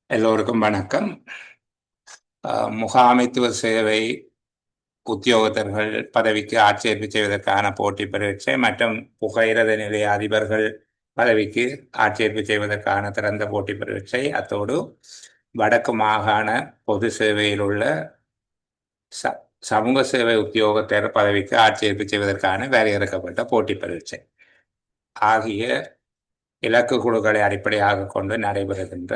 எல்லோருக்கும் வணக்கம். முகாமைத்துவ சேவை உத்தியோகத்தர்கள் பதவிக்கு ஆட்சேர்ப்பு செய்வதற்கான போட்டி பரீட்சை மற்றும் புகையிரத நிலைய அதிபர்கள் பதவிக்கு ஆட்சேர்ப்பு செய்வதற்கான திறந்த போட்டி பரீட்சை, அத்தோடு வடக்கு மாகாண பொது சேவையில் உள்ள சமூக சேவை உத்தியோகத்தர் பதவிக்கு ஆட்சேர்ப்பு செய்வதற்கான வரையறுக்கப்பட்ட போட்டி பரீட்சை ஆகிய இலக்கு குழுக்களை அடிப்படையாக கொண்டு நடைபெறுகின்ற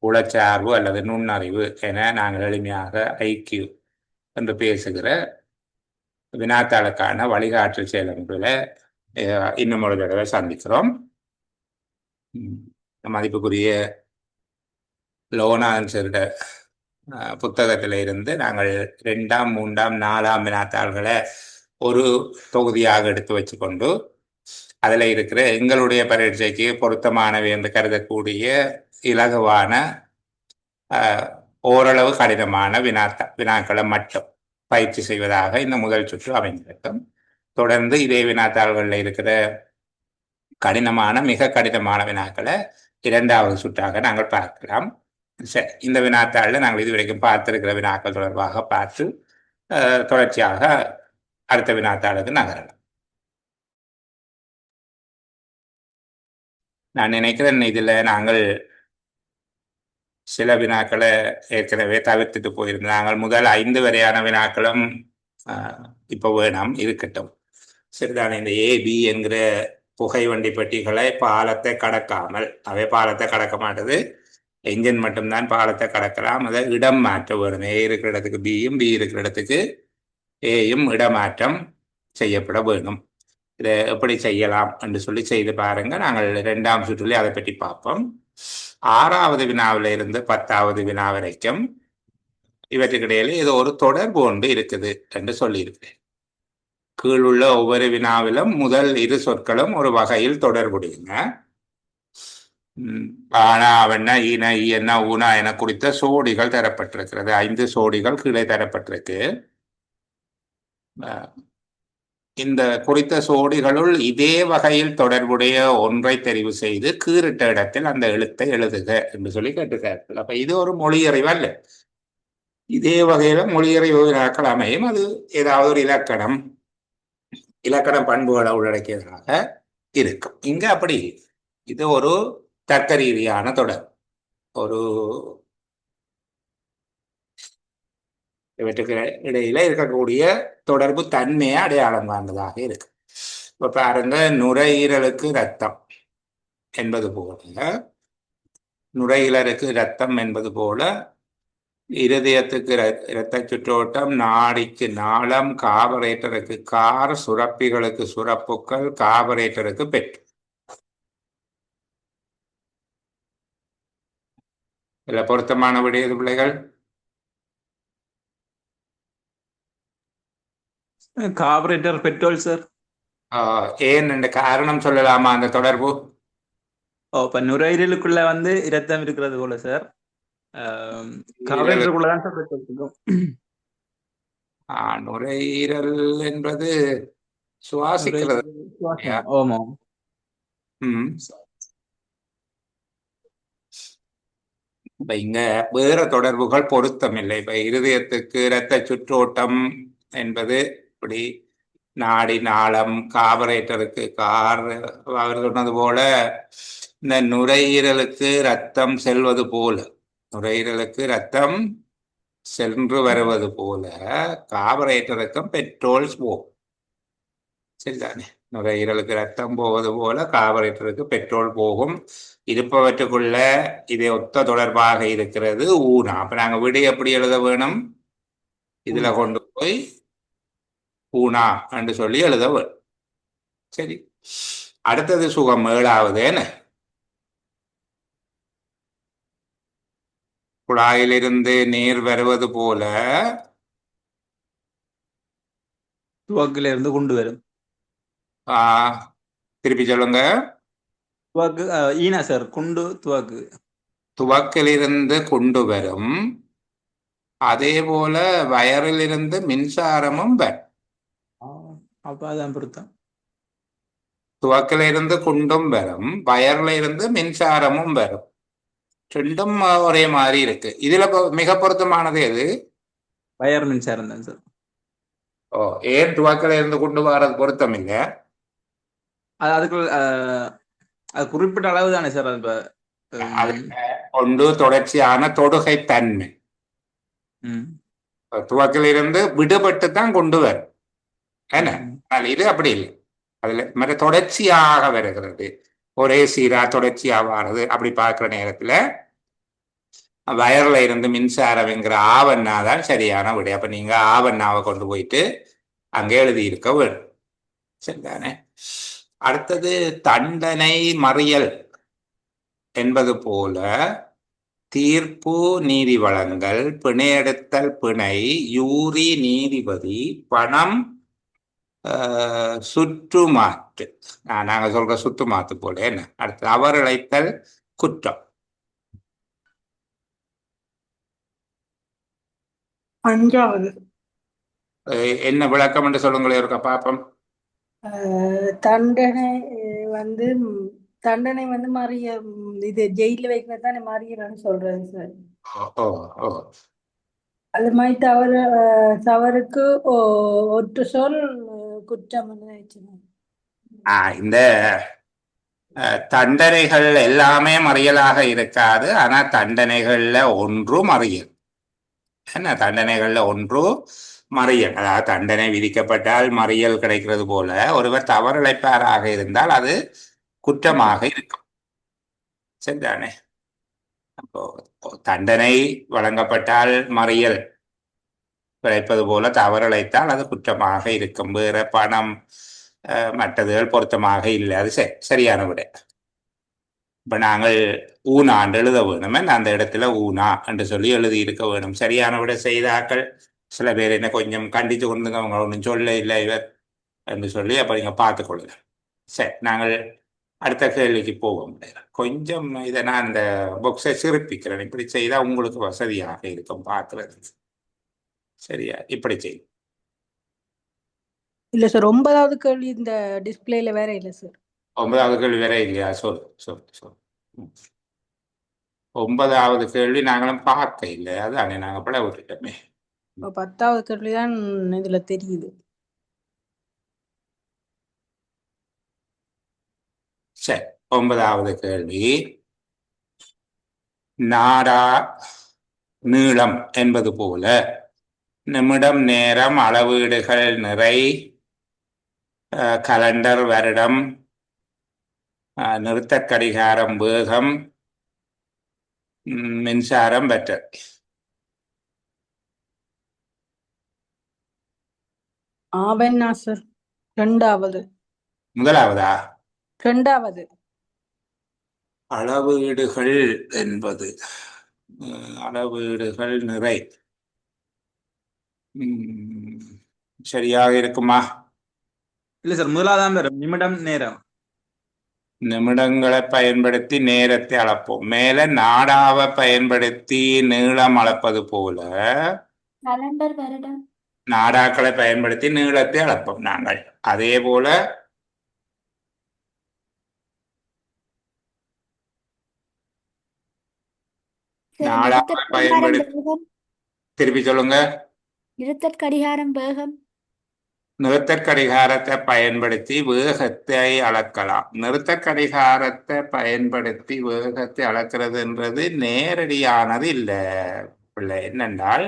உளச்சார்பு அல்லது நுண்ணறிவு என நாங்கள் எளிமையாக ஐக்கியூ என்று பேசுகிற வினாத்தாளுக்கான வழிகாட்டு செயலமைப்புகளை இன்னும் ஒரு தடவை சந்திக்கிறோம். மதிப்புக்குரிய லோனான்சருட புத்தகத்தில இருந்து நாங்கள் 2ஆம் 3ஆம் 4ஆம் வினாத்தாள்களை ஒரு தொகுதியாக எடுத்து வச்சுக்கொண்டு அதில் இருக்கிற எங்களுடைய பரீட்சைக்கு பொருத்தமானவை என்று கருதக்கூடிய இலகுவான ஓரளவு கடினமான வினாக்களை மட்டும் பயிற்சி செய்வதாக இந்த முதல் சுற்று அமைந்திருக்கும். தொடர்ந்து இதே வினாத்தாள்களில் இருக்கிற மிக கடினமான வினாக்களை 2வது சுற்றாக நாங்கள் பார்க்கலாம். இந்த வினாத்தாளில் நாங்கள் இதுவரைக்கும் பார்த்திருக்கிற வினாக்கள் தொடர்பாக பார்த்து தொடர்ச்சியாக அடுத்த வினாத்தாளுக்கு நகரலாம். நான் நினைக்கிறேன் இதில் நாங்கள் சில வினாக்களை ஏற்கனவே தவிர்த்துட்டு போயிருந்தோம். நாங்கள் முதல் 5 வரையான வினாக்களும் இப்போ வேணாம் இருக்கட்டும். சரிதானே? இந்த ஏபி என்கிற புகை வண்டி பெட்டிகளை பாலத்தை கடக்காமல், அவை பாலத்தை கடக்க மாட்டது, என்ஜின் மட்டும்தான் பாலத்தை கடக்கலாம். அதை இடம் மாற்ற வேணும். ஏ இருக்கிற இடத்துக்கு பியும், பி இருக்கிற இடத்துக்கு ஏயும் இடமாற்றம் செய்யப்பட வேணும். இதை எப்படி செய்யலாம் என்று சொல்லி செய்து பாருங்க. நாங்கள் 2ஆம் சுற்றிலே அதை பற்றி பார்ப்போம். 6வது வினாவில இருந்து 10வது வினா வரைக்கும் இவற்றுக்கு இடையில ஏதோ ஒரு தொடர்பு ஒன்று இருக்குது என்று சொல்லியிருக்கிறேன். கீழுள்ள ஒவ்வொரு வினாவிலும் முதல் 2 சொற்களும் ஒரு வகையில் தொடர்புடையன. ஆனா, அவன, ஈன, ஈயன்னா, ஊனா என குறித்த சோடிகள் தரப்பட்டிருக்கிறது. 5 சோடிகள் கீழே தரப்பட்டிருக்கு. இந்த குறித்த சோடிகளுள் இதே வகையில் தொடர்புடைய ஒன்றை தெரிவு செய்து கீறிட்ட இடத்தில் அந்த எழுத்தை எழுதுக என்று சொல்லி கேட்டுக்கிறார்கள். அப்ப இது ஒரு மொழியறிவு அல்ல. இதே வகையில மொழியறிவு வினாக்கள் அமையும். அது ஏதாவது ஒரு இலக்கண பண்புகளை உள்ளடக்கியதாக இருக்கும். இங்க அப்படி இது ஒரு தர்க்க ரீதியான தொடர். ஒரு இவற்றுக்கு இடையில இருக்கக்கூடிய தொடர்பு தன்மையை அடையாளம் காண்பதாக இருக்கு. இப்ப பாருங்க, நுரையீரலுக்கு ரத்தம் என்பது போல, நுரையீரலுக்கு ரத்தம் என்பது போல, இருதயத்துக்கு இரத்த சுற்றோட்டம், நாடிக்கு நாளம், கார்பரேட்டருக்கு கார், சுரப்பிகளுக்கு சுரப்புக்கள், கார்பரேட்டருக்கு பெற்று. இதுல பொருத்தமான விடையது பிள்ளைகள்? Carburettor petrol sir. ஏன் என்ற காரணம் சொல்லலாமா அந்த தொடர்பு? இப்ப நுரையீரலுக்குள்ள இரத்தம் இருக்கிறது போல சார். கார்பரேட்டருக்குள்ளதான் சார் பெட்ரோல் இருக்கும். நுரையீரல் என்பது சுவாசிக்கிறது. ஆமா. இப்ப இங்க வேற தொடர்புகள் பொருத்தமில்லை. இப்ப இருதயத்துக்கு இரத்த சுற்றோட்டம் என்பது இப்படி, நாடி நாளம், கார்பரேட்டருக்கு கார், அவர் சொன்னது போல இந்த நுரையீரலுக்கு ரத்தம் செல்வது போல, நுரையீரலுக்கு ரத்தம் சென்று வருவது போல கார்பரேட்டருக்கும் பெட்ரோல் போகும். சரிதானே? நுரையீரலுக்கு ரத்தம் போவது போல கார்பரேட்டருக்கு பெட்ரோல் போகும். இருப்பவற்றுக்குள்ள இதை ஒத்த தொடர்பாக இருக்கிறது ஊனா. அப்ப நாங்க விடை எப்படி எழுத வேணும்? இதுல கொண்டு போய் ஊனா என்று சொல்லி எழுத வேணும். சரி, அடுத்தது சுகம் 7வது. என்ன? குழாயிலிருந்து நீர் வருவது போல துவக்கில இருந்து கொண்டு வரும். திருப்பி சொல்லுங்க. துவக்கு ஈனா சார். குண்டு துவக்கு. துவக்கிலிருந்து கொண்டு வரும். அதே போல வயரிலிருந்து மின்சாரமும் வரும். அப்ப அதான் பொருத்தம். துவக்கிலிருந்து குண்டும் வரும், வயர்ல இருந்து மின்சாரமும் வரும். ரெண்டும் ஒரே மாதிரி இருக்கு. இதுல மிக பொருத்தமானது எது? வயர் மின்சாரம் தான் சார். ஓ, ஏன் துவக்கில இருந்து கொண்டு வர்றது பொருத்தம் இல்லை? அதுக்குள்ள அது குறிப்பிட்ட அளவு தானே சார். அது அது ஒன்று தொடர்ச்சியான தொடுகை தன்மை. துவக்கிலிருந்து விடுபட்டு தான் கொண்டு வரும். என்ன, இது அப்படி இல்லை. அதுல மற்ற தொடர்ச்சியாக வருகிறது, ஒரே சீரா தொடர்ச்சியா வர்றது. அப்படி பார்க்கிற நேரத்துல வயர்ல இருந்து மின்சாரம்ங்கிற ஆவண்ணா தான் சரியான விடை. அப்ப நீங்க ஆவண்ணாவை கொண்டு போயிட்டு அங்கே எழுதி இருக்க வேண்டும். சரிதானே? அடுத்தது தண்டனை மறியல் என்பது போல தீர்ப்பு நீதி வழங்கல், பிணையெடுத்தல் பிணை, யூரி நீதிபதி, பணம் சுற்றுமாற்று. நாங்க சொல்ற சுற்றுமாத்து போல என்ன. அடுத்து அவரிழைத்தல் குற்றம். அஞ்சாவது என்ன விளக்கம் என்று சொல்லுங்களேன் இருக்க பாப்போம். தண்டனை வந்து தண்டனை வந்து மறிய இது ஜெயில வைக்கிறது தானே மறியலன்னு சொல்றது சார். ஓ ஓ அது மாதிரி தவறுக்கு ஒற்று சொல் குற்றம். இந்த தண்டனைகள் எல்லாமே மறியலாக இருக்காது. ஆனா தண்டனைகள்ல ஒன்று மறியல். என்ன, தண்டனைகள்ல ஒன்று மறியல். அதாவது தண்டனை விதிக்கப்பட்டால் மறியல் கிடைக்கிறது போல ஒருவர் தவறிழைப்பாராக இருந்தால் அது குற்றமாக இருக்கும். சரிதானே? அப்போ தண்டனை வழங்கப்பட்டால் மறியல் கிடைப்பது போல தவறிழைத்தால் அது குற்றமாக இருக்கும். வேற பணம் மற்றதுகள் பொருத்தமாக இல்லை. அது சரியான விட. இப்ப நாங்கள் ஊனாண்டு எழுத வேணும். அந்த இடத்துல ஊனா என்று சொல்லி எழுதி இருக்க வேணும். சரியான விட செய்தாக்கள் சில பேர் என்ன கொஞ்சம் கண்டித்து கொண்டு அவங்க ஒன்றும் சொல்ல இல்லை இவர் என்று சொல்லி அப்ப நீங்க பார்த்துக்கொள்ளுங்க. சரி, நாங்கள் அடுத்த கேள்விக்கு போவோம். கொஞ்சம் இதை நான் இந்த பொக்ஸை சிறப்பிக்கிறேன். இப்படி செய்தா உங்களுக்கு வசதியாக இருக்கும் பார்க்கறது. சரியா? இப்படி செய்யும். இல்ல சார், 9வது கேள்வி இந்த டிஸ்பிளேல வேற இல்ல சார். 9வது கேள்வி வேற இல்லையா? சொல்லு. 9வது கேள்வி நாங்களும் பார்க்க இல்லை. அதானே நாங்க பட விட்டுட்டோமே. 10வது கேள்விதான் இதுல தெரியுது. சரி, 9வது கேள்வி. நாடா நீளம் என்பது போல நிமிடம், நேரம், அளவீடுகள், நிறை, கலண்டர், வருடம், நிறுத்த கடிகாரம், வேகம், மின்சாரம், பேட்டரி. ஆவண்ணா சார். 2வது. முதலாவதா? 2வது. அளவீடுகள் என்பது அளவீடுகள், நிறை சரியாக இருக்குமா? இல்ல சார், முதலாவதான் வரும். நிமிடம், நேரம். நிமிடங்களை பயன்படுத்தி நேரத்தை அளப்போம். மேல நாடாவை பயன்படுத்தி நீளம் அளப்பது போல கலண்டர், வருடம். நாடாக்களை பயன்படுத்தி நீளத்தை அளப்போம் நாங்கள். அதே போல நாடாக்களை பயன்படுத்தி, திருப்பி சொல்லுங்க. நிறுத்தற் கடிகாரம், வேகம். நிறுத்தற் கடிகாரத்தை பயன்படுத்தி வேகத்தை அளக்கலாம். நிறுத்தற் கடிகாரத்தை பயன்படுத்தி வேகத்தை அளக்கிறதுன்றது நேரடியானது இல்லை பிள்ளை. என்னென்றால்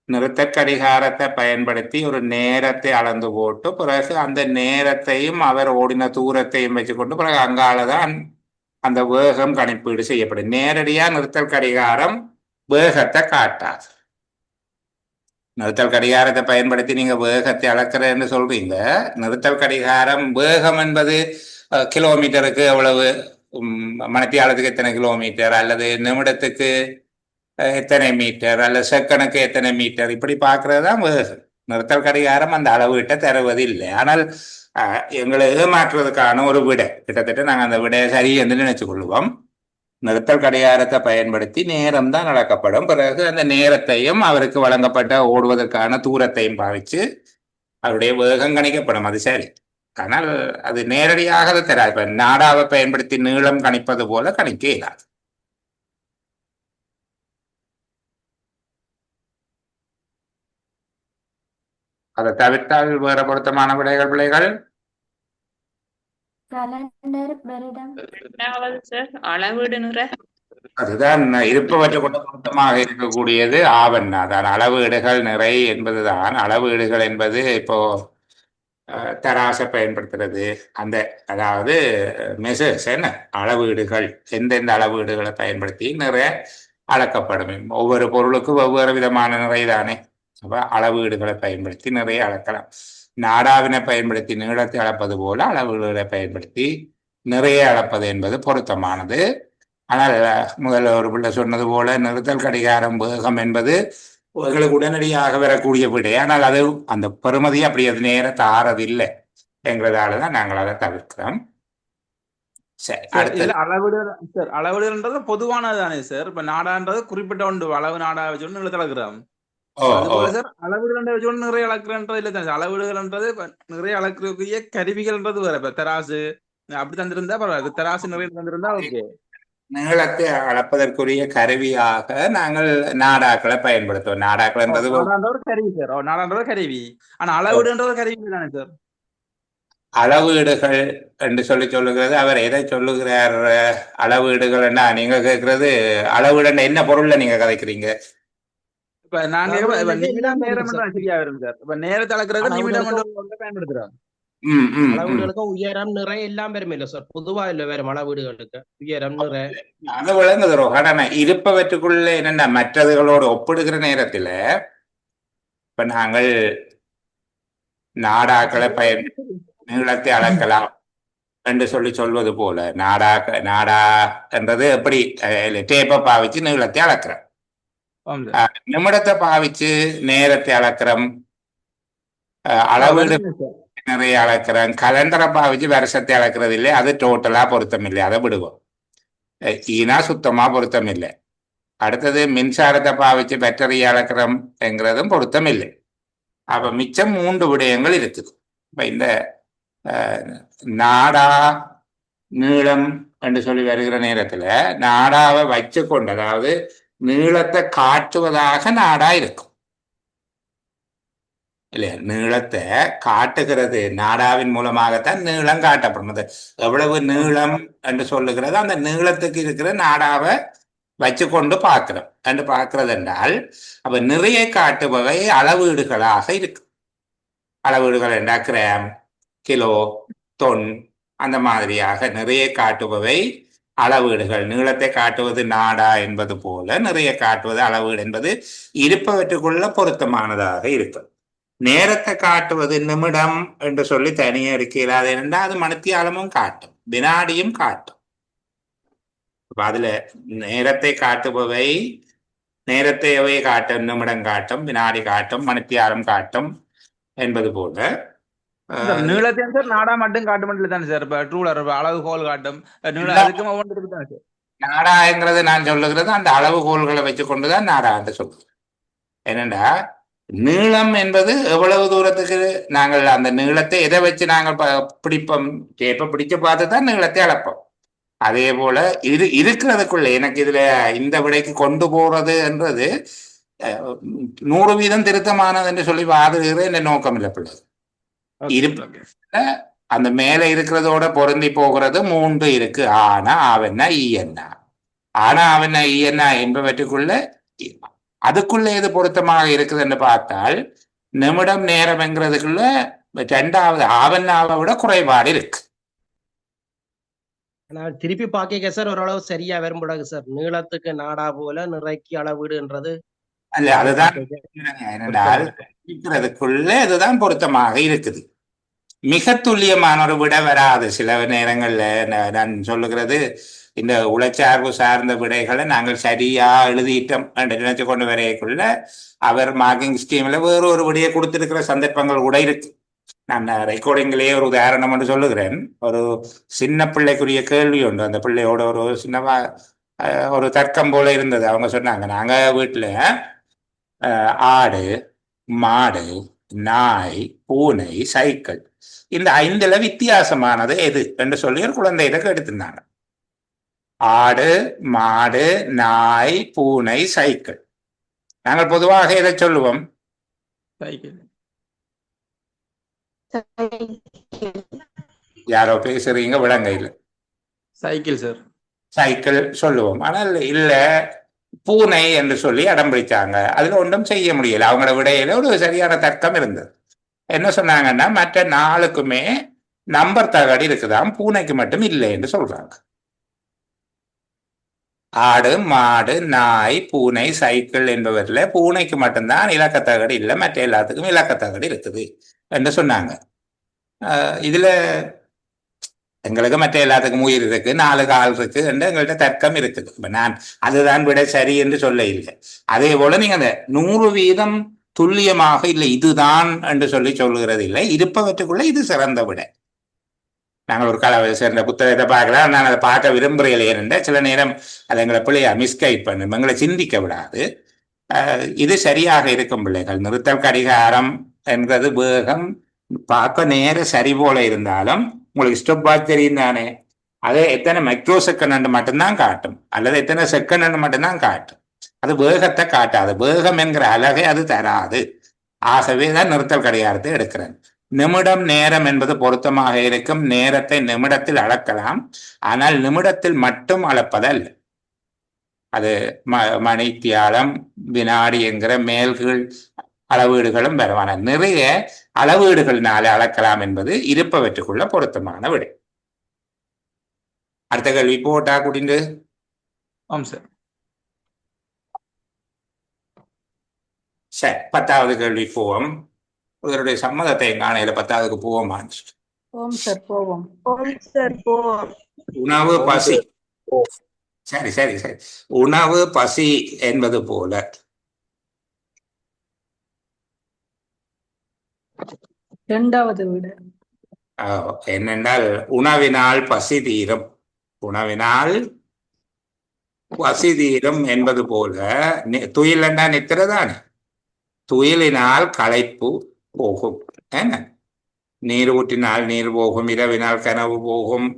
நிறுத்தற் கடிகாரத்தை பயன்படுத்தி ஒரு நேரத்தை அளந்து போட்டு பிறகு அந்த நேரத்தையும் அவர் ஓடின தூரத்தையும் வச்சுக்கொண்டு பிறகு அங்காலதான் அந்த வேகம் கணிப்பீடு செய்யப்படும். நேரடியா நிறுத்தல் கடிகாரம் வேகத்தை காட்டாது. நிறுத்தல் கடிகாரத்தை பயன்படுத்தி நீங்க வேகத்தை அளக்கிறேன்னு சொல்றீங்க. நிறுத்தல் கடிகாரம் வேகம் என்பது கிலோமீட்டருக்கு எவ்வளவு, மணித்தியாலத்துக்கு எத்தனை கிலோமீட்டர், அல்லது நிமிடத்துக்கு எத்தனை மீட்டர், அல்லது செகண்டுக்கு எத்தனை மீட்டர், இப்படி பார்க்கறது தான் வேகம். நிறுத்தல் கடிகாரம் அந்த அளவீட்டை தருவது இல்லை. ஆனால் எங்களை ஏமாற்றுவதற்கான ஒரு விடை. கிட்டத்தட்ட நாங்கள் அந்த விடையை சரி என்று நினைச்சு கொள்வோம். நிறுத்தல் கடிகாரத்தை பயன்படுத்தி நேரம் தான் நடக்கப்படும். பிறகு அந்த நேரத்தையும் அவருக்கு வழங்கப்பட்ட ஓடுவதற்கான தூரத்தையும் பாவிச்சு அவருடைய வேகம் கணிக்கப்படும். அது சரி. ஆனால் அது நேரடியாக தராது. இப்ப நாடாவை பயன்படுத்தி நீளம் கணிப்பது போல கணிக்க இயலாது. அதை தவிர்த்தால் வேற பொருத்தமான பிள்ளைகள் கலண்டர் வருடம் ரெண்டாவது சார் அளவீடு நிறை. அதுதான் இருப்பவற்றை கொண்டு பொருத்தமாக இருக்கக்கூடியது ஆவண்ணா தான். அளவீடுகள் நிறை என்பதுதான். அளவீடுகள் என்பது இப்போ தராசை பயன்படுத்துறது, அந்த அதாவது மெசர்ஸ் என்ன அளவீடுகள், எந்தெந்த அளவீடுகளை பயன்படுத்தி நிறைய அளக்கப்படும். ஒவ்வொரு பொருளுக்கும் ஒவ்வொரு விதமான நிறை தானே. அப்ப அளவீடுகளை பயன்படுத்தி நிறைய அளக்கலாம். நாடாவினை பயன்படுத்தி நீளத்தை அளப்பது போல அளவீடுகளை பயன்படுத்தி நிறைய அளப்பது என்பது பொருத்தமானது. ஆனால் முதல்ல ஒரு பிள்ளை சொன்னது போல நிறுத்தல் கடிகாரம் வேகம் என்பது எங்களுக்கு உடனடியாக வரக்கூடிய விடை. ஆனால் அது அந்த பெறுமதி அப்படி அது நேர தாரதில்லை என்கிறதால தான் நாங்கள் அதை தவிர்க்கிறோம். சரி, அடுத்தது அளவீடு சார். அளவீடுன்றது பொதுவானது தானே சார். இப்ப நாடான்றது குறிப்பிட்ட ஒன்று அளவு நாடா வச்சு நிலத்தில் அளக்குறோம். அதுபோல சார் அளவீடுகளை வச்சு நிறைய அளக்குறன்றது இல்லை தானே. அளவீடுகள்ன்றது நிறைய அளக்கக்கூடிய கருவிகள்ன்றது வேற. இப்ப தராசு அப்படி தந்திருந்தா பரவாயில்ல. தராசு நிறைய தந்திருந்தா ஓகே. நீளத்தை அளப்பதற்குரிய கருவியாக நாங்கள் நாடாக்களை பயன்படுத்துவோம். நாடாக்கள் என்றது ஒரு கருவி சார். நாடான்றது கருவி. ஆனா அளவீடுன்றது கருவி தானே சார். அளவீடுகள் என்று சொல்லுகிறது. அவர் எதை சொல்லுகிறார்? அளவீடுகள்னா நீங்க கேட்கறது அளவீடு என்ன பொருள்ல நீங்க கதைக்கிறீங்க? இப்ப நாங்க நிமிடம் நேரம் சரியா வரும் சார். இப்ப நேரத்தை அளக்குறது நிமிடம் பயன்படுத்துறோம். அளவீடுகளுக்கும் உயரம் நிறை எல்லாம் வரும் இல்ல சார். பொதுவா இல்ல வேற அளவீடுகளுக்கு உயரம் நிறை அது விளங்குது. ஆனா இருப்பவற்றுக்குள்ள என்னென்ன மற்றதுகளோடு ஒப்பிடுகிற நேரத்துல இப்ப நாங்கள் நாடாக்களை நீளத்தை அளக்கலாம் என்று சொல்வது போல நாடா என்றது எப்படி டேப்பை பாவிச்சு நீளத்தை அளக்கிறோம். நிமிடத்தை பாவிச்சு நேரத்தை அளக்கிறோம். அளவீடு நிறைய அளக்கிறோம். கலண்டரை பாவிச்சு வருஷத்தை அளக்கிறது இல்லை. அது டோட்டலா பொருத்தம் இல்லை. அதை விடுவோம். ஈனா சுத்தமா பொருத்தம் இல்லை. அடுத்தது மின்சாரத்தை பாவிச்சு பேட்டரி அளக்கிறோம் என்கிறதும் பொருத்தம் இல்லை. அப்ப மிச்சம் 3 விடயங்கள் இருக்குது. இப்ப இந்த நாடா நீளம் என்று சொல்லி வருகிற நேரத்துல நாடாவை வச்சு கொண்டு, அதாவது நீளத்தை காட்டுவதாக நாடா இருக்கும் இல்லையா? நீளத்தை காட்டுகிறது நாடாவின் மூலமாகத்தான் நீளம் காட்டப்படுறது. எவ்வளவு நீளம் என்று சொல்லுகிறது அந்த நீளத்துக்கு இருக்கிற நாடாவை வச்சு கொண்டு பார்க்கிறோம் என்று பார்க்கிறது என்றால் அப்ப நிறைய காட்டுபவை அளவீடுகளாக இருக்கு. அளவீடுகள் என்றால் கிராம், கிலோ, தொன் அந்த மாதிரியாக நிறைய காட்டுபவை அளவீடுகள். நீளத்தை காட்டுவது நாடா என்பது போல நிறைய காட்டுவது அளவீடு என்பது இருப்பவற்றுக்குள்ள பொருத்தமானதாக இருக்கும். நேரத்தை காட்டுவது நிமிடம் என்று சொல்லி தனியே இருக்கையிலாது என்றால் அது மணித்தியாலமும் காட்டும், வினாடியும் காட்டும். அதுல நேரத்தை காட்டுபவை நேரத்தையவே காட்டும், நிமிடம் காட்டும், வினாடி காட்டும், மணித்தியாலம் காட்டும் என்பது போல நீளத்தை சார் நாடா மட்டும் காட்ட மட்டும் தானே சார். இப்ப ட்ரூலர் அளவுகோல் காட்டும். நாடாங்கிறது நான் சொல்லுகிறது அந்த அளவுகோல்களை வச்சு கொண்டுதான் நாடா என்று சொல்லுது. என்னண்டா நீளம் என்பது எவ்வளவு தூரத்துக்கு நாங்கள் அந்த நீளத்தை எதை வச்சு நாங்கள் பிடிப்போம், கேப்ப பிடிச்சு பார்த்து தான் நீளத்தை அளப்போம். அதே போல இருக்கிறதுக்குள்ள எனக்கு இதுல இந்த விடைக்கு கொண்டு போறது என்றது 100% திருத்தமானது என்று சொல்லி வாதுகிறது என்ற நோக்கம் இல்லை. பிள்ளை அந்த மேல இருக்கிறதோட பொருந்தி போகிறது 3 இருக்கு. ஆனா அவன்னா ஈயன்னா, ஆனா அவன்னா ஈயன்னா என்பவற்றுக்குள்ள அதுக்குள்ள எது பொருத்தமாக இருக்குது என்று பார்த்தால் நிமிடம் நேரம் என்கிறதுக்குள்ள 2வது ஆவன்னாவை விட குறைபாடு இருக்கு. நான் திருப்பி பாக்க சார் ஓரளவு சரியா வரும்படாது சார். நீளத்துக்கு நாடா போல நிறைக்கு அளவீடுன்றது அல்ல. அதுதான் என்னென்றால் இருக்கிறதுக்குள்ள இதுதான் பொருத்தமாக இருக்குது. மிக துல்லியமான ஒரு விட வராது. சில நேரங்கள்ல நான் சொல்லுகிறது இந்த உளச்சார்பு சார்ந்த விடைகளை நாங்கள் சரியா எழுதிட்டோம் என்று நினைச்சு கொண்டு வரையக்குள்ள அவர் மார்க்கிங் ஸ்கீம்ல வேறு ஒரு விடையை கொடுத்திருக்கிற சந்தர்ப்பங்கள் கூட இருக்கு. நான் ரெக்கார்டிங்கிலேயே ஒரு உதாரணம் என்று சொல்லுகிறேன். ஒரு சின்ன பிள்ளைக்குரிய கேள்வி உண்டு. அந்த பிள்ளையோட ஒரு சின்னவா ஒரு தர்க்கம் போல இருந்தது. அவங்க சொன்னாங்க, நாங்க வீட்டுல ஆடு, மாடு, நாய், பூனை, சைக்கிள் இந்த 5ல வித்தியாசமானது எது என்று சொல்லி ஒரு குழந்தையில எடுத்திருந்தாங்க. ஆடு, மாடு, நாய், பூனை, சைக்கிள். நாங்கள் பொதுவாக எதை சொல்லுவோம்? சைக்கிள். யாரோ பேசுறீங்க விளங்க இல்லை. Cycle sir. சைக்கிள் சொல்லுவோம், ஆனால் இல்ல பூனை என்று சொல்லி அடம் பிடிச்சாங்க. அதுல ஒன்றும் செய்ய முடியல. அவங்களோட விடையில ஒரு சரியான தர்க்கம் இருந்தது. என்ன சொன்னாங்கன்னா மற்ற 4க்குமே நம்பர் தகடு இருக்குதாம், பூனைக்கு மட்டும் இல்லை என்று சொல்றாங்க. ஆடு, மாடு, நாய், பூனை, சைக்கிள் என்பவற்றில் பூனைக்கு மட்டும்தான் இலக்கத்தகடு இல்லை, மற்ற எல்லாத்துக்கும் இலக்கத்தகடு இருக்குது என்று சொன்னாங்க. இதுல எங்களுக்கு மற்ற எல்லாத்துக்கும் உயிர் இருக்கு, 4 கால் இருக்கு என்று எங்கள்கிட்ட தர்க்கம் இருக்குது. இப்ப நான் அதுதான் விட சரி என்று சொல்ல இல்லை. அதே போல நீங்க அந்த 100% துல்லியமாக இல்லை இதுதான் என்று சொல்லி சொல்லுகிறது இல்லை, இருப்பவற்றுக்குள்ள இது சிறந்த விட. நாங்கள் ஒரு கலவை சேர்ந்த புத்தகத்தை பார்க்கலாம், நான் அதை பார்க்க விரும்புகிறேன் ஏனென்ற சில நேரம் அதை எங்களை பிள்ளைய மிஸ்கைட் பண்ணும், எங்களை சிந்திக்க விடாது. இது சரியாக இருக்கும் பிள்ளைகள். நிறுத்தல் கடிகாரம் என்கிறது வேகம் பார்க்க நேர சரி போல இருந்தாலும் உங்களுக்கு ஸ்டெப் வாட்ச் தெரியும் தானே, அது எத்தனை மைக்ரோ செகண்ட் மட்டும்தான் காட்டும், அல்லது எத்தனை செகண்ட் மட்டும்தான் காட்டும். அது வேகத்தை காட்டாது, வேகம் என்கிற அழகை அது தராது. ஆகவே தான் நிறுத்தல் கடிகாரத்தை எடுக்கிறேன். நிமிடம் நேரம் என்பது பொருத்தமாக இருக்கும். நேரத்தை நிமிடத்தில் அளக்கலாம், ஆனால் நிமிடத்தில் மட்டும் அளப்பதல்ல. அது மணித்தியாலம், வினாடி என்கிற மேல்கீழ் அளவீடுகளும் வருவான. நிறைய அளவீடுகளினால அளக்கலாம் என்பது இருப்பவற்றுக்குள்ள பொருத்தமான விடை. அடுத்த கேள்வி போட்டா குடிந்து. ஆம் சார். சரி, 10வது கேள்வி போவோம். இவருடைய சம்மதத்தை காணையில 10வதுக்கு போவோமா? ஓம் சார் போவோம். உணவு பசி. சரி சரி சரி, உணவு பசி என்பது போல 2வது விட என்னென்றால் உணவினால் பசி தீரும், உணவினால் பசி தீரும் என்பது போல துயில் என்றா நித்திரதானே, துயிலினால் களைப்பு போகும். என்ன, நீர் ஊற்றினால் நீர் போகும், இரவினால் கனவு போகும்,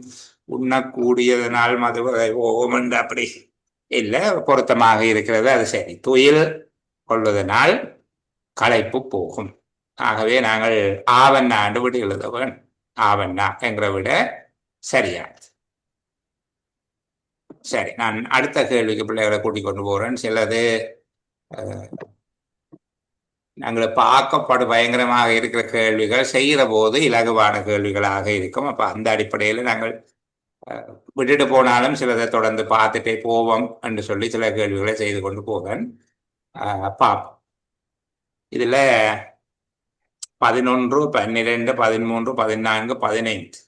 உண்ணக்கூடியதனால் மதுவகை போகும் என்று அப்படி இல்லை, பொருத்தமாக இருக்கிறது. அது சரி, துயில் கொள்வதனால் களைப்பு போகும். ஆகவே நாங்கள் ஆவண்ணா என்று விட எழுத வேணும். ஆவண்ணா என்கிற விட சரியானது. சரி, நான் அடுத்த கேள்விக்கு பிள்ளைகளை கூட்டிக் கொண்டு போறேன். சிலது நாங்கள் பார்க்கப்படு பயங்கரமாக இருக்கிற கேள்விகள் செய்கிற போது இலகுவான கேள்விகளாக இருக்கும். அப்ப அந்த அடிப்படையில் நாங்கள் விட்டுட்டு போனாலும் சிலதை தொடர்ந்து பார்த்துட்டே போவோம் என்று சொல்லி சில கேள்விகளை செய்து கொண்டு போவேன். பார்ப்போம். இதுல 11, 12, 13, 14, 15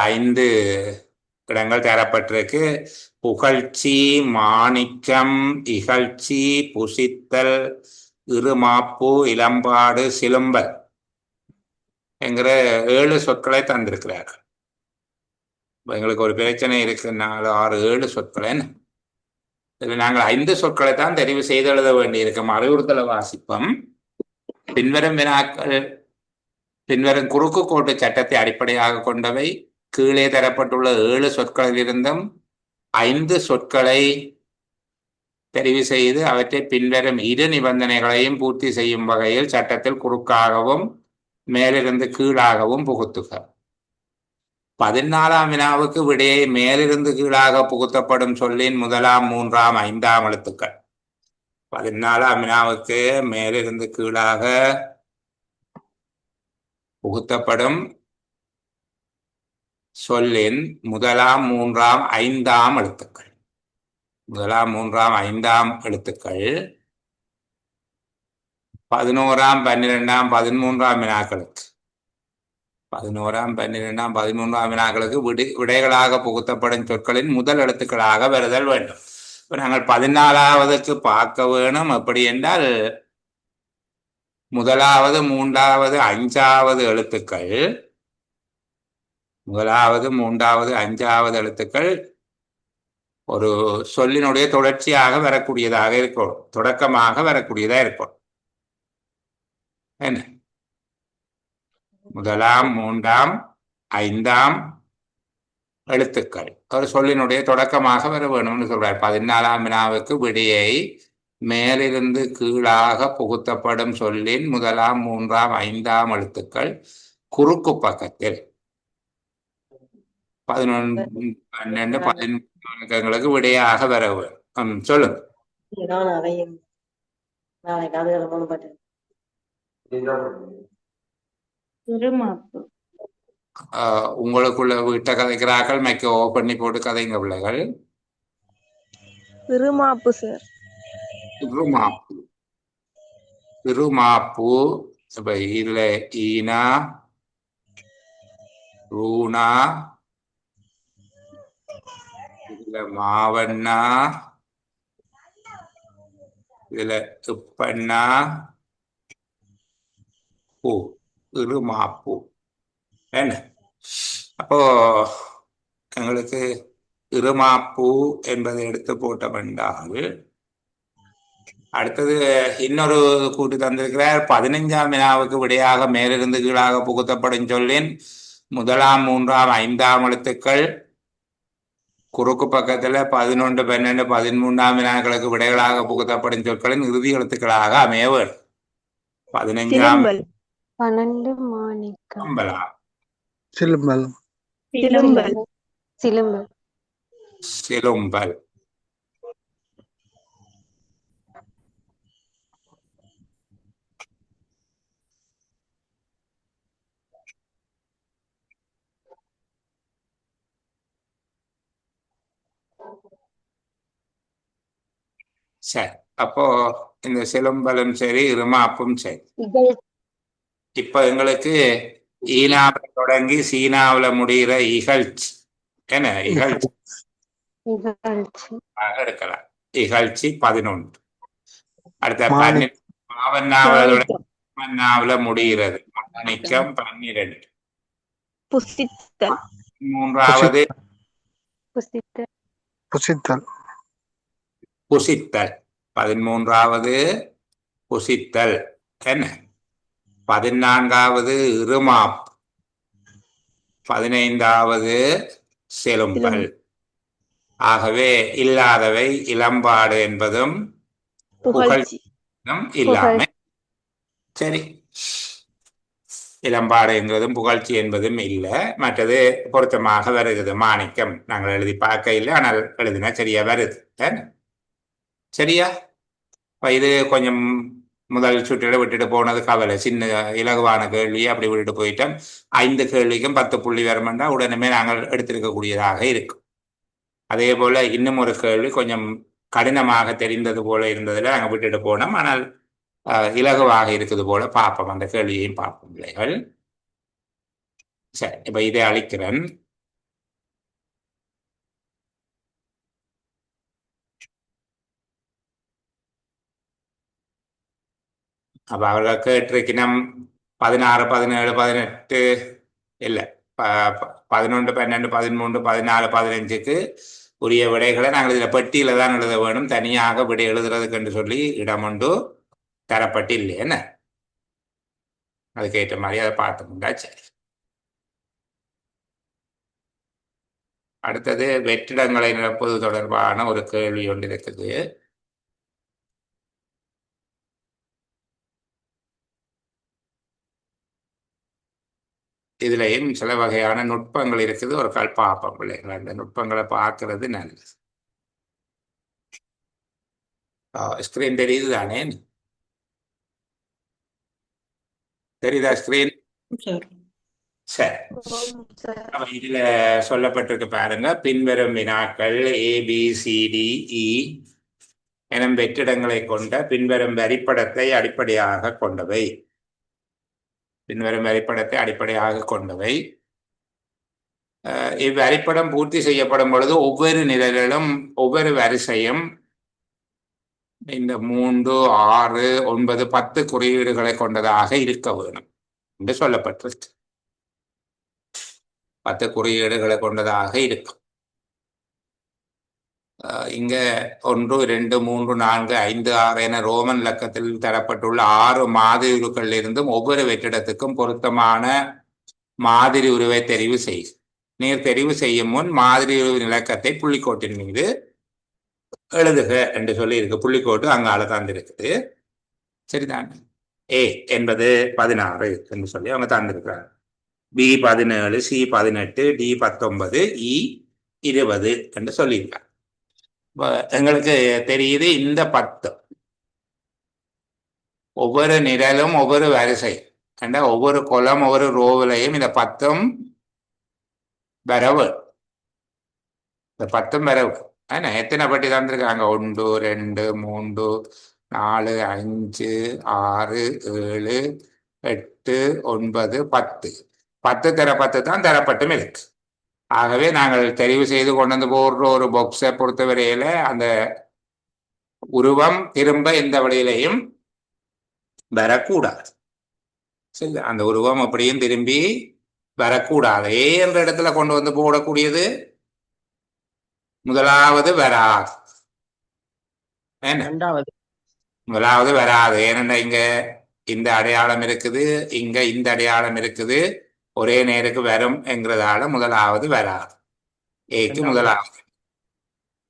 5 இடங்கள் தரப்பட்டிருக்கு. புகழ்ச்சி, மாணிக்கம், இகழ்ச்சி, புசித்தல், இருமாப்பு, இளம்பாடு, சிலும்பல் என்கிற 7 சொற்களை தந்திருக்கிறார். எங்களுக்கு ஒரு பிரச்சனை இருக்கு, 4, 6, 7 சொற்கள். என்ன, இதில் நாங்கள் 5 சொற்களை தான் தெரிவு செய்து எழுத வேண்டியிருக்கும். அறிவுறுத்தல வாசிப்பம். பின்வரும் வினாக்கள் பின்வரும் குறுக்கு கோட்டு சட்டத்தை அடிப்படையாக கொண்டவை. கீழே தரப்பட்டுள்ள 7 சொற்களிலிருந்தும் 5 சொற்களை தெரிவு செய்து அவற்றை பின்வரும் 2 நிபந்தனைகளையும் பூர்த்தி செய்யும் வகையில் சட்டத்தில் குறுக்காகவும் மேலிருந்து கீழாகவும் புகுத்துக. 14ஆம் வினாவுக்கு விடையை மேலிருந்து கீழாக புகுத்தப்படும் சொல்லின் 1ஆம், 3ஆம், 5ஆம் எழுத்துக்கள். 14ஆம் வினாவுக்கு மேலிருந்து கீழாக புகுத்தப்படும் சொல்லின் 1ஆம், 3ஆம், 5ஆம் எழுத்துக்கள். 1ஆம், 3ஆம், 5ஆம் எழுத்துக்கள் 11ஆம், 12ஆம், 13ஆம் வினாக்களுக்கு 11ஆம், 12ஆம், 13ஆம் வினாக்களுக்கு விடைகளாக புகுத்தப்படும் சொற்களின் முதல் எழுத்துக்களாக வருதல் வேண்டும். இப்போ நாங்கள் 14ஆவதுக்கு பார்க்க வேணும். அப்படி என்றால் 1வது, 3வது, 5வது எழுத்துக்கள் 1வது, 3வது, 5வது எழுத்துக்கள் ஒரு சொல்லினுடைய தொடர்ச்சியாக வரக்கூடியதாக இருக்கும், தொடக்கமாக வரக்கூடியதாக இருக்கும். என்ன, 1ஆம், 3ஆம், 5ஆம் எழுத்துக்கள் ஒரு சொல்லினுடைய தொடக்கமாக வர வேணும்னு சொல்றார். 14ஆம் வினாவுக்கு விடையை மேலிருந்து கீழாக புகுத்தப்படும் சொல்லின் முதலாம், மூன்றாம், ஐந்தாம் எழுத்துக்கள் குறுக்கு பக்கத்தில் 11, 12, 13 விடையாக வர வேண்டும். சொல்லுங்க. திருமாப்பு. உங்களுக்குள்ள வீட்டை கதைக்கிறார்கள், மைக்க ஓ பண்ணி போட்டு கதைங்க பிள்ளைகள். திருமாப்பு சார். திருமாப்பு. திருமாப்பு. இப்ப இதுல ஈனா, ரூனா, இதுல மாவண்ணா, இதுல உப்பண்ணா, பூ. திருமாப்பு. என்ன அப்போ எங்களுக்கு இருமாப்பு என்பதை எடுத்து போட்டோம் என்றால், அடுத்தது இன்னொரு கூட்டு தந்திருக்கிறார். 15ஆம் வினாவுக்கு விடையாக மேலிருந்து கீழாக புகுத்தப்படும் சொல்லின் முதலாம், மூன்றாம், ஐந்தாம் எழுத்துக்கள் குறுக்கு பக்கத்துல 11, 12, 13ஆம் வினாக்களுக்கு விடைகளாக புகுத்தப்படும் சொற்களின் இறுதி எழுத்துக்களாக அமைய வேண்டும். 15ஆம் 12 மாணிக்கம். அம்பலா, சிலும்பல். சிலும்பல். சிலும்பல். சிலும்பல். சரி, அப்போ இந்த சிலம்பலும் சரி, இருமாப்பும் சரி. இப்ப எங்களுக்கு ஈனாவில் தொடங்கி சீனாவில் முடிகிற இகழ்ச்சி, என்ன இகழ்ச்சி எடுக்கலாம். இகழ்ச்சி 11. அடுத்த 12 மாவண்ணாவில் முடிகிறது. மாணிக்கம் 12. புசித்தல். மூன்றாவது புசித்தல். புசித்தல். புசித்தல். 13வது புசித்தல். என்ன 14வது இருமாப்பு. 15வது செலும்பல். ஆகவே இல்லாதவை இளம்பாடு என்பதும் புகழ்ச்சி இல்லாமை. சரி, இளம்பாடு என்பதும் புகழ்ச்சி என்பதும் இல்லை. மற்றது பொருத்தமாக வருகிறது. மாணிக்கம் நாங்கள் எழுதி பார்க்க இல்லை, ஆனால் எழுதினா சரியா வருது. சரியா? இது கொஞ்சம் முதல் சுற்றில விட்டுட்டு போனது கவலை. சின்ன இலகுவான கேள்வியை அப்படி விட்டுட்டு போயிட்டோம். 5 கேள்விக்கும் 10 புள்ளி வருமெண்டா உடனே நாங்கள் எடுத்திருக்கக்கூடியதாக இருக்கும். அதே போல இன்னும் ஒரு கேள்வி கொஞ்சம் கடினமாக தெரிந்தது போல இருந்ததுல நாங்கள் விட்டுட்டு போனோம். ஆனால் இலகுவாக இருக்குது போல பார்ப்போம். அந்த கேள்வியையும் பார்ப்போம் பிள்ளைகள். சரி, இப்ப இதை அளிக்கிறேன். அப்ப அவர்கள் கேட்டிருக்கணும் 16, 17, 18 இல்லை 11, 12, 13, 14, 15க்கு உரிய விடைகளை நாங்கள் இதில் பெட்டியில தான் எழுத வேணும். தனியாக விடை எழுதுறதுக்கு என்று சொல்லி இடம் ஒன்று தரப்பட்டு இல்லை. என்ன அதுக்கேற்ற மாதிரி அதை பார்த்தோம்டா. சரி, அடுத்தது வெற்றிடங்களை நிரப்புவது தொடர்பான ஒரு கேள்வி ஒன்று இருக்குது. இதுலயும் சில வகையான நுட்பங்கள் இருக்குது. ஒரு கால் பார்ப்போம் பிள்ளைகள். அந்த நுட்பங்களை பார்க்கறது நல்லது. ஸ்கிரீன் தெரியுது தானே? தெரியுதா ஸ்கிரீன்? சரி, இதுல சொல்லப்பட்டிருக்கு பாருங்க. பின்வரும் வினாக்கள் ABCDE எனும் வெற்றிடங்களை கொண்ட பின்வரும் வரிப்படத்தை அடிப்படையாக கொண்டவை. பின்வரும் வரிப்படத்தை அடிப்படையாக கொண்டவை. இவ்வரிப்படம் பூர்த்தி செய்யப்படும் பொழுது ஒவ்வொரு நிரலிலும் ஒவ்வொரு வரிசையும் இந்த 3, 6, 9, 10 குறியீடுகளை கொண்டதாக இருக்க வேணும் என்று சொல்லப்பட்டிருக்கு. 10 குறியீடுகளை கொண்டதாக இருக்கும். இங்க 1, 2, 3, 4, 5, 6 என ரோமன் இலக்கத்தில் தரப்பட்டுள்ள 6 மாதிரி உருக்களில் இருந்தும் ஒவ்வொரு வெற்றிடத்துக்கும் பொருத்தமான மாதிரி உருவை தெரிவு செய். நீர் தெரிவு செய்யும் முன் மாதிரி உருவின் இலக்கத்தை புள்ளிக்கோட்டின் மீது எழுதுக என்று சொல்லி இருக்கு. புள்ளிக்கோட்டு அங்கால தந்திருக்குது. சரிதான். ஏ என்பது 16 என்று சொல்லி அவங்க தந்திருக்கிறாங்க. பி 17, சி 18, டி 19, இ 20 என்று சொல்லியிருக்காங்க. எங்களுக்கு தெரியுது இந்த 10 ஒவ்வொரு நிரலும் ஒவ்வொரு வரிசை கண்ட ஒவ்வொரு கொலம் ஒவ்வொரு ரோவிலையும் இந்த 10 வரவு. இந்த 10 வரவு எத்தனை பட்டி தந்திருக்காங்க? 1, 2, 3, 4, 5, 6, 7, 8, 9, 10. 10 தர 10 தான் தரப்பட்டும் இருக்கு. ஆகவே நாங்கள் தெரிவு செய்து கொண்டு வந்து போடுற ஒரு பாக்ஸை பொறுத்தவரையில அந்த உருவம் திரும்ப எந்த வழியிலையும் வரக்கூடாது. சரி, அந்த உருவம் அப்படியும் திரும்பி வரக்கூடாது. ஏ என்ற இடத்துல கொண்டு வந்து போடக்கூடியது முதலாவது வராது. ரெண்டாவது முதலாவது வராது. ஏனென்றால் இங்க இந்த அடையாளம் இருக்குது, இங்க இந்த அடையாளம் இருக்குது, ஒரே நேருக்கு வரும் என்கிறதால முதலாவது வராது. ஏக்கு முதலாவது.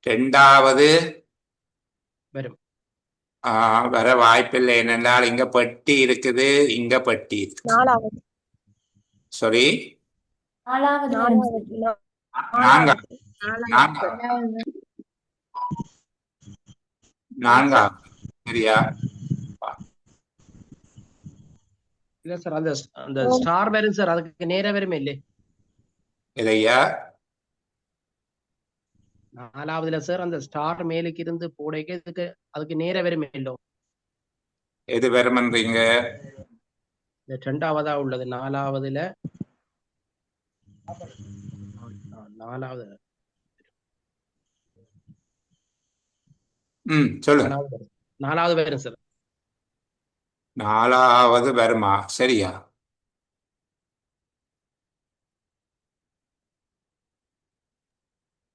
ரெண்டாவது வரும். வர வாய்ப்பில்லை. ஏனென்றால் இங்க பட்டி இருக்குது, இங்க பட்டி இருக்கு. நாலாவது சாரி, நாலாவது நான்காவது. நான்காவது. சரியா? இல்ல சார், அந்த ஸ்டார் வரும் சார், அதுக்கு நேரா வருமே இல்லையே இதையா 4வதுல சார், அந்த ஸ்டார் மேலுக்கு இருந்து போடைக்கு அதுக்கு நேரா வருமே இல்லோ? எது வருமன்றீங்க? இந்த 2வதா உள்ளது 4வதுல. 4வது சொல்லுங்க. 4வது வரும் சார். 4வது வருமா? சரியா?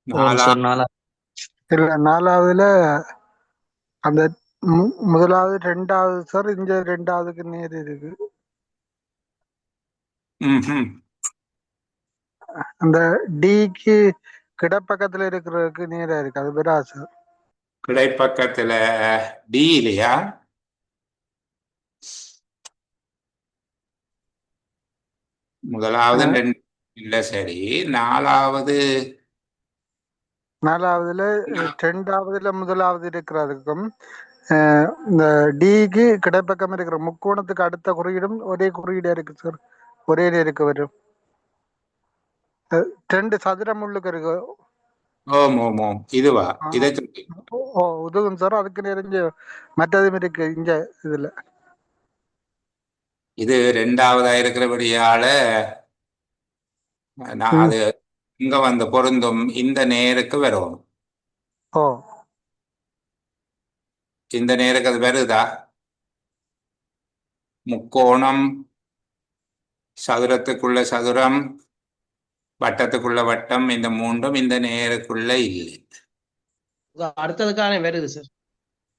இல்ல 4வதுல அந்த முதலாவது 2வது சார், இந்த 2வதுக்கு நேர் இருக்கு. அந்த டிக்கு கிடைப்பக்கத்துல இருக்கிறதுக்கு நேரா இருக்கு, அது பெறா சார். கிடைப்பக்கத்துல டி இல்லையா? முதலாவது 2 இல்ல. சரி, 4வதுல 2வதுல முதலாவது இருக்கிறதுக்கும் இந்த டிக்கு கிடைப்பக்கம் இருக்கிற முக்கோணத்துக்கு அடுத்த குறியீடும் ஒரே குறியீடா இருக்கு சார், ஒரே நேருக்கு வரும். 2 சதுரம் உள்ளுக்கு இருக்கு. ஓம் ஓம் ஓம். இதுவா? இதை சொல்லி உதவும் சார். அதுக்கு நெருங்க மற்றதும் இருக்கு இங்க. இதுல இது 2வதா இருக்கிறபடியால அது இங்க வந்து பொருந்தும். இந்த நேருக்கு வரும். இந்த நேருக்கு அது வருதா? முக்கோணம், சதுரத்துக்குள்ள சதுரம், வட்டத்துக்குள்ள வட்டம், இந்த 3ம் இந்த நேருக்குள்ள இல்லை. அடுத்ததுக்கான வருது சார்.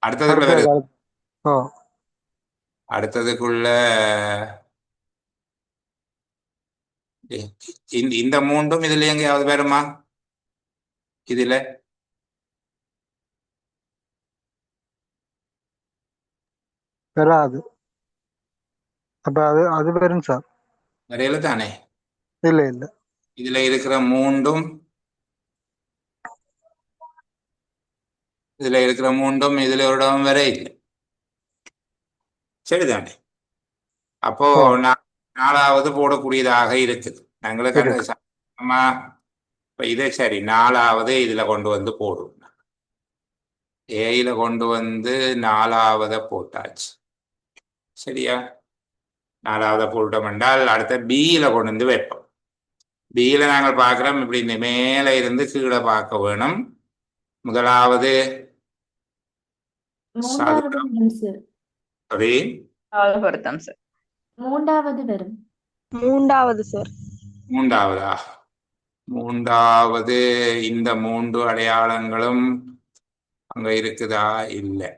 அடுத்ததுக்குள்ள வருது. அடுத்ததுக்குள்ள இந்த 3ம் இதுல எங்கேயாவது வருமா? இதுல வராது. அப்ப அது வரும் சார். வரையில தானே? இல்ல இல்ல, இதுல இருக்கிற 3ம் இதுல இருக்கிற 3ம் இதுல ஒரு இடம் வர இல்லை. சரிதானே? அப்போ 4வது போடக்கூடியதாக இருக்குது. எங்களுக்கு அந்த இப்ப இதே சரி 4வது இதுல கொண்டு வந்து போடும். ஏயில கொண்டு வந்து 4வத போட்டாச்சு. சரியா? 4வத போட்டோம் என்றால் அடுத்த பியில கொண்டு வந்து வைப்போம். பியில நாங்கள் பார்க்கிறோம். இப்படி இந்த மேல இருந்து கீழே பார்க்க வேணும். முதலாவது பொருத்தம் சார். 3வது வரும். 3வது சார். 3வதா? 3வது இந்த 3 அடையாளங்களும் அங்க இருக்குதா? இல்லை.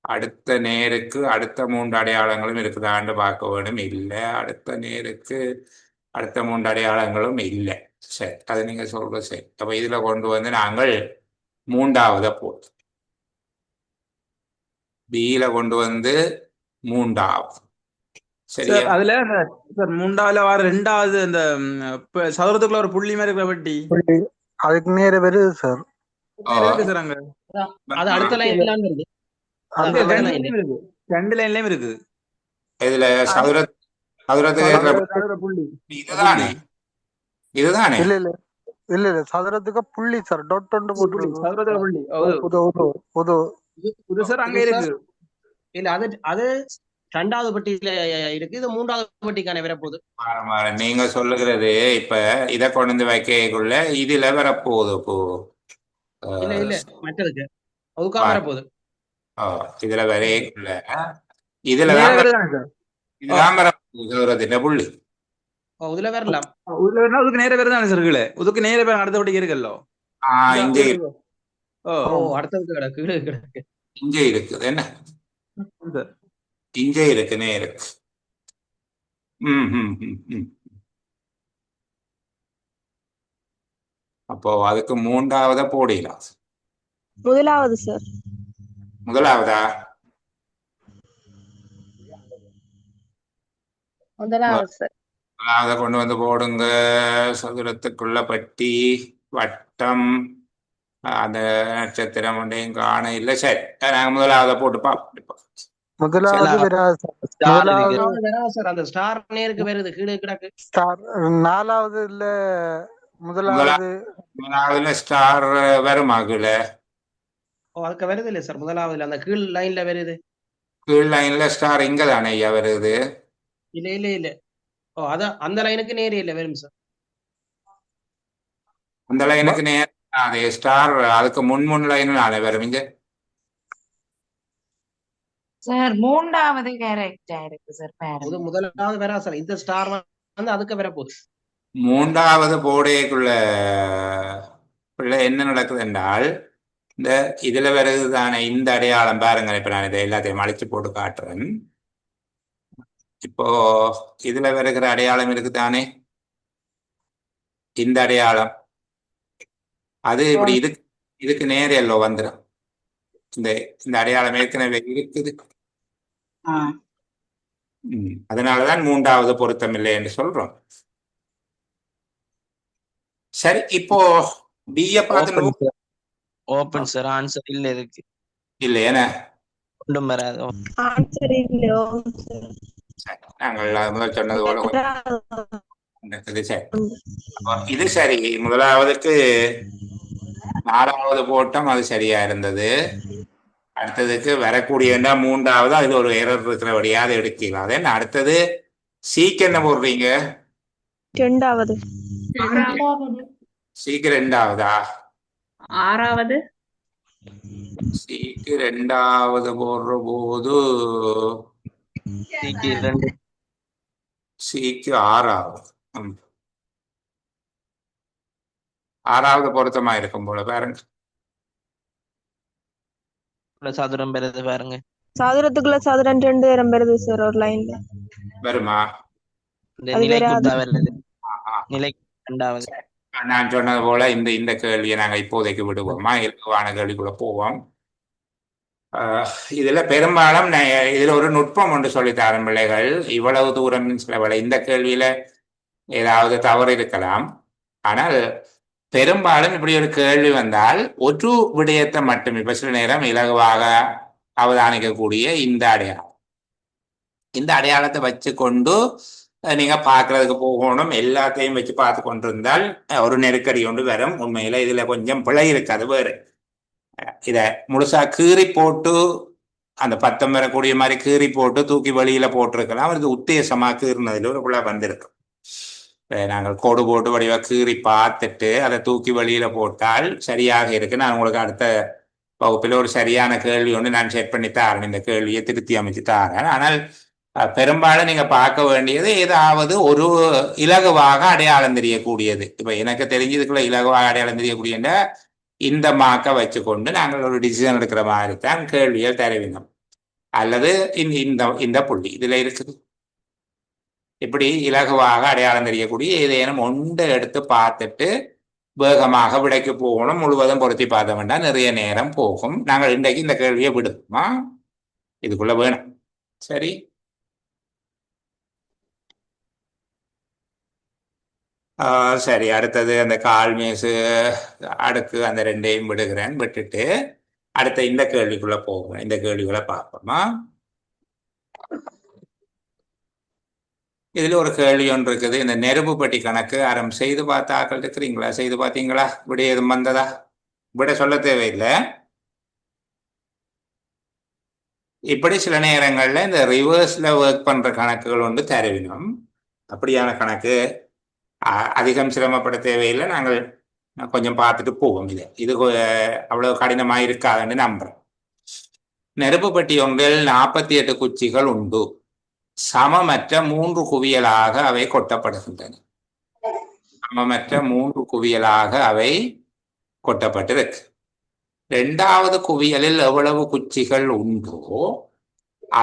அடுத்த நேருக்கு அடுத்த 3 அடையாளங்களும் இருக்குதான்னு பார்க்க வேணும். இல்லை. அடுத்த நேருக்கு அடுத்த 3 அடையாளங்களும் இல்லை. சரி, அது நீங்க சொல்ற சரி. அப்ப இதுல கொண்டு வந்து நாங்கள் 3வத போட்டோம். பியில கொண்டு வந்து மூன்றாவது. சார் சரியா? அதுல சார் மூன்றாவதுல வர ரெண்டாவது அந்த சதுரத்துக்குள்ள ஒரு புள்ளி மாதிரி இருக்கிற வட்டி புள்ளி அதுக்கு நேர வருது சார். இருக்கு சார் அங்க. அது அடுத்த லைன் எல்லாம் வருது. அந்த அடுத்த ரெண்டு line line. லைன்லயும் இருக்கு, ரெண்டு லைன்லயும் இருக்கு. இதுல சதுரத்துக்கு இருக்கிற சதுர புள்ளி இதுதானே இதுதானே இல்ல இல்ல இல்ல இல்ல சதுரத்துக்கு புள்ளி சார். டொட் ஒன்று போட்டுருக்கு. சதுரத்துல புள்ளி உது உது உது இது சார் அங்க இது இருக்கு. இல்ல அது ரெண்டாவது பட்டியில இருக்கு. இது மூன்றாவது பட்டிக்கான வரப்போகுது. நீங்க சொல்லுகிறது இப்ப இதை கொண்டு வந்து வைக்கக்குள்ள இதுல வரப்போகுது இப்போ. இல்ல இல்ல மற்றதுக்கு அதுக்காக வரப்போகுது. இதுல வரைக்குள்ள இதுலதான் நேரா வருதானே சார்? இதுதான் வரப்போகுது புள்ளி. இதுல வரலாம். அதுக்கு நேர வருதானே சார்? கீழே அதுக்கு நேர பேர் அடுத்த பட்டிக்கு இருக்குல்லோ. இங்க அடுத்தது கிடக்கு கிடக்கு இங்க இருக்குது என்ன சார் இங்க இருக்கு நேரு. அப்போ அதுக்கு மூன்றாவத போடலாம். முதலாவது சார். முதலாவதா? முதலாவது சார். அதை கொண்டு வந்து போடுங்க. சதுரத்துக்குள்ள பட்டி வட்டம் அந்த நட்சத்திரம் ஒன்றையும் காண இல்லை. சரி, நாங்க முதலாவதை போட்டு பார்ப்போம். முதலாவது வராது சார். முதலாவது சார் அந்த ஸ்டார் நேருக்கு வருது கீழே கிடக்கு. ஸ்டார். நாலாவது இல்ல முதலாவது முதலாவதுல ஸ்டார் வருமா? கீழே அதுக்கு வருது இல்ல சார். முதலாவதுல அந்த கீழ் லைன்ல வருது. கீழ் லைன்ல ஸ்டார் இங்க தானே ஐயா வருது? இல்ல இல்ல இல்ல அதான் அந்த லைனுக்கு நேரே இல்ல வரும் சார். அந்த லைனுக்கு நேர் அதே ஸ்டார் அதுக்கு முன் லைன் நானே வரும் இங்க. சார் மூன்றாவது கரெக்டா இருக்கு சார். பாருங்க முதலாவது வரா சார். இந்த ஸ்டார் வந்து அதுக்கு வர போகுது. மூன்றாவது போடைக்குள்ள என்ன நடக்குது என்றால் இந்த இதுல வருது தானே இந்த அடையாளம். பாருங்க, இப்ப நான் இதை எல்லாத்தையும் அழிச்சு போட்டு காட்டுறேன். இப்போ இதுல வருகிற அடையாளம் இருக்குதானே இந்த அடையாளம். அது இப்படி இதுக்கு நேரோ வந்துடும். இந்த அடையாளம் ஏற்கனவே இருக்குது. அதனாலதான் மூன்றாவது பொருத்தம் இல்லை என்று சொல்றோம். சரி, இப்போ பிஏ பார்த்து ஓபன் சார். ஆன்சர் இல்ல இருக்கு. இல்ல ஏன்னா ஒன்றும் வராது. ஆன்சர் இல்ல. நாங்கள் முதல் சொன்னது போல சரி. இது சரி. முதலாவதுக்கு நாலாவது போட்டோம், அது சரியா இருந்தது. அடுத்ததுக்கு வரக்கூடிய மூன்றாவது அதுல ஒரு எரர் இருக்கிறபடியா அதை எடுக்கலாம். அது என்ன அடுத்தது சீக்கு என்ன போடுறீங்க? இரண்டாவது. சீக்கு ரெண்டாவதா? ஆறாவது. சீக்கு ரெண்டாவது போடுற போது சீக்கு ஆறாவது. ஆறாவது பொருத்தமா இருக்கும் போல பாருங்க. சதுரம் பெறுது பாருங்க. சதுரத்துக்குள்ள சதுரம் 2 தரம் வருது சார் ஒரு லைன்ல. வருமா? நிலை ரெண்டாவது. நான் சொன்னது போல இந்த கேள்வியை நாங்க இப்போதைக்கு விடுவோமா? இலகுவான கேள்விக்குள்ள போவோம். இதுல பெரும்பாலும் இதுல ஒரு நுட்பம் ஒன்று சொல்லித்தரும் பிள்ளைகள். இவ்வளவு தூரம் சில இந்த கேள்வியில ஏதாவது தவறு இருக்கலாம். ஆனால் பெரும்பாலும் இப்படி ஒரு கேள்வி வந்தால் ஒரு விடயத்தை மட்டும் இப்ப சில நேரம் இலகுவாக அவதானிக்கக்கூடிய இந்த அடையாளத்தை வச்சு கொண்டு நீங்க பார்க்கறதுக்கு போகணும். எல்லாத்தையும் வச்சு பார்த்து கொண்டிருந்தால் ஒரு நெருக்கடி ஒன்று வரும். உண்மையில இதுல கொஞ்சம் பிழை இருக்காது. வேறு இத முழுசா கீறி போட்டு அந்த 10 வரக்கூடிய மாதிரி கீறி போட்டு தூக்கி வெளியில போட்டிருக்கலாம். அது உத்தேசமா கீறினதுல ஒரு பிழை வந்திருக்கும். நாங்கள் கோடு போட்டு வடிவா கீறி பார்த்துட்டு அதை தூக்கி வெளியில போட்டால் சரியாக இருக்கு. நான் உங்களுக்கு அடுத்த வகுப்பில் ஒரு சரியான கேள்வி ஒன்று நான் செட் பண்ணி தாரேன். இந்த கேள்வியை திருத்தி அமைச்சு தாரேன். ஆனால் பெரும்பாலும் நீங்க பார்க்க வேண்டியது ஏதாவது ஒரு இலகுவாக அடையாளம் தெரியக்கூடியது. இப்ப எனக்கு தெரிஞ்சதுக்குள்ள இலகுவாக அடையாளம் தெரியக்கூடிய இந்த மாக்க வச்சுக்கொண்டு நாங்கள் ஒரு டிசிஷன் எடுக்கிற மாதிரி தான் கேள்விகள் தருவினோம். அல்லது இந்த புள்ளி இதுல இருக்குது. இப்படி இலகுவாக அடையாளம் தெரியக்கூடிய ஏதேனும் ஒன்றை எடுத்து பார்த்துட்டு வேகமாக விடைக்கு போகணும். முழுவதும் பொருத்தி பார்த்த வேண்டாம், நிறைய நேரம் போகும். நாங்கள் இன்றைக்கு இந்த கேள்வியை விடுவோமா? இதுக்குள்ள வேணும். சரி, சரி. அடுத்தது அந்த கால் மேசு அடுக்கு அந்த ரெண்டையும் விடுகிறேன். விட்டுட்டு அடுத்த இந்த கேள்விக்குள்ள போகிறேன். இந்த கேள்விகளை பார்ப்போமா? இதுல ஒரு கேள்வி ஒன்று இருக்குது. இந்த நெருப்பு பெட்டி கணக்கு அறம் செய்து பார்த்த ஆக்கள் இருக்கிறீங்களா? செய்து பார்த்தீங்களா? விட எதுவும் வந்ததா? விட சொல்ல தேவையில்லை. இப்படி சில நேரங்கள்ல இந்த ரிவர்ஸ்ல ஒர்க் பண்ற கணக்குகள் ஒன்று தருவினோம். அப்படியான கணக்கு அதிகம் சிரமப்பட தேவையில்லை. நாங்கள் கொஞ்சம் பார்த்துட்டு போவோம். இது அவ்வளவு கடினமா இருக்காதுன்னு நம்புறேன். நெருப்பு பெட்டி ஒன்றில் 48 குச்சிகள் உண்டு. சமமற்ற 3 குவியலாக அவை கொட்டப்படுகின்றன. சமமற்ற 3 குவியலாக அவை கொட்டப்பட்டிருக்கு. 2வது குவியலில் எவ்வளவு குச்சிகள் உண்டோ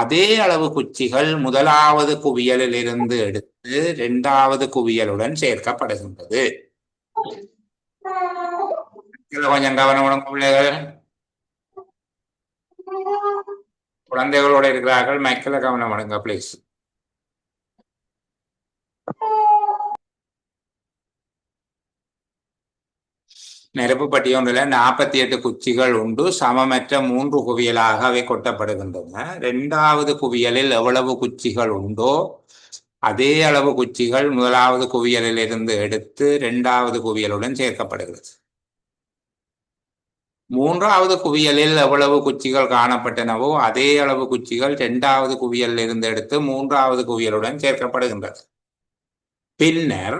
அதே அளவு குச்சிகள் 1வது குவியலில் இருந்து எடுத்து 2வது குவியலுடன் சேர்க்கப்படுகின்றது. கொஞ்சம் கவனம் பிள்ளைகள். குழந்தைகளோட இருக்கிறார்கள். மைக்கில கவனம் அணுங்க பிளீஸ். நெருப்பு பட்டி ஒன்றில் 48 குச்சிகள் உண்டு. சமமற்ற 3 குவியலாக அவை கொட்டப்படுகின்றன. 2வது குவியலில் எவ்வளவு குச்சிகள் உண்டோ அதே அளவு குச்சிகள் 1வது குவியலில் இருந்து எடுத்து 2வது குவியலுடன் சேர்க்கப்படுகிறது. 3வது குவியலில் எவ்வளவு குச்சிகள் காணப்பட்டனவோ அதே அளவு குச்சிகள் 2வது குவியலில் இருந்து எடுத்து 3வது குவியலுடன் சேர்க்கப்படுகின்றது. பின்னர்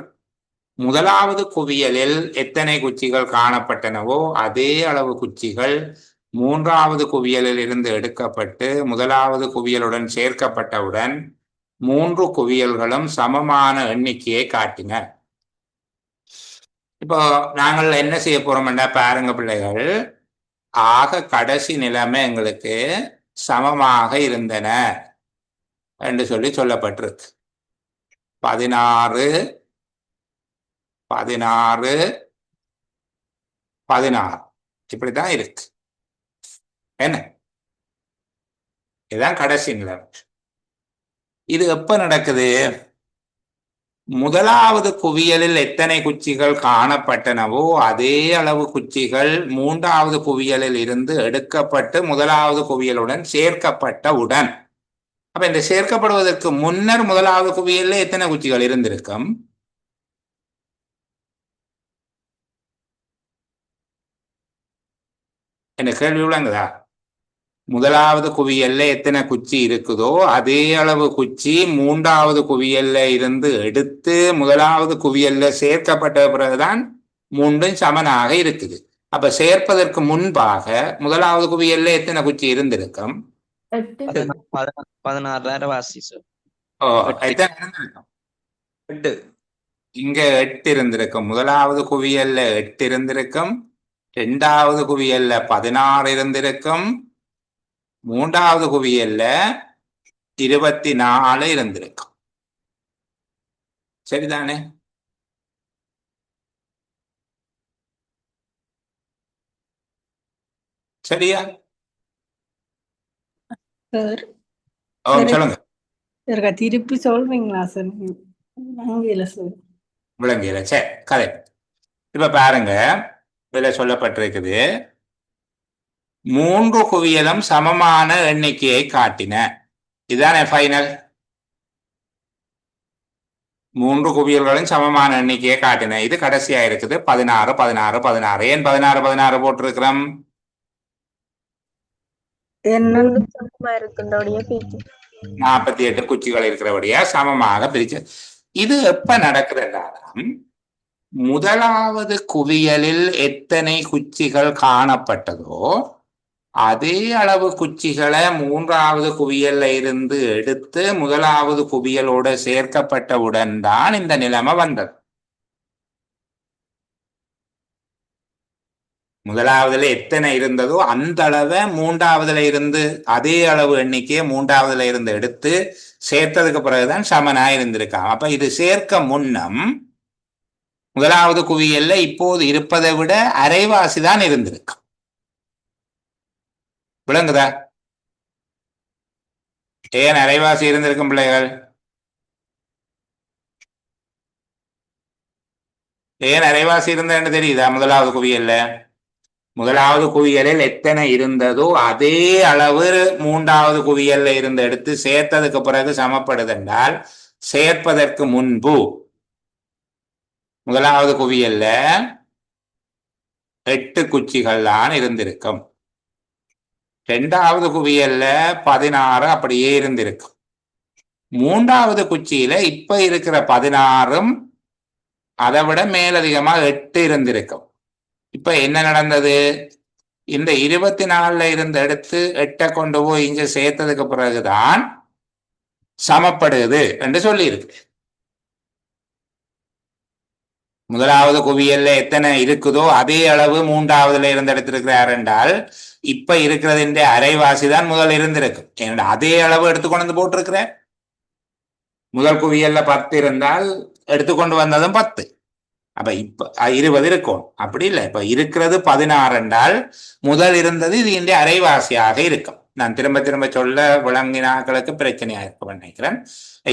1வது குவியலில் எத்தனை குச்சிகள் காணப்பட்டனவோ அதே அளவு குச்சிகள் 3வது குவியலில் இருந்து எடுக்கப்பட்டு 1வது குவியலுடன் சேர்க்கப்பட்டவுடன் 3 குவியல்களும் சமமான எண்ணிக்கையை காட்டின. இப்போ நாங்கள் என்ன செய்ய போறோம்னா பாருங்க பிள்ளைகள். ஆக கடைசி நிலைமை எங்களுக்கு சமமாக இருந்தன என்று சொல்லப்பட்டிருக்கு. 16 16 16 இப்படிதான் இருக்கு. என்ன இதுதான் கடைசி நிலைமை. இது எப்ப நடக்குது? 1வது குவியலில் எத்தனை குச்சிகள் காணப்பட்டனவோ அதே அளவு குச்சிகள் 3வது குவியலில் இருந்து எடுக்கப்பட்டு 1வது குவியலுடன் சேர்க்கப்பட்டவுடன். அப்ப இந்த சேர்க்கப்படுவதற்கு முன்னர் 1வது குவியல்ல எத்தனை குச்சிகள் இருந்திருக்கும்? என்ன கேள்வி விளங்குதா? 1வது குவியல்ல எத்தனை குச்சி இருக்குதோ அதே அளவு குச்சி 3வது குவியல்ல இருந்து எடுத்து 1வது குவியல்ல சேர்க்கப்பட்ட பிறகுதான் 3ம் சமனாக இருக்குது. அப்ப சேர்ப்பதற்கு முன்பாக 1வது குவியல்ல எத்தனை குச்சி இருந்திருக்கும்? 16 வாசி சார். எத்தனை இருந்திருக்கும்? 8. இங்க 8 இருந்திருக்கும். 1வது குவியல்ல 8 இருந்திருக்கும். 2வது குவியல்ல 16 இருந்திருக்கும். 3வது குவியல்ல 24 இருந்திருக்கும். சரிதானே? சரியா? சார் சொல்லுங்க. திருப்பி சொல்றீங்களா சார்? விளங்கல சார். விளங்கல. சரி, கதை. இப்ப பாருங்க, இதுல சொல்லப்பட்டிருக்குது 3 குவியலும் சமமான எண்ணிக்கையை காட்டின. இதுதானே ஃபைனல். 3 குவியல்களும் சமமான எண்ணிக்கையை காட்டின. இது கடைசியா இருக்குது 16 16 16. ஏன் 16 16 போட்டிருக்கிறோம்? 48 குச்சிகள் இருக்கிறபடியா சமமாக பிரிச்சு. இது எப்ப நடக்குதுன்றாலும் 1வது குவியலில் எத்தனை குச்சிகள் காணப்பட்டதோ அதே அளவு குச்சிகளை 3வது குவியல்ல இருந்து எடுத்து 1வது குவியலோட சேர்க்கப்பட்டவுடன் தான் இந்த நிலைமை வந்தது. 1வதுல எத்தனை இருந்ததோ அந்த அளவை 3வதுல இருந்து அதே அளவு எண்ணிக்கையை 3வதுல இருந்து எடுத்து சேர்த்ததுக்கு பிறகுதான் சமனா இருந்திருக்காங்க. அப்ப இது சேர்க்க முன்னம் 1வது குவியல்ல இப்போது இருப்பதை விட அரைவாசி தான் இருந்திருக்கு. விளங்குதா? ஏன் அரைவாசி இருந்திருக்கும் பிள்ளைகள்? ஏன் அரைவாசி இருந்தேன்னு தெரியுதா? முதலாவது குவியல்ல முதலாவது குவியலில் எத்தனை இருந்ததோ அதே அளவு மூன்றாவது குவியல்ல இருந்து எடுத்து சேர்த்ததுக்கு பிறகு சமப்படுதென்றால் சேர்ப்பதற்கு முன்பு முதலாவது குவியல்ல 8 குச்சிகள் தான் இருந்திருக்கும். இரண்டாவது குவியல்ல 16 அப்படியே இருந்திருக்கும். மூன்றாவது குச்சியில இப்ப இருக்கிற 16ம் அதை விட மேலதிகமா 8 இருந்திருக்கும். இப்ப என்ன நடந்தது? இந்த 24ல இருந்து எடுத்து 8 கொண்டு போய் இங்க சேர்த்ததுக்கு பிறகுதான் சமப்படுது என்று சொல்லி இருக்கு. முதலாவது குவியல்ல எத்தனை இருக்குதோ அதே அளவு மூன்றாவதுல இருந்து எடுத்திருக்கிறார் என்றால் இப்ப இருக்கிறது அரைவாசி தான் முதல் இருந்திருக்கும். ஏன்னா அதே அளவு எடுத்துக்கொண்டு வந்து போட்டிருக்கிற முதல் குவியல்ல 10 இருந்தால் எடுத்துக்கொண்டு வந்ததும் 10. அப்ப இப்ப 20 இருக்கும். அப்படி இல்லை, இப்ப இருக்கிறது 16 என்றால் முதல் இருந்தது இது இந்த அரைவாசியாக இருக்கும். நான் திரும்ப திரும்ப சொல்ல விளங்கினாக்களுக்கு பிரச்சனையா இருக்கும் நினைக்கிறேன்.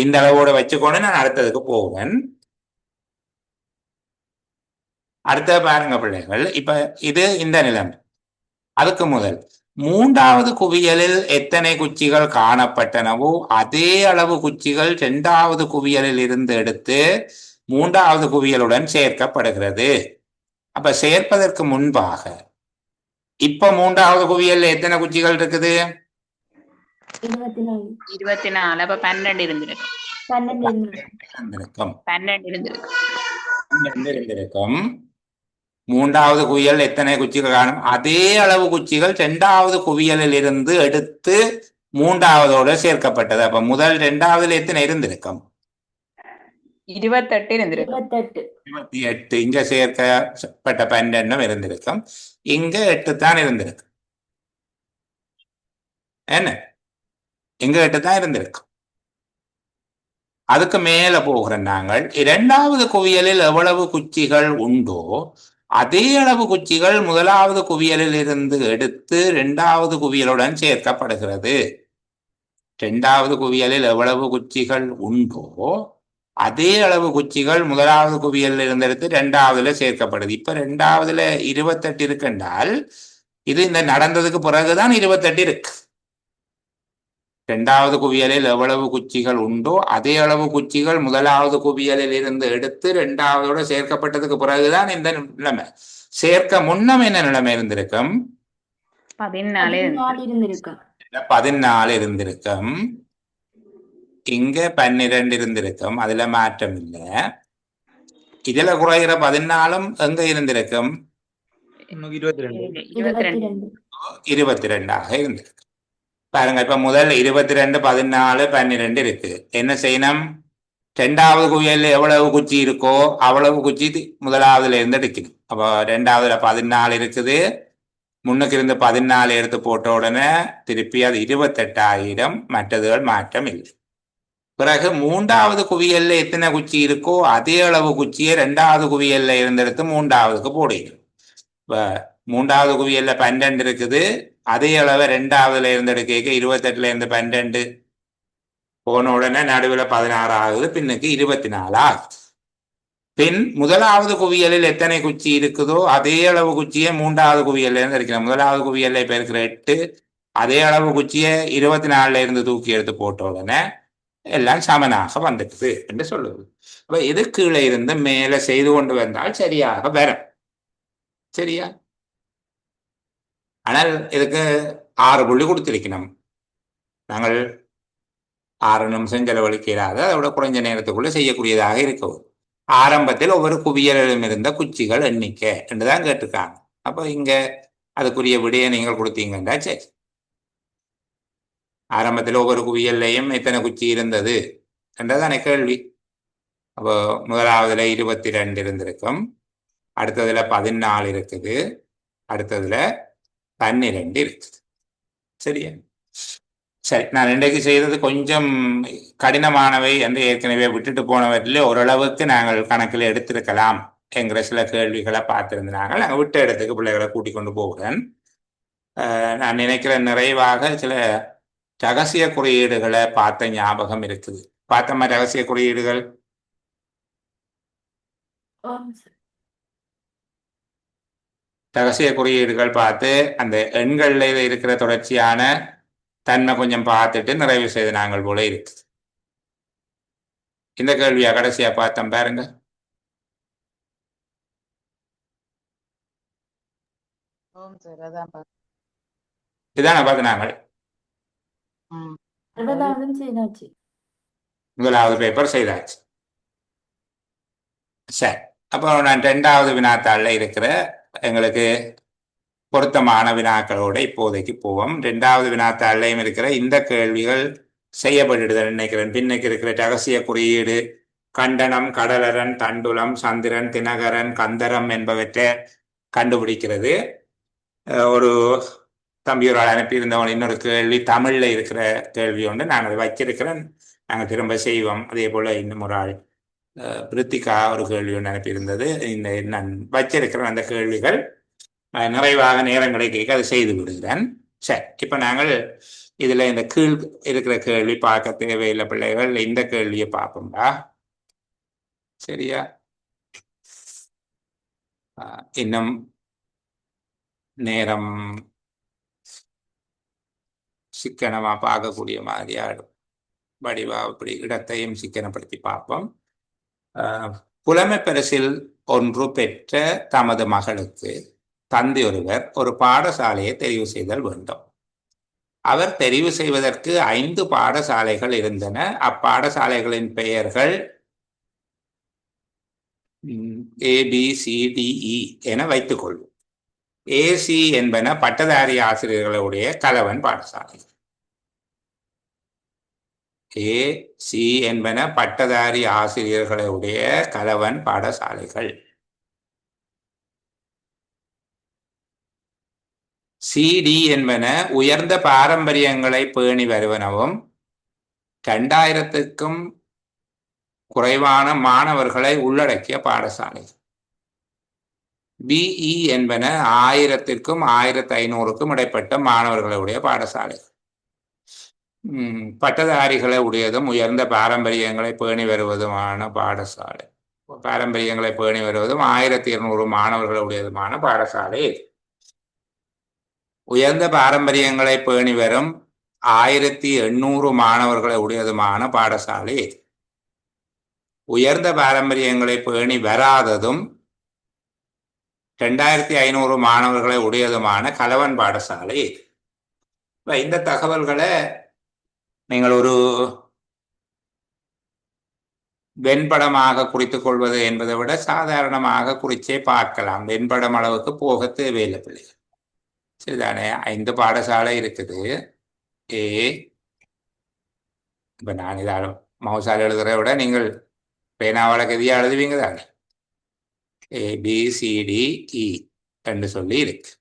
இந்த அளவோட வச்சுக்கொண்டு நான் அடுத்ததுக்கு போவேன். அடுத்த பாருங்க பிள்ளைகள், இப்ப இது இந்த நிலைமை. அதுக்கு முதல் மூன்றாவது குவியலில் எத்தனை குச்சிகள் காணப்பட்டனவோ அதே அளவு குச்சிகள் இரண்டாவது குவியலில் இருந்து எடுத்து மூன்றாவது குவியலுடன் சேர்க்கப்படுகிறது. அப்ப சேர்ப்பதற்கு முன்பாக இப்ப மூன்றாவது குவியல்ல எத்தனை குச்சிகள் இருக்குது? 24. அப்ப 12 இருந்திருக்கும். 12 இருந்திருக்கும். மூன்றாவது குவியல் எத்தனை குச்சிகள் காணும்? அதே அளவு குச்சிகள் இரண்டாவது குவியலில் இருந்து எடுத்து மூன்றாவதோட சேர்க்கப்பட்டது. அப்ப முதல் இரண்டாவதுல எத்தனை இருந்திருக்கும்? 28 இருந்திருக்கும். 28. இங்க சேர்க்கப்பட்ட 12 இருந்திருக்கும். இங்க 8 தான் இருந்திருக்கு. என்ன? இங்க 8 தான் இருந்திருக்கும். அதுக்கு மேல போகிற நாங்கள் இரண்டாவது குவியலில் எவ்வளவு குச்சிகள் உண்டோ அதே அளவு குச்சிகள் முதலாவது குவியலில் இருந்து எடுத்து இரண்டாவது குவியலுடன் சேர்க்கப்படுகிறது. இரண்டாவது குவியலில் எவ்வளவு குச்சிகள் உண்டோ அதே அளவு குச்சிகள் முதலாவது குவியலில் இருந்து எடுத்து இரண்டாவதுல சேர்க்கப்படுது. இப்ப இரண்டாவதுல 28 இருக்குன்றால் இது இந்த நடந்ததுக்கு பிறகுதான் 28 இருக்கு. இரண்டாவது குவியலில் எவ்வளவு குச்சிகள் உண்டோ அதே அளவு குச்சிகள் முதலாவது குவியலில் இருந்து எடுத்து இரண்டாவதோட சேர்க்கப்பட்டதுக்கு பிறகுதான் இந்த நிலைமை. சேர்க்க முன்னம் என்ன நிலைமை இருந்திருக்கும்? 14 இருந்திருக்கும். இங்க 12 இருந்திருக்கும். அதுல மாற்றம் இல்லை. இதுல குறைகிற 14ம் எங்க இருந்திருக்கும்? 22ஆக இருந்திருக்கு. பாருங்க, இப்ப முதல் 22, 14, 12 இருக்கு. என்ன செய்யணும்? இரண்டாவது குவியல்ல எவ்வளவு குச்சி இருக்கோ அவ்வளவு குச்சி முதலாவதுல இருந்து எடுக்கணும். அப்போ இரண்டாவதுல 14 இருக்குது. முன்னுக்கு இருந்து 14 எடுத்து போட்ட உடனே திருப்பி அது 28,000. மற்றதுகள் மாற்றம் இல்லை. பிறகு மூன்றாவது குவியல்ல எத்தனை குச்சி இருக்கோ அதே அளவு குச்சியை இரண்டாவது குவியல்ல இருந்து எடுத்து மூன்றாவதுக்கு போடுங்க. இப்ப மூன்றாவது குவியல்ல 12 இருக்குது. அதே அளவு இரண்டாவதுல இருந்து எடுக்க 28ல இருந்து 12 போன உடனே நடுவில் 16 ஆகுது. பின்னுக்கு 24 ஆகுது. பின் முதலாவது குவியலில் எத்தனை குச்சி இருக்குதோ அதே அளவு குச்சியை மூன்றாவது குவியல்ல இருந்து எடுக்கணும். முதலாவது குவியல்ல இப்ப இருக்கிற 8 அதே அளவு குச்சியை 24ல இருந்து தூக்கி எடுத்து போட்ட உடனே எல்லாம் சமனாக வந்துடுது என்று சொல்லுது. அப்ப இது கீழே இருந்து மேல செய்து கொண்டு வந்தால் சரியாக வரும். சரியா? ஆனால் இதுக்கு 6 புள்ளி கொடுத்திருக்கணும். நாங்கள் 6 நிமிஷம் செலவழிக்கிறாத அதோட குறைஞ்ச நேரத்துக்குள்ள செய்யக்கூடியதாக இருக்கும். ஆரம்பத்தில் ஒவ்வொரு குவியலிலும் இருந்த குச்சிகள் எண்ணிக்கை என்றுதான் கேட்டிருக்காங்க. அப்போ இங்க அதுக்குரிய விடையை நீங்கள் கொடுத்தீங்கன்னா சரி. ஆரம்பத்தில் ஒவ்வொரு குவியல்லையும் எத்தனை குச்சி இருந்தது என்றதான கேள்வி. அப்போ முதலாவதுல 22 இருந்திருக்கும். அடுத்ததுல 14 இருக்குது. அடுத்ததுல 12 இருக்குது. சரியா? சரி, நான் இன்றைக்கு செய்தது கொஞ்சம் கடினமானவை என்று ஏற்கனவே விட்டுட்டு போனவற்றிலே ஓரளவுக்கு நாங்கள் கணக்கில் எடுத்திருக்கலாம் என்கிற சில கேள்விகளை பார்த்திருந்தாங்க. நாங்கள் விட்ட இடத்துக்கு பிள்ளைகளை கூட்டிக் கொண்டு போகிறேன். நான் நினைக்கிற நிறைவாக சில ரகசிய குறியீடுகளை பார்த்த ஞாபகம் இருக்குது. பார்த்தோமா ரகசிய குறியீடுகள்? ஆமாம் சார். ரகசிய குறியீடுகள் பார்த்து அந்த எண்கள்ல இருக்கிற தொடர்ச்சியான தன்மை கொஞ்சம் பார்த்துட்டு நிறைவு செய்து நாங்கள் போல இருக்கு. இந்த கேள்வியா கடைசியா பார்த்தோம் பாருங்க. இதான பார்த்து நாங்கள் 60வது செய்தாச்சு. முதலாவது பேப்பர் செய்தாச்சு. சரி, அப்போ நான் 2வது வினாத்தாளில் இருக்கிற எங்களுக்கு பொருத்தமான வினாக்களோட இப்போதைக்கு போவோம். 2வது வினாத்தாளையும் இருக்கிற இந்த கேள்விகள் செய்யப்பட்டுடுதல் நினைக்கிறேன். பின்னுக்கு இருக்கிற ரகசிய குறியீடு, கண்டனம், கடலரன், தண்டுலம், சந்திரன், தினகரன், கந்தரம் என்பவற்றை கண்டுபிடிக்கிறது. ஒரு தம்பியோரால் அனுப்பியிருந்தவன் இன்னொரு கேள்வி தமிழ்ல இருக்கிற கேள்வி ஒன்று நான் அதை வச்சிருக்கிறேன், நாங்கள் திரும்ப செய்வோம். அதே போல இன்னும் ஒரு ஆள் பிரித்திகா ஒரு கேள்வி ஒன்று அனுப்பியிருந்தது. இந்த நான் வச்சிருக்கிறேன் அந்த கேள்விகள் நிறைவாக நேரங்களை கேட்க அதை செய்து விடுகிறேன். சரி, இப்போ நாங்கள் இதில் இந்த கீழ் இருக்கிற கேள்வி பார்க்க தேவையில்லை பிள்ளைகள். இந்த கேள்வியை பார்ப்போம்டா, சரியா? இன்னும் நேரம் சிக்கனமா பார்க்கக்கூடிய மாதிரியாடும் வடிவா இப்படி இடத்தையும் சிக்கனப்படுத்தி பார்ப்போம். புலமை பரிசில் ஒன்று பெற்ற தமது மகளுக்கு தந்தை ஒருவர் ஒரு பாடசாலையை தெரிவு செய்தல் வேண்டும். அவர் தெரிவு செய்வதற்கு 5 பாடசாலைகள் இருந்தன. அப்பாடசாலைகளின் பெயர்கள் ABCDE என வைத்துக் கொள்வோம். AC என்பன பட்டதாரி ஆசிரியர்களுடைய கலவன் பாடசாலை. AC என்பன பட்டதாரி ஆசிரியர்களுடைய கலவன் பாடசாலைகள். CD என்பன உயர்ந்த பாரம்பரியங்களை பேணி வருவனவும் 2000க்கும் குறைவான மாணவர்களை உள்ளடக்கிய பாடசாலை. BE என்பன 1000க்கும் 1500க்கும் இடைப்பட்ட மாணவர்களுடைய பாடசாலை. பட்டதாரிகளை உடையதும் உயர்ந்த பாரம்பரியங்களை பேணி வருவதுமான பாடசாலை. பாரம்பரியங்களை பேணி வருவதும் 1200 மாணவர்களுடையதுமான பாடசாலை. உயர்ந்த பாரம்பரியங்களை பேணி வரும் 1800 மாணவர்களை உடையதுமான பாடசாலை. உயர்ந்த பாரம்பரியங்களை பேணி வராததும் 2500 மாணவர்களை உடையதுமான கலவன் பாடசாலை. இந்த தகவல்களை நீங்கள் ஒரு வெண்படமாக குறித்துக் கொள்வது என்பதை விட சாதாரணமாக குறிச்சே பார்க்கலாம். வெண்படம் அளவுக்கு போக தேவையில்லை பிள்ளைகள், சரிதானே? 5 பாடசாலை இருக்குது. இப்ப நான் இதாலும் மவுசால் எழுதுறத விட நீங்கள் பேனாவால கதியா எழுதுவீங்க தானே. ABCDE என்று சொல்லி இருக்கு.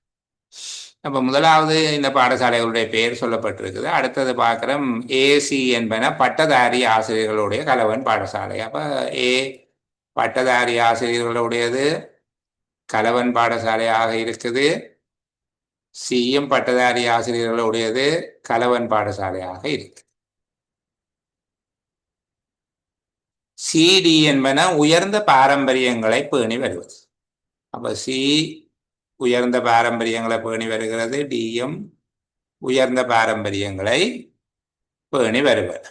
அப்ப முதலாவது இந்த பாடசாலைகளுடைய பெயர் சொல்லப்பட்டிருக்குது. அடுத்தது பார்க்கிறோம் AC என்பன பட்டதாரி ஆசிரியர்களுடைய கலவன் பாடசாலை. அப்ப A பட்டதாரி ஆசிரியர்களுடையது கலவன் பாடசாலையாக இருக்குது. சியும் பட்டதாரி ஆசிரியர்களுடையது கலவன் பாடசாலையாக இருக்கு. CD என்பன உயர்ந்த பாரம்பரியங்களை பேணி வருவது. அப்ப C உயர்ந்த பாரம்பரியங்களை பேணி வருகிறது. டியும் உயர்ந்த பாரம்பரியங்களை பேணி வருவது.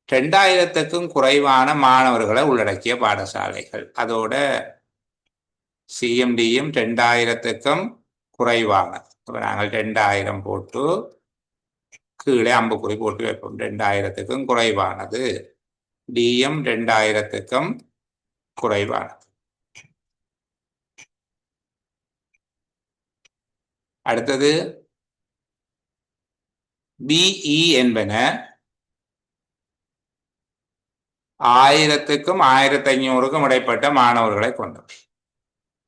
2000க்கும் குறைவான மாணவர்களை உள்ளடக்கிய பாடசாலைகள். அதோட சியும் டியும் 2000க்கும் குறைவான. இப்போ நாங்கள் 2000 போட்டு கீழே அம்புக்குறி போட்டு வைப்போம். 2000க்கும் குறைவானது. டியும் 2000க்கும் குறைவானது. அடுத்தது BE என்பன 1000க்கும் 1500க்கும் இடைப்பட்ட மாணவர்களை கொண்டது.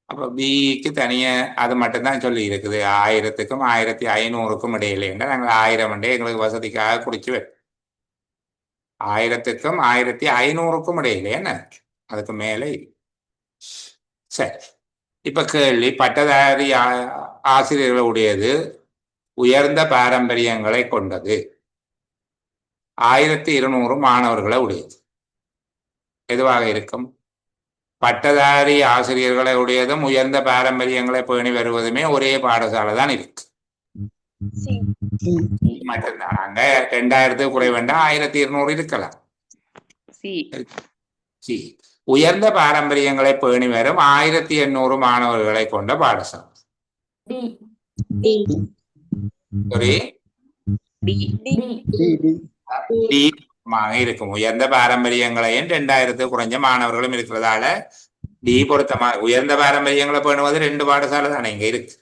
அப்போ பிஇக்கு தனியாக அது மட்டும்தான் சொல்லி இருக்குது. 1000க்கும் 1500க்கும் இடையில நாங்கள் 1000 எங்களுக்கு வசதிக்காக குறித்து வைப்போம். 1000க்கும் 1500க்கும் இடையில என்ன, அதுக்கு மேலே. சரி, இப்ப கேள்வி, பட்டதாரி ஆசிரியர்களுடையது உயர்ந்த பாரம்பரியங்களை கொண்டது, 1200 மாணவர்களை உடையது. எதுவாக இருக்கும்? பட்டதாரி ஆசிரியர்களை உடையதும் உயர்ந்த பாரம்பரியங்களை பேணி வருவதுமே ஒரே பாடசாலை தான் இருக்கு. மட்டும்தான் அங்க 2000 குறைவேண்டா, 1200 இருக்கலாம். சி. உயர்ந்த பாரம்பரியங்களை பேணி வரும் 1800 மாணவர்களை கொண்ட பாடசாலை. இருக்கும். உயர்ந்த பாரம்பரியங்களையும் 2000 குறைஞ்ச மாணவர்களும் இருக்கிறதால டி பொருத்தமா. உயர்ந்த பாரம்பரியங்களை பேணுவது 2 பாடசாலை தானே இங்க இருக்கு.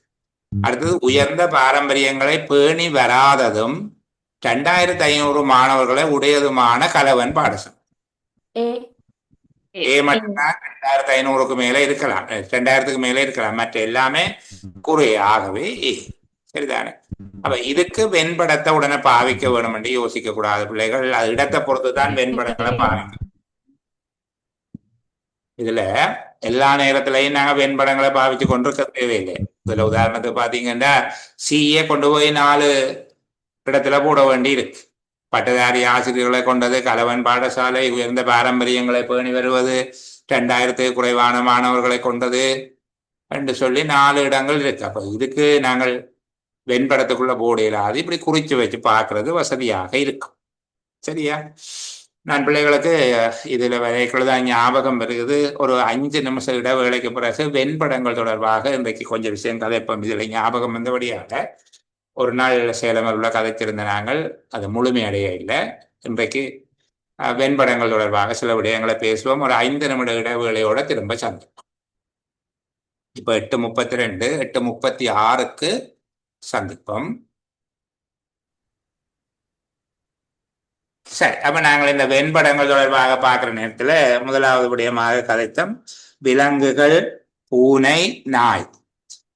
அடுத்தது உயர்ந்த பாரம்பரியங்களை பேணி வராததும் 2500 மாணவர்களை உடையதுமான கலவன் பாடசாலை. ஏ மட்டும்தான் 2500க்கு மேல இருக்கலாம், 2000க்கு மேல இருக்கலாம், மற்ற எல்லாமே குறைய. ஆகவே சரிதானே. அப்ப இதுக்கு வெண்படத்தை உடனே பாவிக்க வேணும் என்று யோசிக்க கூடாது பிள்ளைகள். அது இடத்தை பொறுத்துதான் வெண்படங்களை பாவிக்கும். இதுல எல்லா நேரத்திலையும் நாங்க வெண்படங்களை பாவிச்சு கொண்டிருக்க தேவையில்லை. இதுல உதாரணத்துக்கு பாத்தீங்கன்னா சிஏ கொண்டு போய் 4 இடத்துல போட வேண்டி இருக்கு. பட்டதாரி ஆசிரியர்களை கொண்டது, கலவன் பாடசாலை, உயர்ந்த பாரம்பரியங்களை பேணி வருவது, 2000 குறைவான மாணவர்களை கொண்டது என்று சொல்லி 4 இடங்கள் இருக்கு. அப்ப இதுக்கு நாங்கள் வெண்படத்துக்குள்ள போட இல்லாது இப்படி குறிச்சு வச்சு பார்க்கறது வசதியாக இருக்கும். சரியா? நான் பிள்ளைகளுக்கு இதுல வரைக்குள்ளதான் ஞாபகம் வருகிறது. ஒரு 5 நிமிஷம் இடைவேளைக்கு பிறகு வெண்படங்கள் தொடர்பாக இன்றைக்கு கொஞ்சம் விஷயம் கதைப்போம். இதுல ஞாபகம் வந்தபடியாக ஒரு நாள் சேலமில் உள்ள கதைத்திருந்த நாங்கள் அது முழுமையடைய இல்லை. இன்றைக்கு வெண்படங்கள் தொடர்பாக சில விடயங்களை பேசுவோம். ஒரு 5 நிமிட இடைவேளையோட திரும்ப சந்திப்போம். இப்ப 8:32, 8:36க்கு சந்திப்போம். சரி, அப்ப நாங்கள் இந்த வெண்படங்கள் தொடர்பாக பார்க்கிற நேரத்துல முதலாவது விடயமாக கதைத்தோம் விலங்குகள், பூனை, நாய்.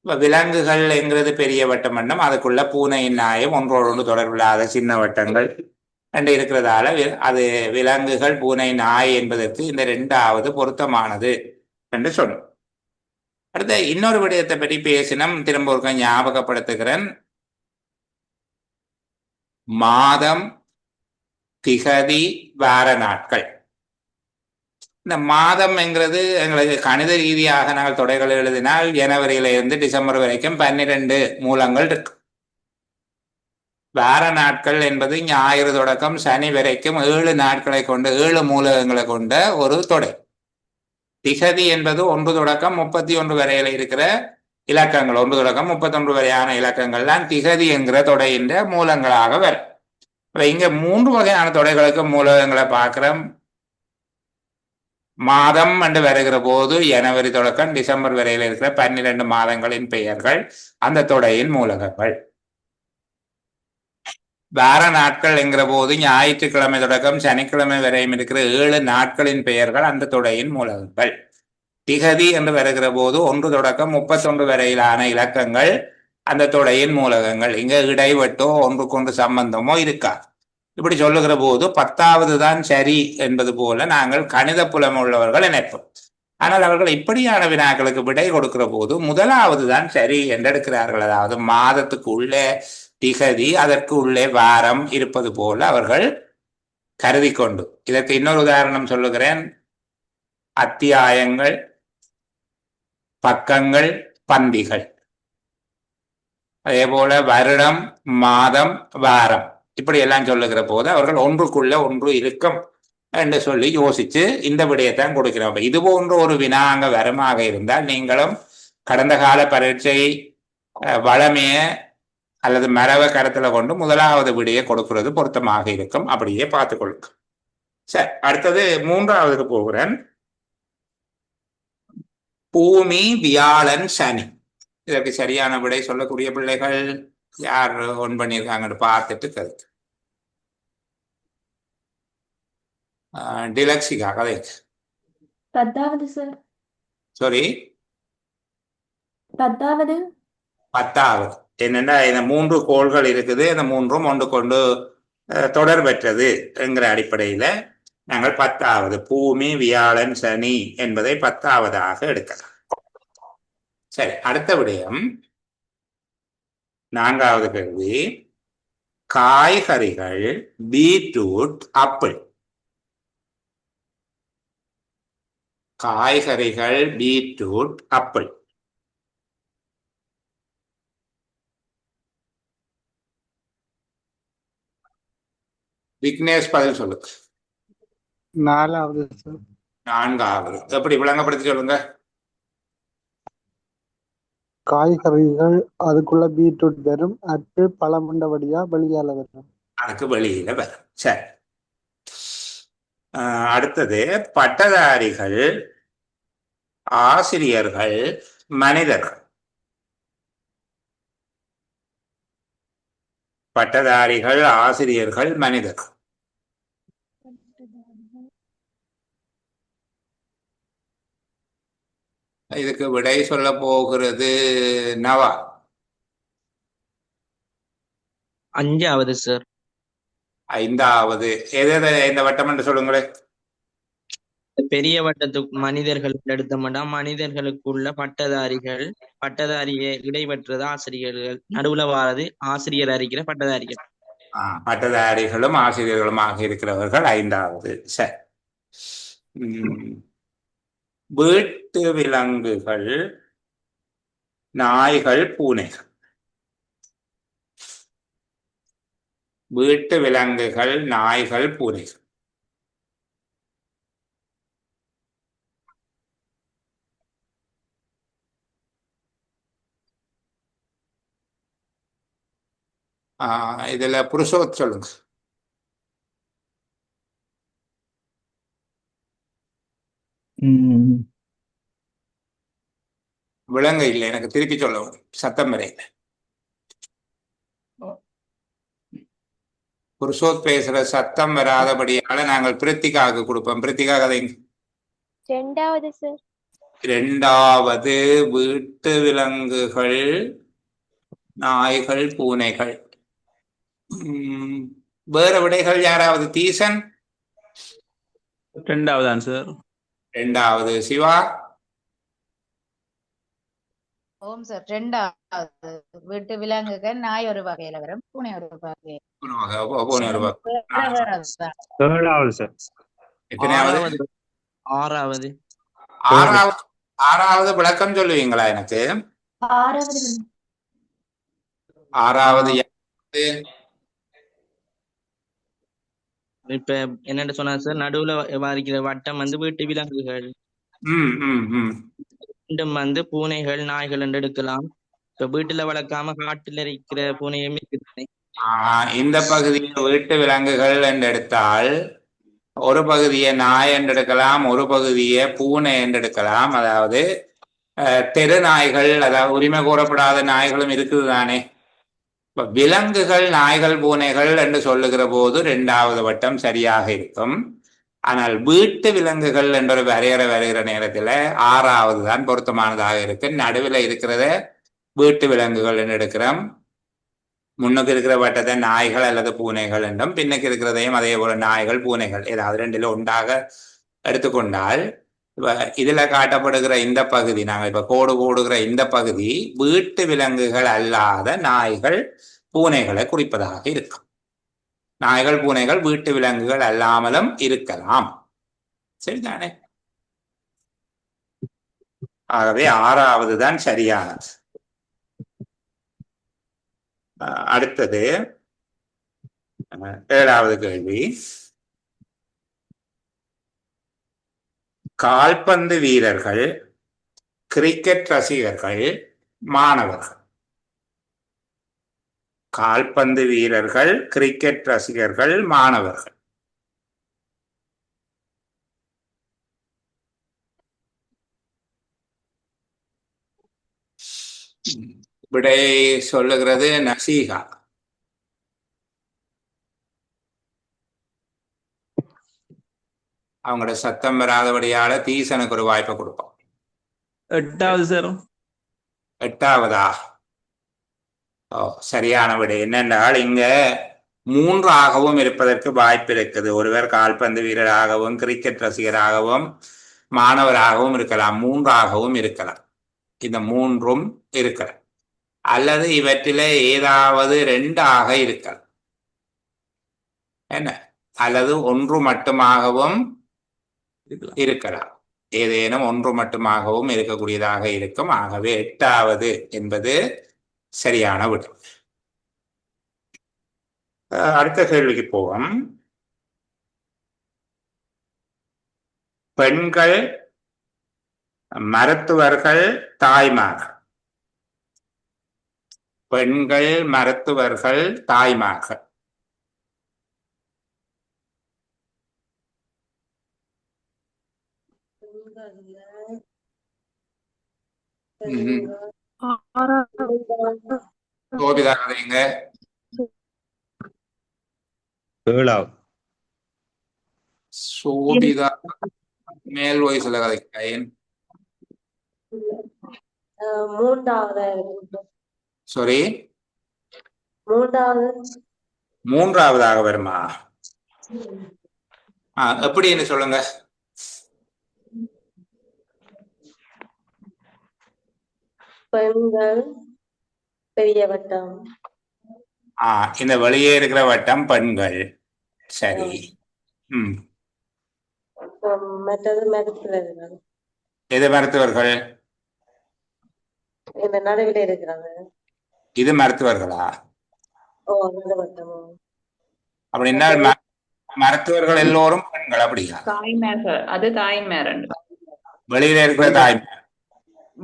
இப்ப விலங்குகள் என்கிறது பெரிய வட்டம் வண்ணம், அதுக்குள்ள பூனையின் நாயும் ஒன்றோடு ஒன்று தொடர்பில்லாத சின்ன வட்டங்கள் என்று இருக்கிறதால அது விலங்குகள், பூனை, நாய் என்பதற்கு இந்த 2வது பொருத்தமானது என்று சொன்னோம். அடுத்த இன்னொரு விடயத்தை பற்றி பேசினோம், திரும்ப ஒரு ஞாபகப்படுத்துகிறேன். மாதம், திகதி, வார நாட்கள். இந்த மாதம் என்கிறது எங்களுக்கு கணித ரீதியாக நாங்கள் தொடைகள் எழுதினால் ஜனவரியில இருந்து டிசம்பர் வரைக்கும் 12 மூலங்கள் இருக்கு. வார நாட்கள் என்பது ஞாயிறு தொடக்கம் சனி வரைக்கும் 7 நாட்களை கொண்ட 7 மூலகங்களை கொண்ட ஒரு தொடை. திகதி என்பது 1 தொடக்கம் 31 வரையில இருக்கிற இலக்கங்கள், 1 தொடக்கம் 31 வரையான இலக்கங்கள் தான் திகதி என்கிற தொடையின் மூலங்களாக வரும். இங்க 3 வகையான தொடைகளுக்கு மூலகங்களை பார்க்கிறோம். மாதம் என்று வருகிற போது ஜனவரி தொடக்கம் டிசம்பர் வரையில இருக்கிற 12 மாதங்களின் பெயர்கள் அந்த தொடையின் மூலகங்கள். வார நாட்கள் என்கிற போது ஞாயிற்றுக்கிழமை தொடக்கம் சனிக்கிழமை வரையும் இருக்கிற 7 நாட்களின் பெயர்கள் அந்த தொடையின் மூலகங்கள். திகதி என்று வருகிற போது 1 தொடக்கம் 31 வரையிலான இலக்கங்கள் அந்த தொடையின் மூலகங்கள். இங்க இடைவெட்டோ ஒன்றுக்கொன்று சம்பந்தமோ இருக்கா. இப்படி சொல்லுகிற போது 10வது தான் சரி என்பது போல நாங்கள் கணித புலம் உள்ளவர்கள் நினைப்போம். ஆனால் அவர்கள் இப்படியான வினாக்களுக்கு விடை கொடுக்கிற போது 1வது தான் சரி என்று எடுக்கிறார்கள். அதாவது மாதத்துக்கு உள்ளே திகதி, அதற்கு உள்ளே வாரம் இருப்பது போல அவர்கள் கருதி கொண்டு. இதற்கு இன்னொரு உதாரணம் சொல்லுகிறேன். அத்தியாயங்கள், பக்கங்கள், பந்திகள். அதே போல வருடம், மாதம், வாரம் இப்படி எல்லாம் சொல்லுகிற போது அவர்கள் ஒன்றுக்குள்ள ஒன்று இருக்கும் என்று சொல்லி யோசிச்சு இந்த விடயத்தான் கொடுக்கிறோம். இது போன்ற ஒரு வினா அங்க வரமாக இருந்தால் நீங்களும் கடந்த கால பரீட்சை வளமைய அல்லது மரப கருத்துல கொண்டு 1வது விடையை கொடுக்கிறது பொருத்தமாக இருக்கும். அப்படியே பார்த்துக்கொள்ளுங்க. சரி, அடுத்தது 3வதுக்கு போகிறேன். பூமி, வியாழன், சனி. இதற்கு சரியான விடை சொல்லக்கூடிய பிள்ளைகள் யார் ஒன் பண்ணியிருக்காங்கன்னு பார்த்துட்டு கருத்து. டிலக்ஸிகா கதை. 10வது சார். சாரி, 10வது. என்னன்னா இந்த 3 கோள்கள் இருக்குது, இந்த 3ம் ஒன்று கொண்டு தொடர் பெற்றது என்கிற அடிப்படையில நாங்கள் 10வது பூமி, வியாழன், சனி என்பதை 10வதாக எடுக்கலாம். சரி, அடுத்த விடயம் நான்காவது கேள்வி, காய்கறிகள் பீட்ரூட் ஆப்பிள். காய்கறிகள் பீட்ரூட் ஆப்பிள். விக்னேஷ் பதில் சொல்லுங்க. நாலாவது சார். நான்காவது எப்படி விளங்கப்படுத்தி சொல்லுங்க. காய்கறிகள் அதுக்குள்ள பீட்ரூட் வரும், ஆப்பிள் பழமுண்டபடியா வெளியால வரும். அதுக்கு வெளியில வரும். சரி. அடுத்தது, பட்டதாரிகள் ஆசிரியர்கள் மனிதர்கள். பட்டதாரிகள் ஆசிரியர்கள் மனிதர்கள். இதுக்கு விடை சொல்ல போகிறது நவா. அஞ்சாவது சார். ஐந்தாவது எது இந்த வட்டம் என்று சொல்லுங்களேன். பெரிய வட்டத்துக்கு மனிதர்கள் எடுத்த மாட்டோம். மனிதர்களுக்குள்ள பட்டதாரிகள், பட்டதாரியை இடைபெற்றது ஆசிரியர்கள், நடுவுல வாரது ஆசிரியர் அறிக்கிற பட்டதாரிகள். பட்டதாரிகளும் ஆசிரியர்களுமாக இருக்கிறவர்கள் ஐந்தாவது. சரி. வீட்டு விலங்குகள் நாய்கள் பூனைகள். வீட்டு விலங்குகள் நாய்கள் பூனைகள். இதுல புருஷோத் சொல்லுங்க. விலங்கு இல்லை, எனக்கு திருப்பி சொல்ல சத்தம் வரையில. புருஷோத் பேசுற சத்தம் வராதபடியால நாங்கள் பிரித்திகாவுக்கு கொடுப்போம். பிரித்திகா கதை. ரெண்டாவது சார். இரண்டாவது வீட்டு விலங்குகள் நாய்கள் பூனைகள். வேற விடைகள் யாராவது? தீசன் ரெண்டாவது ஆன்சர். ரெண்டாவது. சிவா? ஓம் சார். ரெண்டாவது வீட்டு விலங்குகள் நாய் ஒரு வகையில வரும், பூனை ஒரு வகை. ஏழாவது சார். எத்தனையாவது? ஆறாவது. ஆறாவது விளக்கம் சொல்லுவீங்களா எனக்கு? ஆறாவது இப்ப என்னன்னு சொன்னா சார், நடுவுல வாரிக்கிற வட்டம் வீட்டு விலங்குகள், ரெண்டும் பூனைகள் நாய்கள் என்று எடுக்கலாம். இப்ப வீட்டுல வளர்க்காம காட்டுல இருக்கிற பூனையும் இருக்குது. இந்த பகுதியை வீட்டு விலங்குகள் என்று எடுத்தால் ஒரு பகுதியை நாய் என்று எடுக்கலாம், ஒரு பகுதியை பூனை என்று எடுக்கலாம். அதாவது தெரு நாய்கள், அதாவது உரிமை கோரப்படாத நாய்களும் இருக்குது தானே. இப்ப விலங்குகள் நாய்கள் பூனைகள் என்று சொல்லுகிற போது இரண்டாவது வட்டம் சரியாக இருக்கும். ஆனால் வீட்டு விலங்குகள் என்ற ஒரு வரையறை வருகிற நேரத்துல ஆறாவது தான் பொருத்தமானதாக இருக்கு. நடுவில் இருக்கிறத வீட்டு விலங்குகள் என்று எடுக்கிறோம். முன்னுக்கு இருக்கிற வட்டத்தை நாய்கள் அல்லது பூனைகள் என்றும், பின்னுக்கு இருக்கிறதையும் அதே போல நாய்கள் பூனைகள் ஏதாவது ரெண்டில் ஒன்றாக எடுத்துக்கொண்டால், இதுல காட்டப்படுகிற இந்த பகுதி, நாங்கள் இப்ப கோடு போடுகிற இந்த பகுதி வீட்டு விலங்குகள் அல்லாத நாய்கள் பூனைகளை குறிப்பதாக இருக்கும். நாய்கள் பூனைகள் வீட்டு விலங்குகள் அல்லாமலும் இருக்கலாம். சரிதானே? ஆகவே ஆறாவது தான் சரியானது. அடுத்தது ஏழாவது கேள்வி. கால்பந்து வீரர்கள், கிரிக்கெட் ரசிகர்கள், மாணவர்கள். கால்பந்து வீரர்கள், கிரிக்கெட் ரசிகர்கள், மாணவர்கள். விடை சொல்லுகிறது நசீகா. அவங்களோட சத்தம் வராதபடியால தீசனுக்கு ஒரு வாய்ப்பை கொடுப்போம். எட்டாவது சார். எட்டாவதா? சரியான விடை. என்னென்றால் இங்க மூன்றாகவும் இருப்பதற்கு வாய்ப்பு இருக்குது. ஒருவர் கால்பந்து வீரராகவும் கிரிக்கெட் ரசிகராகவும் மாணவராகவும் இருக்கலாம், மூன்றாகவும் இருக்கலாம். இந்த மூன்றும் இருக்கலாம். அல்லது இவற்றில ஏதாவது ரெண்டாக இருக்கலாம். என்ன? அல்லது ஒன்று மட்டுமாகவும் இருக்கலாம். ஏதேனும் ஒன்று மட்டுமாகவும் இருக்கக்கூடியதாக இருக்கும். ஆகவே 8வது என்பது சரியான விடை. அடுத்த கேள்விக்கு போவோம். பெண்கள், மருத்துவர்கள், தாய்மார்கள். பெண்கள், மருத்துவர்கள், தாய்மார்கள். சோபிதா கதைங்க. 7வது. சோபிதா மேல் வயசுல கதைங்க. 3வது. சாரி, 3வது. 3வதாக வருமா? எப்படின்னு சொல்லுங்க. பெண்கள், பெரிய வட்டம். இந்த வெளியே இருக்கிற வட்டம் பெண்கள். சரி. மற்றது மருத்துவர்கள். எது மருத்துவர்கள்? இந்த நடுவில் இருக்கிறது. இது மருத்துவர்களா? வட்டமோ? அப்படின்னா மருத்துவர்கள் எல்லோரும் பெண்கள் அப்படியா? தாய்மார்கள். அது தாய்மார். வெளியில இருக்கிற தாய்மார்.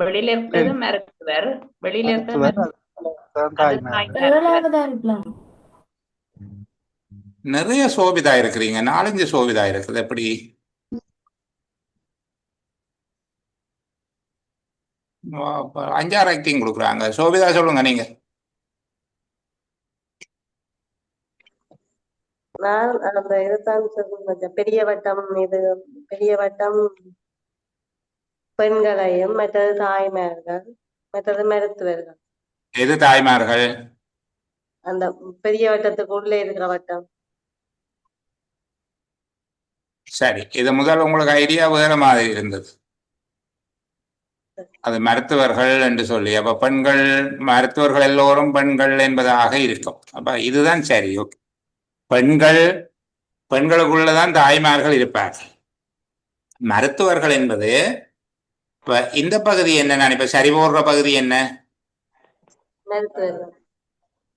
வெளியில இருக்கிறது மருத்துவர். வெளியில இருக்கிறது நிறைய சோபிதா இருக்கிறீங்க. 4-5 சோபிதா இருக்குது. எப்படி? அஞ்சாறு ஆக்டிங் கொடுக்குறாங்க. சோபிதா சொல்லுங்க நீங்க. நான் அந்த இதுதான் சொல்லுங்க. பெரிய வட்டம், இது பெரிய வட்டம் பெண்களையும், மற்றது தாய்மார்கள், மற்றது மருத்துவர்கள். எது தாய்மார்கள்? அந்த பெரிய வட்டத்துக்குள்ளே இருக்கிற வட்டம். சரி, இது முதல் உங்களுக்கு ஐடியா வேற மாதிரி இருந்தது. அது மருத்துவர்கள் என்று சொல்லி, அப்ப பெண்கள், மருத்துவர்கள் எல்லோரும் பெண்கள் என்பதாக இருக்கும். அப்ப இதுதான் சரி. ஓகே, பெண்கள், பெண்களுக்குள்ளதான் தாய்மார்கள் இருப்பார்கள். மருத்துவர்கள் என்பது இப்ப இந்த பகுதி என்ன? நான் இப்ப சரி போடுற பகுதி என்ன?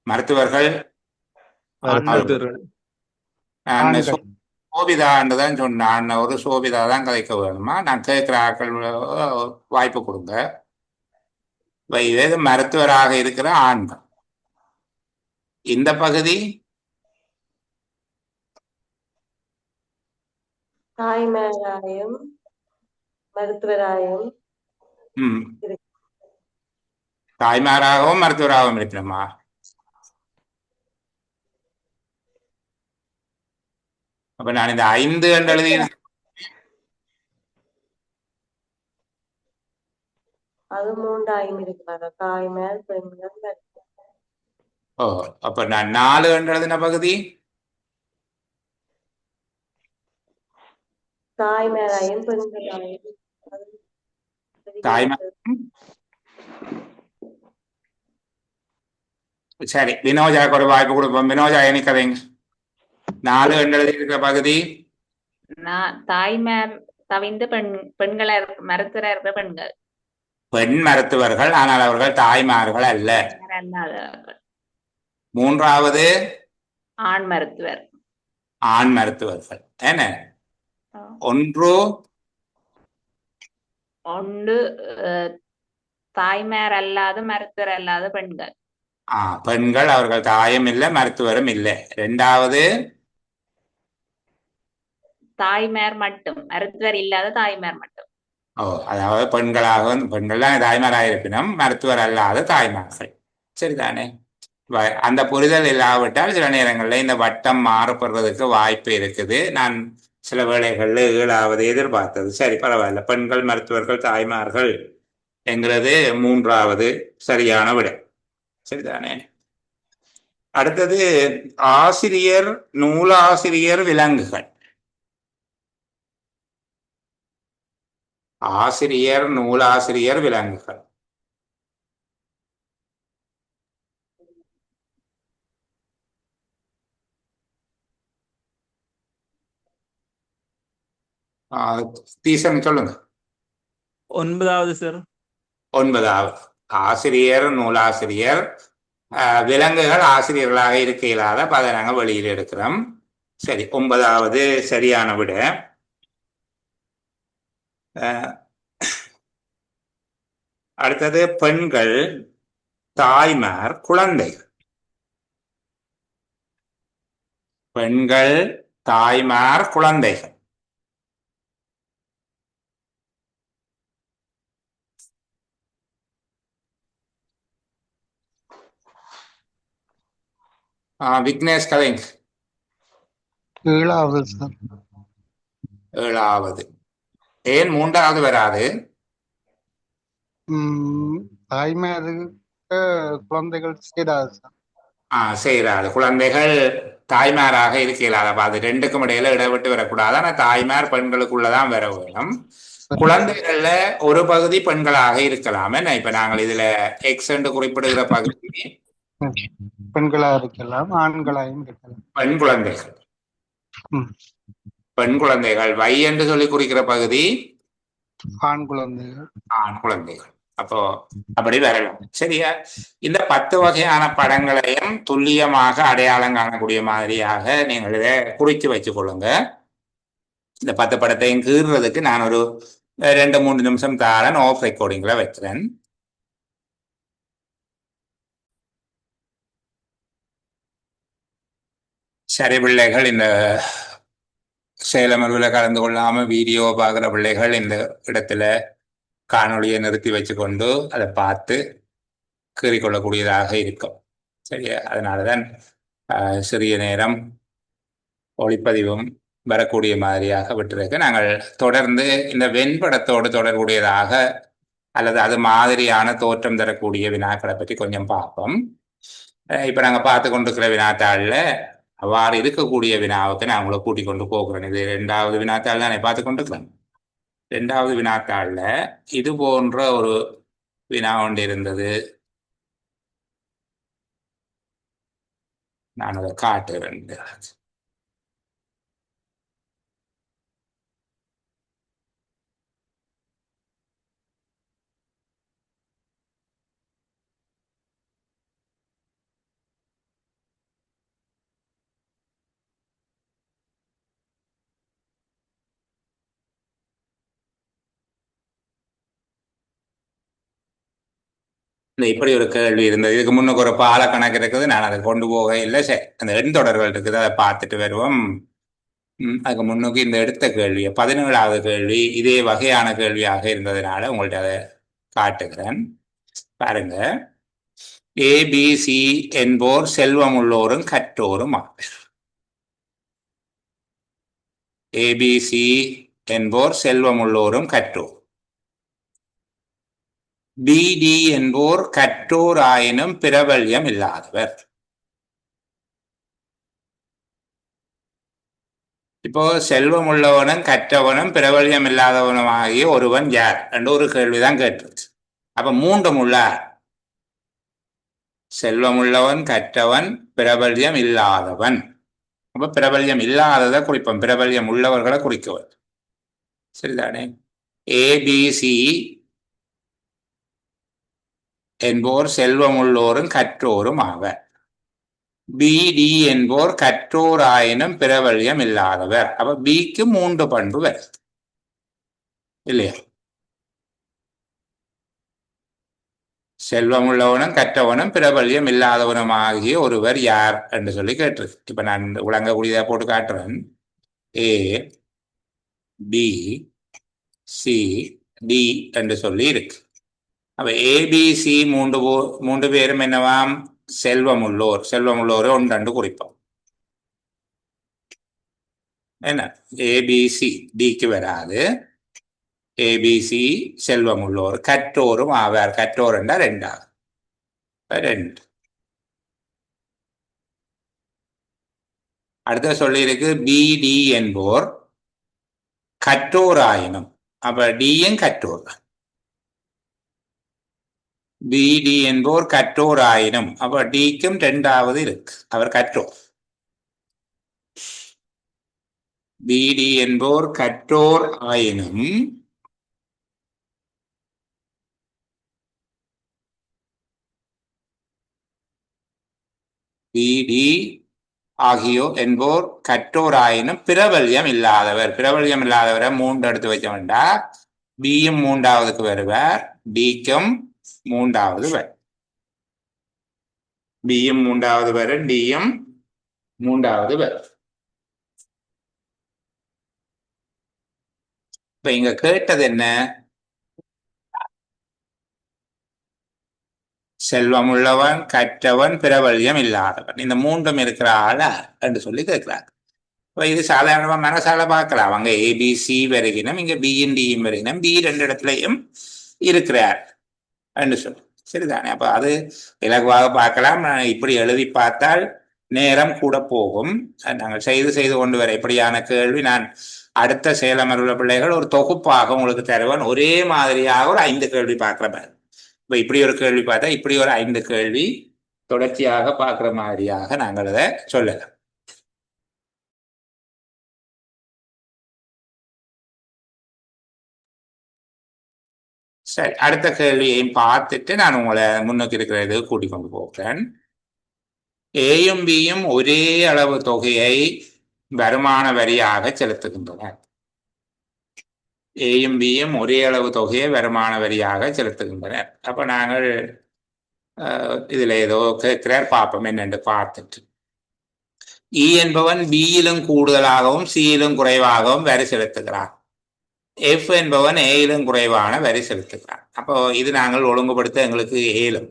மருத்துவர்கள். சோபிதான்னு சொன்னான். ஒரு சோபிதா தான் கதைக்க வேணுமா? நான் கேட்கிற ஆட்கள் வாய்ப்பு கொடுங்க. இது மருத்துவராக இருக்கிற ஆண்கள். இந்த பகுதி தாய்மாராயும் மருத்துவராயும். தாய்மாராகவும் மருத்துவராகவும் இருக்கணுமா? அப்ப நான் இந்த 5 என்று எழுதி. அது 3ஆயும் இருக்கிறாங்க. தாய்மார், பெண்கள். அப்ப நான் 4 என்று எழுதின பகுதி தாய்மாராயும் பெண்களாயும். தாய்மாரும். சரி, வினோஜாக்கு ஒரு வாய்ப்பு கொடுப்போம். வினோஜா என்ன கதைங்க? 4 என்று எழுதி இருக்கிற பகுதி தாய்மார் தவிர்த்து பெண்களா மருத்துவரா இருக்கிற பெண்கள். பெண் மருத்துவர்கள், ஆனால் அவர்கள் தாய்மார்கள் அல்ல. 3வது ஆண் மருத்துவர். ஆண் மருத்துவர்கள். என்ன? ஒன்று தாய்மார் அல்லாத மருத்துவர் அல்லாத பெண்கள். பெண்கள், அவர்கள் தாயும் இல்லை மருத்துவரும் இல்லை. 2வது தாய்மார் மட்டும், மருத்துவர் இல்லாத தாய்மார் மட்டும். அதாவது பெண்களாக, பெண்கள் தான் தாய்மாராக இருப்பினும் மருத்துவர் அல்லாத தாய்மார்கள். சரிதானே? அந்த புரிதல் இல்லாவிட்டால் சில நேரங்களில் இந்த வட்டம் மாறுபடுறதுக்கு வாய்ப்பு இருக்குது. நான் சில வேளைகளில் 7வது எதிர்பார்த்தது. சரி, பரவாயில்ல. பெண்கள், மருத்துவர்கள், தாய்மார்கள் என்கிறது 3வது சரியான விடை. சரிதானே? அடுத்தது ஆசிரியர், நூலாசிரியர், விலங்குகள். ஆசிரியர், நூலாசிரியர், விலங்குகள். தீசன் சொல்லுங்க. 9வது சார். 9வது ஆசிரியர், நூலாசிரியர், விலங்குகள் ஆசிரியர்களாக இருக்க இயலாத அதை நாங்கள் வெளியில் எடுக்கிறோம். சரி, 9வது சரியான விட. அடுத்தது பெண்கள், தாய்மார், குழந்தைகள். பெண்கள், தாய்மார், குழந்தைகள். விக்னேஷ் கலைஞ். 7வது சார். 7வது. ஏன் 3வது வராது? தாய்மார் குழந்தைகள் செய்தாது சார். செய்யறாது. குழந்தைகள் தாய்மாராக இருக்க இயலாத. அது ரெண்டுக்கும் இடையில இடவிட்டு வரக்கூடாது. ஆனா தாய்மார் பெண்களுக்குள்ளதான் வர வேணும். குழந்தைகள்ல ஒரு பகுதி பெண்களாக இருக்கலாம். இப்ப நாங்கள் இதுல எக்ஸ் என்று குறிப்பிடுகிற பகுதி பெண்களா இருக்கலாம், ஆண்களாயும் இருக்கலாம். பெண் குழந்தைகள். பெண் குழந்தைகள். வை என்று சொல்லி குறிக்கிற பகுதி ஆண் குழந்தைகள். ஆண் குழந்தைகள். அப்போ அப்படி வரலாம். சரியா? இந்த 10 வகையான படங்களையும் துல்லியமாக அடையாளம் காணக்கூடிய மாதிரியாக நீங்கள் இதை குறித்து வச்சுக் கொள்ளுங்க. இந்த 10 படத்தையும் கீறுறதுக்கு நான் ஒரு 2-3 நிமிஷம் தாரன் ஆஃப் ரெக்கார்டிங்ல வைக்கிறேன். சரி பிள்ளைகள், இந்த செயலமர்வில் கலந்து கொள்ளாம வீடியோ பார்க்குற பிள்ளைகள் இந்த இடத்துல காணொலியை நிறுத்தி வச்சுக்கொண்டு அதை பார்த்து கீறிக்கொள்ளக்கூடியதாக இருக்கும். சரியா? அதனாலதான் சிறிய நேரம் ஒளிப்பதிவும் வரக்கூடிய மாதிரியாக விட்டுருக்கு. நாங்கள் தொடர்ந்து இந்த வெண்படத்தோடு தொடர்புடையதாக அல்லது அது மாதிரியான தோற்றம் தரக்கூடிய வினாக்களை பற்றி கொஞ்சம் பார்ப்போம். இப்ப நாங்க பார்த்து கொண்டிருக்கிற வினாத்தாளில் அவ்வாறு இருக்கக்கூடிய வினாவுக்கு நான் உங்களை கூட்டிக் கொண்டு போகிறேன். இது 2வது வினாத்தாள் தான் பார்த்து கொண்டிருக்கிறேன். 2வது வினாத்தாளில் இது போன்ற ஒரு வினா ஒன்று இருந்தது. நான் அதை காட்டுறேன். இப்படி ஒரு கேள்வி இருந்தது. இதுக்கு முன்னுக்கு ஒரு பால கணக்கு இருக்குது. நான் அதை கொண்டு போக இல்லை. சரி, அந்த எண்தொடர்கள் இருக்குது, அதை பார்த்துட்டு வருவோம். அதுக்கு முன்னுக்கு இந்த எடுத்த கேள்வி 17வது கேள்வி இதே வகையான கேள்வியாக இருந்ததுனால உங்கள்ட்ட அதை காட்டுகிறேன். பாருங்க. ABC என்போர் செல்வம் உள்ளோரும் கற்றோரும் ஆவர். ABC என்போர் செல்வம் உள்ளோரும் கற்றோர். BD என்போர் கற்றோர் ஆயினும் பிரபல்யம் இல்லாதவர். இப்போ செல்வம் உள்ளவனும் கற்றவனும் பிரபல்யம் இல்லாதவனும் ஆகிய ஒருவன் யார் என்று ஒரு கேள்விதான் கேட்டுருச்சு. அப்ப 3 உள்ளார். செல்வம் உள்ளவன், கற்றவன், பிரபல்யம் இல்லாதவன். அப்ப பிரபல்யம் இல்லாததை குறிப்போம், பிரபல்யம் உள்ளவர்களை குறிக்கவன். சரிதானே? ABC என்போர் செல்வம் உள்ளோரும் கற்றோரும் ஆவர். BD என்போர் கற்றோர் ஆயினும் பிரபல்யம் இல்லாதவர். அப்ப Bக்கு 3 பண்பு வருது இல்லையா? செல்வம் உள்ளவனும் கற்றவனும் பிரபல்யம் இல்லாதவனும் ஆகிய ஒருவர் யார் என்று சொல்லி கேட்டிருக்கு. இப்ப நான் விளங்கக்கூடியதா போட்டு காட்டுறேன். ABCD என்று சொல்லி இருக்கு. அப்ப ABC 3 பேரும் என்னவாம்? செல்வம் உள்ளோர். செல்வம் உள்ளோரை 1 குறிப்போம். என்ன? ABC Dக்கு வராது. ABC செல்வம் உள்ளோர், கற்றோரும் ஆவார். கற்றோர் என்றால் 2. அடுத்த சொல்லி இருக்கு BD என்போர் கற்றோர் ஆயினும். அப்ப டியும் கற்றோர். BD என்போர் கற்றோர் ஆயினும். அப்ப டிக்கும் 2வது இருக்கு, அவர் கற்றோர். பிடி என்போர் கற்றோர் ஆயினும் பிடி ஆகியோர் என்போர் கற்றோராயினும் பிரபல்யம் இல்லாதவர். பிரபல்யம் இல்லாதவரை 3 எடுத்து வச்ச வேண்டாம். பியும் 3ஆவதுக்கு வருவார், டிக்கும் 3ஆவது வரும். பியும் 3ஆவது வரும், டியும் 3ஆவது வரும். இப்ப இங்க கேட்டது என்ன? செல்வம் உள்ளவன், கற்றவன், பிரபல்யம் இல்லாதவன், இந்த 3ம் இருக்கிற ஆளா என்று சொல்லி கேட்கிறாங்க. இது சாதாரணமா மனசால பார்க்கலாம். அவங்க ஏபிசி வருகினும் இங்க பியும் டியும் வருகினும் பி 2 இடத்துலையும் இருக்கிறார் என்று சொல்லி சரிதானே. அப்ப அது இலகுவாக பார்க்கலாம். இப்படி எழுதி பார்த்தால் நேரம் கூட போகும். நாங்கள் செய்து கொண்டு வர இப்படியான கேள்வி நான் அடுத்த சேலமருள்ள பிள்ளைகள் ஒரு தொகுப்பாக உங்களுக்கு தருவேன். ஒரே மாதிரியாக ஒரு 5 கேள்வி பார்க்குற மாதிரி. இப்போ இப்படி ஒரு கேள்வி பார்த்தா இப்படி ஒரு 5 கேள்வி தொடர்ச்சியாக பார்க்குற மாதிரியாக நாங்கள் அதை சொல்லலாம். சரி, அடுத்த கேள்வியையும் பார்த்துட்டு நான் உங்களை முன்னுக்கு இருக்கிறது கூட்டிக் கொண்டு போகிறேன். ஏயும் பியும் ஒரே அளவு தொகையை வருமான வரியாக செலுத்துகின்றன. ஏயும் பியும் ஒரே அளவு தொகையை வருமான வரியாக செலுத்துகின்றனர். அப்ப நாங்கள் இதுல ஏதோ கேட்கிறார், பார்ப்போம் என்னென்று பார்த்துட்டு. இ என்பவன் பியிலும் கூடுதலாகவும் சியிலும் குறைவாகவும் வரி செலுத்துகிறான். எஃப் என்பவன் ஏயிலும் குறைவான வரி செலுத்துகிறான். அப்போ இது நாங்கள் ஒழுங்குபடுத்த எங்களுக்கு ஏலும்.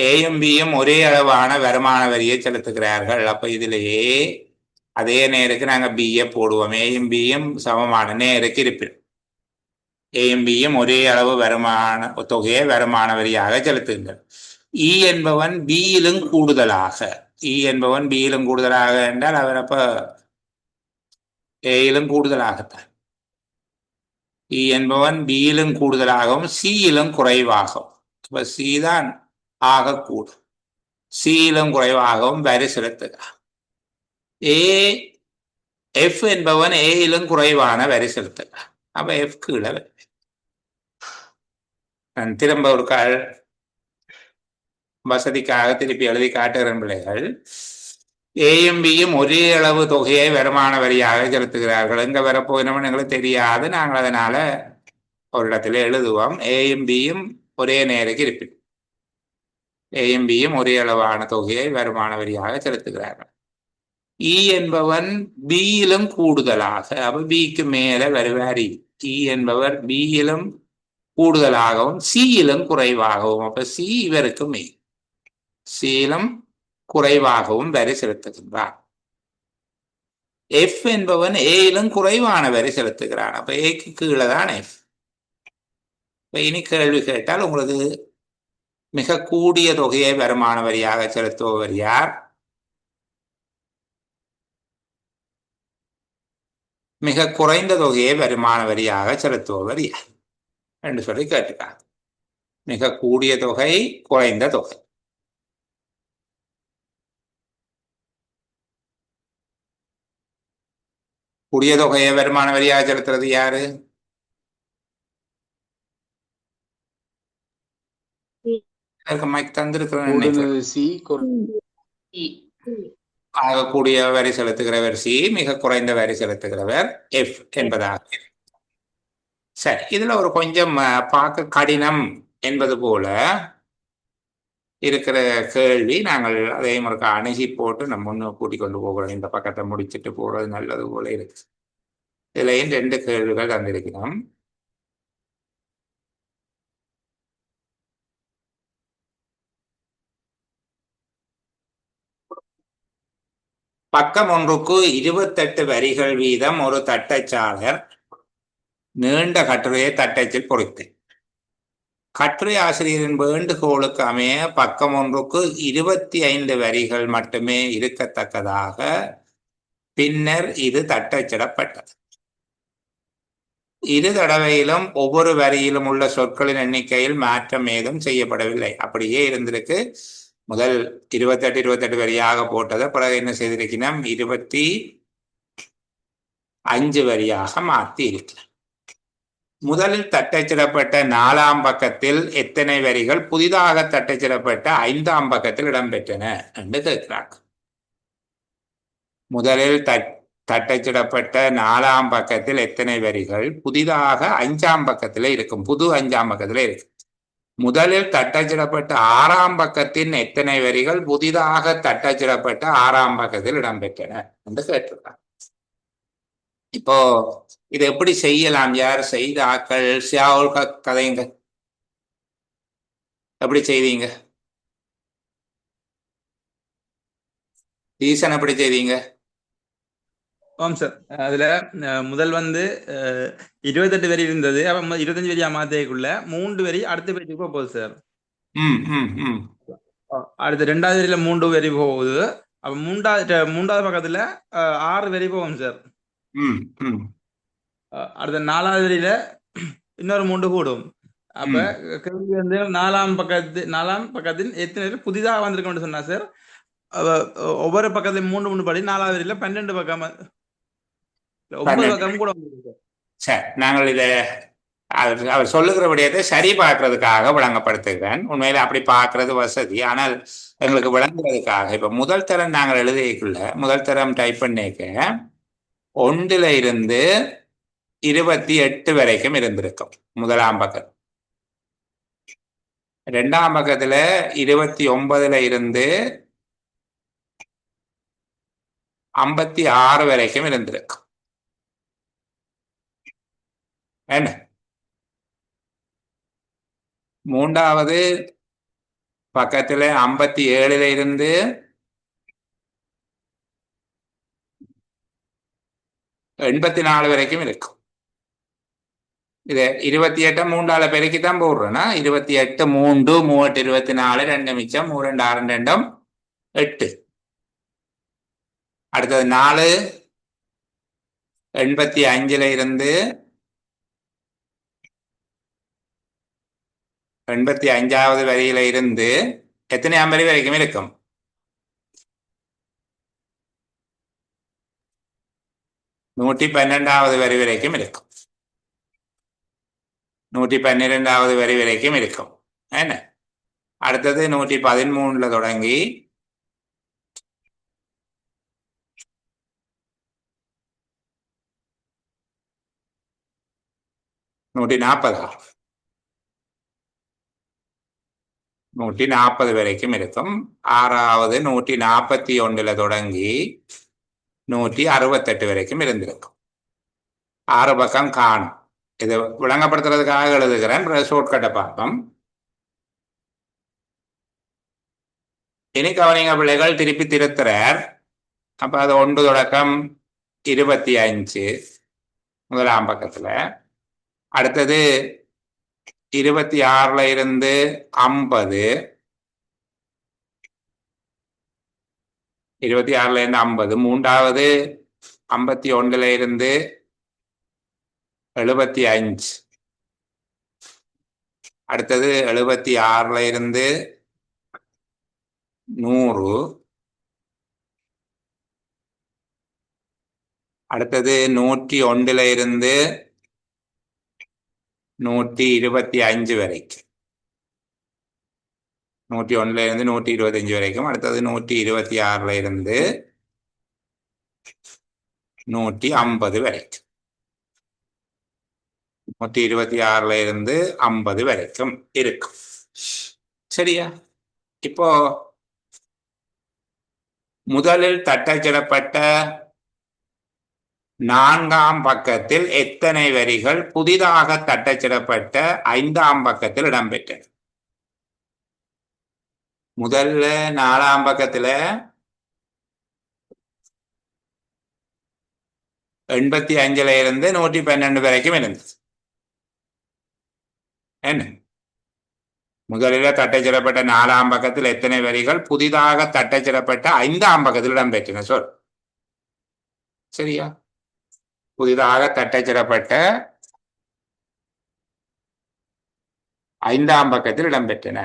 ஏயும் பியும் ஒரே அளவான வருமான வரியை செலுத்துகிறார்கள். அப்போ இதுல ஏ அதே நேருக்கு நாங்கள் பியை போடுவோம். ஏயும் பியும் சமமான நேருக்கு இருப்பிடும். ஏயும் பியும் ஒரே அளவு வருமான தொகையை வருமான வரியாக செலுத்துகின்றனர். இ என்பவன் பியிலும் கூடுதலாக, இ என்பவன் பியிலும் கூடுதலாக என்றால் அவர் அப்ப ஏயிலும் கூடுதலாகத்தான். இ என்பவன் பியிலும் கூடுதலாகவும் சியிலும் குறைவாகவும், இப்ப சி தான் ஆகக்கூடும், சியிலும் குறைவாகவும் வரி செலுத்துகிறான். ஏ எஃப் என்பவன் ஏயிலும் குறைவான வரி செலுத்துகிறான். அப்ப எஃப் கீழே நான் திரும்ப ஒரு வசதிக்காக திருப்பி எழுதி காட்டுகிறேன் பிள்ளைகள். ஏயும் பியும் ஒரே அளவு தொகையை வருமான வரியாக செலுத்துகிறார்கள். எங்க வரப்போகிறோம்னு எங்களுக்கு தெரியாது. நாங்கள் அதனால ஒரு இடத்துல எழுதுவோம். ஏயும் பியும் ஒரே நேருக்கு இருப்பின். ஏயும் பியும் ஒரே அளவான தொகையை வருமான வரியாக செலுத்துகிறார்கள். இ என்பவன் பியிலும் கூடுதலாக, அப்ப பிக்கு மேல வருவார். இ என்பவர் பியிலும் கூடுதலாகவும் சியிலும் குறைவாகவும், அப்ப சி இவருக்கு மேல், சியிலும் குறைவாகவும் வரி செலுத்துகின்றான். எஃப் என்பவன் ஏயிலும் குறைவான வரி செலுத்துகிறான். அப்ப ஏக்கு கீழே தான் எஃப். இப்ப இனி கேள்வி கேட்டால் உங்களுக்கு மிக கூடிய தொகையை வருமான வரியாக செலுத்துபவர் யார், மிக குறைந்த தொகையை வருமான வரியாக செலுத்துபவர் யார் என்று சொல்லி கேட்டுக்காங்க. மிக கூடிய தொகை, குறைந்த தொகை. கூடிய தொகையை வருமான வரியாக செலுத்துறது யாரு? மைக் தந்திருக்கிறேன். ஆகக்கூடிய வரி செலுத்துகிறவர் சி, மிக குறைந்த வரி செலுத்துகிறவர் எஃப் என்பதாக. சரி, இதுல ஒரு கொஞ்சம் பார்க்க கடினம் என்பது போல இருக்கிற கேள்வி. நாங்கள் அதையும் ஒரு அணுகி போட்டு நம்ம ஒன்று கூட்டிக் கொண்டு போகிறோம். இந்த பக்கத்தை முடிச்சுட்டு போறது நல்லது போல இருக்கு. இதுலயும் 2 கேள்விகள் தந்திருக்கிறோம். பக்கம் ஒன்றுக்கு 28 வரிகள் வீதம் ஒரு தட்டச்சாளர் நீண்ட கட்டுரையை தட்டச்சில் பொறித்தேன். கட்டுரை ஆசிரியரின் வேண்டுகோளுக்கு அமைய பக்கம் ஒன்றுக்கு 25 வரிகள் மட்டுமே இருக்கத்தக்கதாக பின்னர் இது தட்டச்சிடப்பட்டது. 2 தடவையிலும் ஒவ்வொரு வரியிலும் உள்ள சொற்களின் எண்ணிக்கையில் மாற்றம் ஏதும் செய்யப்படவில்லை. அப்படியே இருந்திருக்கு. முதல் 28 வரியாக போட்டதை பிறகு என்ன செய்திருக்கணும், 26 5 வரியாக மாற்றி இருக்கிறார். முதலில் தட்டச்சிடப்பட்ட 4ஆம் பக்கத்தில் எத்தனை வரிகள் புதிதாக தட்டச்சிடப்பட்ட 5ஆம் பக்கத்தில் இடம்பெற்றன என்று கேட்கிறாங்க. முதலில் தட்டச்சிடப்பட்ட 4ஆம் பக்கத்தில் எத்தனை வரிகள் புதிதாக 5ஆம் பக்கத்தில் இருக்கும், புது 5ஆம் பக்கத்தில் இருக்கு. முதலில் தட்டச்சிடப்பட்ட 6ஆம் பக்கத்தின் எத்தனை வரிகள் புதிதாக தட்டச்சிடப்பட்ட 6ஆம் பக்கத்தில் இடம்பெற்றன என்று கேட்டிருக்காங்க. இப்போ இது எப்படி செய்யலாம்? யார் செய்த ஆக்கள்? சியாவுல் கதைங்க, எப்படி செய்தீங்க? ஈசன் எப்படி செய்தீங்க? ஆம் சார், அதுல முதல் 28 வரி இருந்தது. அப்ப 25 வரியா மாத்தக்குள்ள 3 வரி அடுத்த பேஜுக்கு போகுது சார். அடுத்த 2வது வரியில 3 வரி போகுது. அப்ப மூன்றாவது பக்கத்துல 6 வரி போகும் சார். அடுத்த 4வது வரியில இன்னொரு 3 கூடும். அப்ப கேள்வி 4ஆம் பக்கத்தில் எத்தனை பேர் புதிதாக வந்திருக்கோம்னு சொன்னா சார். ஒவ்வொரு பக்கத்துலயும் 3 படி 4வது வரியில 12 பக்கம் 9 பக்கம் கூட வந்திருக்கு. சரி, நாங்கள் இதை அவர் சொல்லுகிற விடயத்தை சரி பார்க்கறதுக்காக விளங்கப்படுத்துகிறேன். உண்மையில அப்படி பார்க்கறது வசதி, ஆனால் எங்களுக்கு விளங்குறதுக்காக இப்ப முதல் தரம் நாங்கள் எழுதிக்குள்ள முதல் தரம் டைப் பண்ணிக்க 1ல இருந்து 28 வரைக்கும் இருந்திருக்கும் முதலாம் பக்கம். 2ஆம் பக்கத்துல 29ல இருந்து 56 வரைக்கும் இருந்திருக்கும். என்ன 3வது பக்கத்துல 57ல இருந்து 84 வரைக்கும் இருக்கும். இது 28 3ஆல பெருக்கித்தான் போடுறேன்னா 28 3 3 24 2 மிச்சம் 3 2 6 2 8. அடுத்தது 4 85ல இருந்து 85வது வரியில இருந்து எத்தனையாம் வரி வரைக்கும் இருக்கும்? 112வது வரி வரைக்கும் இருக்கும். 112வது வரி வரைக்கும் இருக்கும். என்ன அடுத்தது 113ல தொடங்கி 140 வரைக்கும் இருக்கும். 6வது 141ல தொடங்கி 168 வரைக்கும் இருந்திருக்கும். 6 பக்கம் காணும். இது விளங்கப்படுத்துறதுக்காக எழுதுகிறேன். ஷார்ட்கட்டை பார்ப்போம். இனி கவனிங்க பிள்ளைகள், திருப்பி திருத்துறார். அப்ப அது 1 தொடக்கம் 25 முதலாம் பக்கத்துல. அடுத்தது 26ல இருந்து 50, 26ல இருந்து 50. 3வது 51ல இருந்து 75. அடுத்தது 76ல இருந்து 100. அடுத்தது 101ல இருந்து 125 வரைக்கும். 101ல இருந்து 125 வரைக்கும். அடுத்தது 126ல இருந்து 150 வரைக்கும். 126ல இருந்து 50 வரைக்கும் இருக்கும். சரியா? இப்போ முதலில் தட்டச்சிடப்பட்ட 4ஆம் பக்கத்தில் எத்தனை வரிகள் புதிதாக தட்டச்சிடப்பட்ட 5ஆம் பக்கத்தில் இடம்பெற்றன? முதல்ல 4ஆம் பக்கத்துல 85ல இருந்து 112 வரைக்கும் இருந்தது. என்ன முதலில் தட்டச்சிடப்பட்ட 4ஆம் பக்கத்தில் எத்தனை வரிகள் புதிதாக தட்டச்சிடப்பட்ட 5ஆம் பக்கத்தில் இடம்பெற்றன? சொல். சரியா? புதிதாக தட்டச்சிடப்பட்ட 5ஆம் பக்கத்தில் இடம்பெற்றன.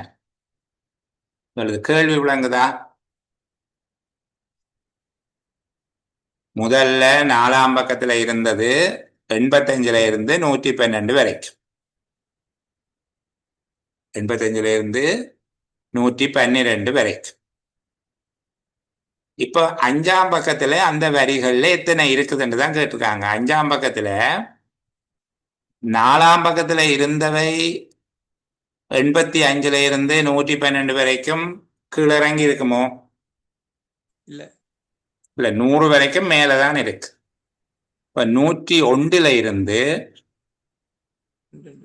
கேள்வி விளங்குதா? முதல்ல 4ஆம் பக்கத்துல இருந்தது 85ல இருந்து 112 வரைக்கும், 85ல இருந்து 112 வரைக்கும். இப்போ 5ஆம் பக்கத்துல அந்த வரிகள்ல எத்தனை இருக்குதுன்னு தான் கேட்டிருக்காங்க. 5ஆம் பக்கத்துல 4ஆம் பக்கத்துல இருந்தவை 85ல இருந்து 112 வரைக்கும் கீழிறங்கி இருக்குமோ? இல்ல இல்ல, 100 வரைக்கும் மேலதான் இருக்கு. இப்ப 101ல இருந்து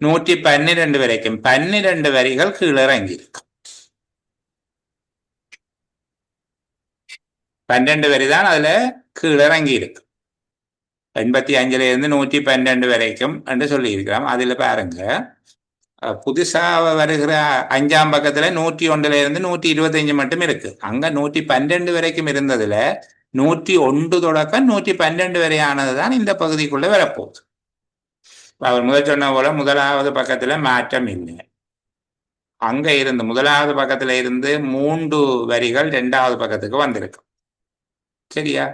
112 வரைக்கும் 12 வரிகள் கீழிறங்கி இருக்கு. 12 வரி தான் அதுல கீழிறங்கி இருக்கு. 85ல இருந்து 112 வரைக்கும் என்று சொல்லி இருக்கிறோம். அதுல பாருங்க, புதுசா வருகிற 5ஆம் பக்கத்துல 101ல இருந்து 125 மட்டும் இருக்கு. அங்க 112 வரைக்கும் இருந்ததுல 101 தொடக்கம் 112 வரையானதுதான் இந்த பகுதிக்குள்ள வரப்போகுது. அவர் முதல் சொன்ன போல முதலாவது பக்கத்துல மாற்றம் இல்லை. அங்க இருந்து முதலாவது பக்கத்துல இருந்து 3 வரிகள் 2வது பக்கத்துக்கு வந்திருக்கு. சரியா?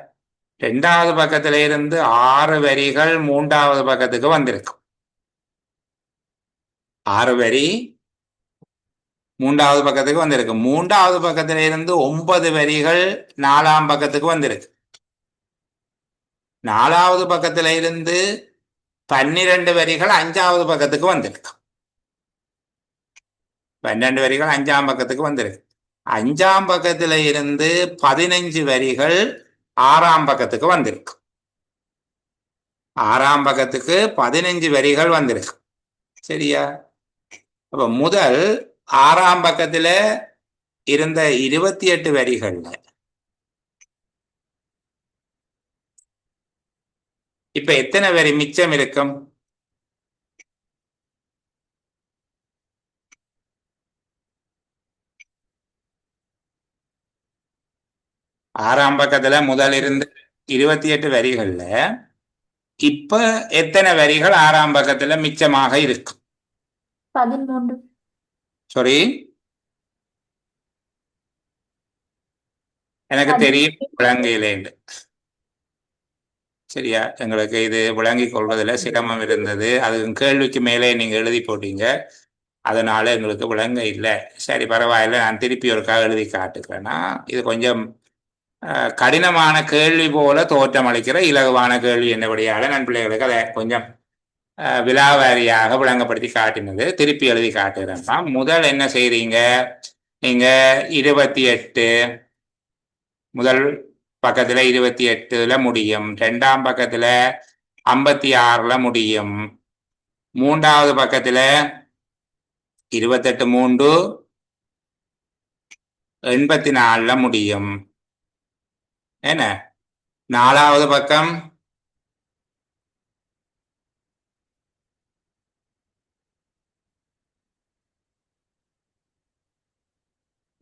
2வது பக்கத்துல இருந்து 6 வரிகள் 3வது பக்கத்துக்கு வந்திருக்கு. 6 வரி 3வது பக்கத்துக்கு வந்திருக்கு. 3வது பக்கத்துல இருந்து 9 வரிகள் 4ஆம் பக்கத்துக்கு வந்திருக்கு. 4வது பக்கத்துல இருந்து 12 வரிகள் 5வது பக்கத்துக்கு வந்திருக்கு. 12 வரிகள் 5ஆம் பக்கத்துக்கு வந்திருக்கு. 5ஆம் பக்கத்துல இருந்து 15 வரிகள் 6ஆம் பக்கத்துக்கு வந்திருக்கு. 6ஆம் பக்கத்துக்கு 15 வரிகள் வந்திருக்கு. சரியா? அப்ப முதல் 6ஆம் பக்கத்துல இருந்த 28 வரிகள்ல இப்ப எத்தனை வரி மிச்சம் இருக்கும்? ஆறாம் பக்கத்துல முதல் இருந்து 28 வரிகள்ல இப்ப எத்தனை வரிகள் 6ஆம் பக்கத்துல மிச்சமாக இருக்கும்? 13. சாரி, எனக்கு தெரியும் விளங்கையிலேண்டு. சரியா? எங்களுக்கு இது விளங்கிக் கொள்வதில் சிரமம் இருந்தது. அது கேள்விக்கு மேலே நீங்க எழுதி போட்டீங்க, அதனால எங்களுக்கு விளங்க இல்லை. சரி, பரவாயில்ல, நான் திருப்பி ஒருக்காக எழுதி காட்டுக்கிறேன்னா, இது கொஞ்சம் கடினமான கேள்வி போல தோற்றமளிக்கிற இலகுவான கேள்வி என்னபடியால நான் பிள்ளைகளுக்கு அதை கொஞ்சம் விலாவாரியாக விளங்கப்படுத்தி காட்டினது. திருப்பி எழுதி காட்டுகிறேன்னா, முதல் என்ன செய்றீங்க நீங்க? 28 முதல் பக்கத்துல 28ல முடியும். 2ஆம் பக்கத்துல 56ல முடியும். 3வது பக்கத்துல 28 3 84ல முடியும். என்ன? 4வது பக்கம்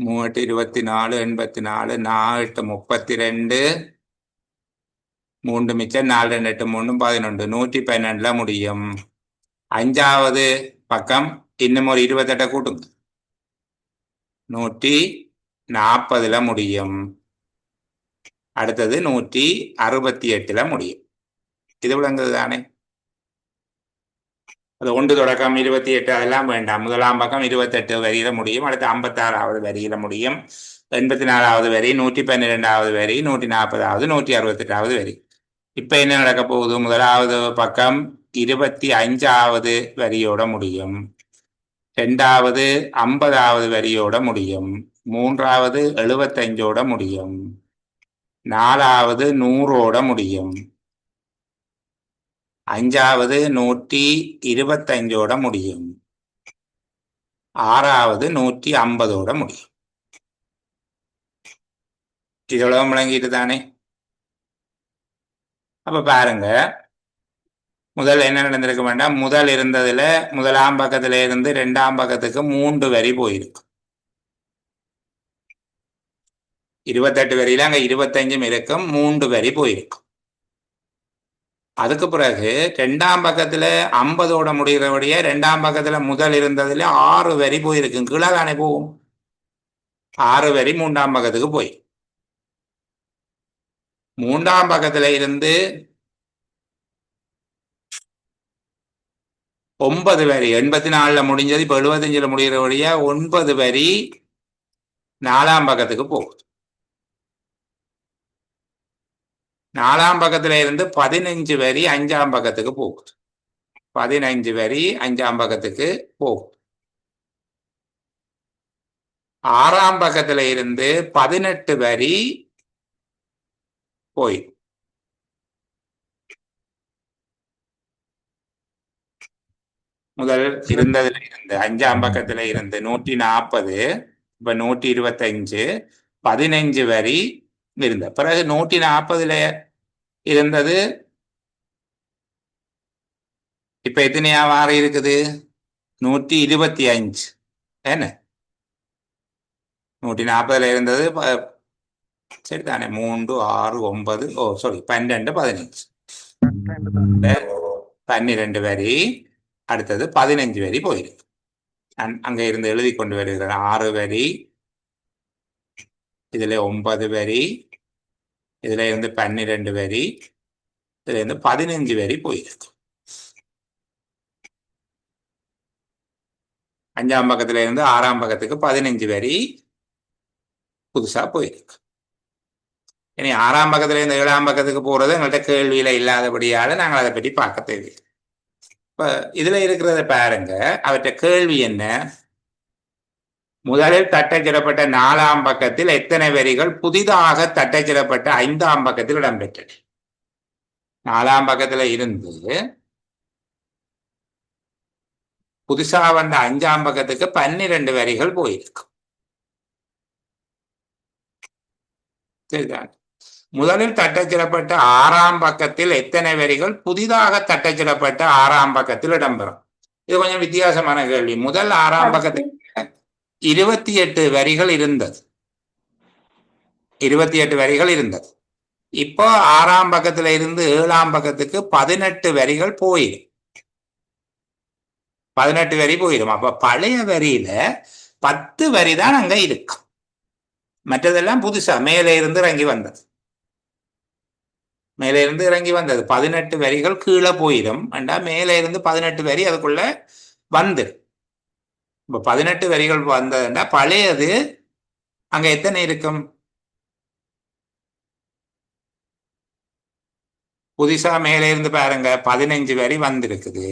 3 24 84 4 32 3 மிச்சம் 4 2 3 11 112ல முடியும். 5வது பக்கம் இன்னும் ஒரு 28 கூட்டுங்க, 140ல முடியும். அடுத்தது 168ல முடியும். இது விளங்குது தானே? அது 1 தொடக்கம் 28 அதெல்லாம் வேண்டாம். முதலாம் பக்கம் 28 வரியில முடியும். அடுத்து 56வது வரியில முடியும். 84வது வரி, 112வது வரி, 140வது, 168வது வரி. இப்ப என்ன நடக்க போகுது? முதலாவது பக்கம் 25வது வரியோட முடியும். 2வது 50வது வரியோட முடியும். 3வது 75ஓட முடியும். 4வது 100ஓட முடியும். 5வது 125ஓட முடியும். 6வது 150ஓட முடியும். இதோட முழங்கிட்டு தானே? அப்ப பாருங்க, முதல் என்ன நடந்திருக்க வேண்டாம்? முதல் இருந்ததுல முதலாம் பக்கத்துல இருந்து 2ஆம் பக்கத்துக்கு 3 வரி போயிருக்கு. 28 வரியில அங்க 25 இருக்கும், 3 வரி போயிருக்கும். அதுக்கு பிறகு 2ஆம் பக்கத்துல 50ஓட முடிகிறபடியே 2ஆம் பக்கத்துல முதல் இருந்ததுல 6 வரி போயிருக்கு. கீழே தானே போகும். 6 வரி 3ஆம் பக்கத்துக்கு போய் மூன்றாம் பக்கத்துல இருந்து 9 வரி 84ல முடிஞ்சது, இப்ப 75ல முடிகிற வழியா 9 வரி 4ஆம் பக்கத்துக்கு போகுது. 4ஆம் பக்கத்துல இருந்து 15 வரி 5ஆம் பக்கத்துக்கு போகுது. 15 வரி 5ஆம் பக்கத்துக்கு போகுது. 6ஆம் பக்கத்துல இருந்து 18 வரி போய் முதல் இருந்ததுல இருந்து 5ஆம் பக்கத்துல இருந்து 140, இப்ப 125, 15 வரி இருந்த பிறகு 140ல இருந்தது இப்ப எத்தனையா மாறி இருக்குது? 125. என்ன 140ல இருந்தது சரிதானே? 3, 6, 9, 12, 15, 12 வரி, அடுத்தது 15 வரி போயிருக்கு. அங்க இருந்து எழுதி கொண்டு வருகிறேன். 6 வரி, இதுல 9 வரி, இதுல இருந்து 12 வரி, இதுல இருந்து 15 வரி போயிருக்கு. 5ஆம் பக்கத்துல இருந்து 6ஆம் பக்கத்துக்கு 15 வரி புதுசா போயிருக்கு. இனி 6ஆம் பக்கத்துல இருந்து 7ஆம் பக்கத்துக்கு போறது எங்கள்கிட்ட கேள்வியில இல்லாதபடியால நாங்கள் அதை பற்றி பார்க்க தேவையில்லை. இப்ப இதுல இருக்கிறத பாருங்க. அவற்றை கேள்வி என்ன? முதலில் தட்டச்சிடப்பட்ட 4ஆம் பக்கத்தில் எத்தனை வரிகள் புதிதாக தட்டச்சிடப்பட்ட 5ஆம் பக்கத்தில் இடம்பெற்றது? 4ஆம் பக்கத்துல இருந்து புதுசா வந்த 5ஆம் பக்கத்துக்கு 12 வரிகள் போயிருக்கு. சரிதான். முதலில் தட்டச்சிடப்பட்ட 6ஆம் பக்கத்தில் எத்தனை வரிகள் புதிதாக தட்டச்சிடப்பட்ட 6ஆம் பக்கத்தில் இடம்பெறும்? இது கொஞ்சம் வித்தியாசமான கேள்வி. முதல் 6ஆம் பக்கத்தில் 28 வரிகள் இருந்தது. 28 வரிகள் இருந்தது. இப்போ 6ஆம் பக்கத்துல இருந்து 7ஆம் பக்கத்துக்கு 18 வரிகள் போயிடும். 18 வரி போயிடும். அப்ப பழைய வரியில 10 வரி தான் அங்க இருக்கு. மற்றதெல்லாம் புதுசா மேலே இருந்து இறங்கி வந்தது. மேலே இருந்து இறங்கி வந்தது 18 வரிகள் கீழே போயிடும். மேலே இருந்து 18 வரி அதுக்குள்ள வந்துடும். இப்ப 18 வரிகள் வந்ததுன்னா பழையது அங்க எத்தனை இருக்கும்? புதுசா மேலே இருந்து பாருங்க 15 வரி வந்திருக்குது.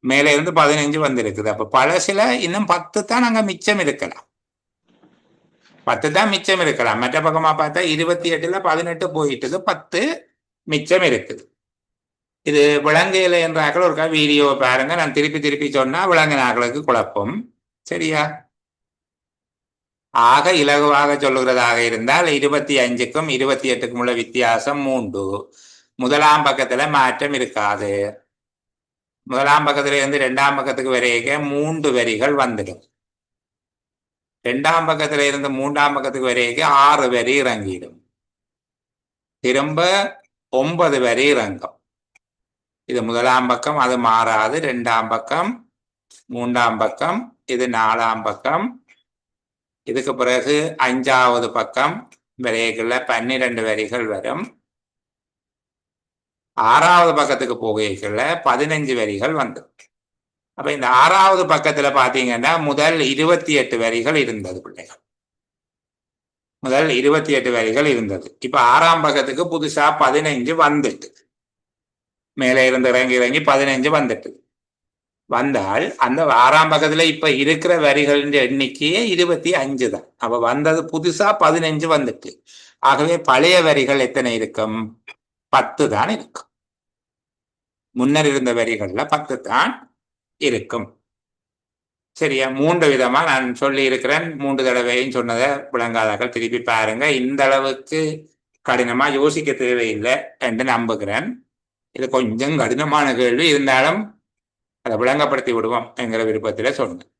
மேலே இருந்து 15 வந்திருக்குது. அப்ப பழசுல இன்னும் 10 தான் அங்க மிச்சம் இருக்கலாம். 10 தான் மிச்சம் இருக்கலாம். மற்ற பக்கமா பார்த்தா 28ல 18 போயிட்டது, 10 மிச்சம் இருக்குது. இது விலங்கையில என்றாக்கள் ஒருக்கா வீடியோ பாருங்க. நான் திருப்பி திருப்பி சொன்னா விலங்கினாக்களுக்கு குழப்பம். சரியா? ஆக இலகுவாக சொல்லுகிறதாக இருந்தால் 25க்கும் 28க்கும் உள்ள வித்தியாசம் 3. முதலாம் பக்கத்துல மாற்றம் இருக்காது. முதலாம் பக்கத்துல இருந்து 2ஆம் பக்கத்துக்கு வரைக்கும் 3 வரிகள் வந்துடும். 2ஆம் பக்கத்துல இருந்து 3ஆம் பக்கத்துக்கு வரைக்கும் 6 வரி இறங்கிடும். திரும்ப 9 வரி இறங்கும். இது முதலாம் பக்கம், அது மாறாது. 2ஆம் பக்கம், 3ஆம் பக்கம், இது 4ஆம் பக்கம். இதுக்கு பிறகு 5ஆவது பக்கம் வரைக்குள்ள 12 வரிகள் வரும். 6ஆவது பக்கத்துக்கு போகைக்குள்ள 15 வரிகள் வந்துடும். அப்ப இந்த 6ஆவது பக்கத்துல பாத்தீங்கன்னா முதல் 28 வரிகள் இருந்தது பிள்ளைகள். முதல் 28 வரிகள் இருந்தது. இப்ப 6ஆம் பக்கத்துக்கு புதுசா 15 வந்துட்டு, மேலே இருந்து இறங்கி இறங்கி 15 வந்துட்டு வந்தால் அந்த 6ஆம் பக்கத்துல இப்ப இருக்கிற வரிகளின் எண்ணிக்கையே 25 தான். அப்ப வந்தது புதுசா 15 வந்துட்டு. ஆகவே பழைய வரிகள் எத்தனை இருக்கும்? 10 தான் இருக்கும். முன்னர் இருந்த வரிகள்ல 10 தான் இருக்கும். சரியா? 3 விதமா நான் சொல்லி இருக்கிறேன். 3 தடவையும் சொன்னதை விளங்காதாக்கள் திருப்பி பாருங்க. இந்த அளவுக்கு கடினமா யோசிக்க தேவையில்லை என்று நம்புகிறேன். இது கொஞ்சம் கடினமான கேள்வி, இருந்தாலும் அதை விளங்கப்படுத்தி விடுவோம் என்கிற விருப்பத்தில சொன்னேன்.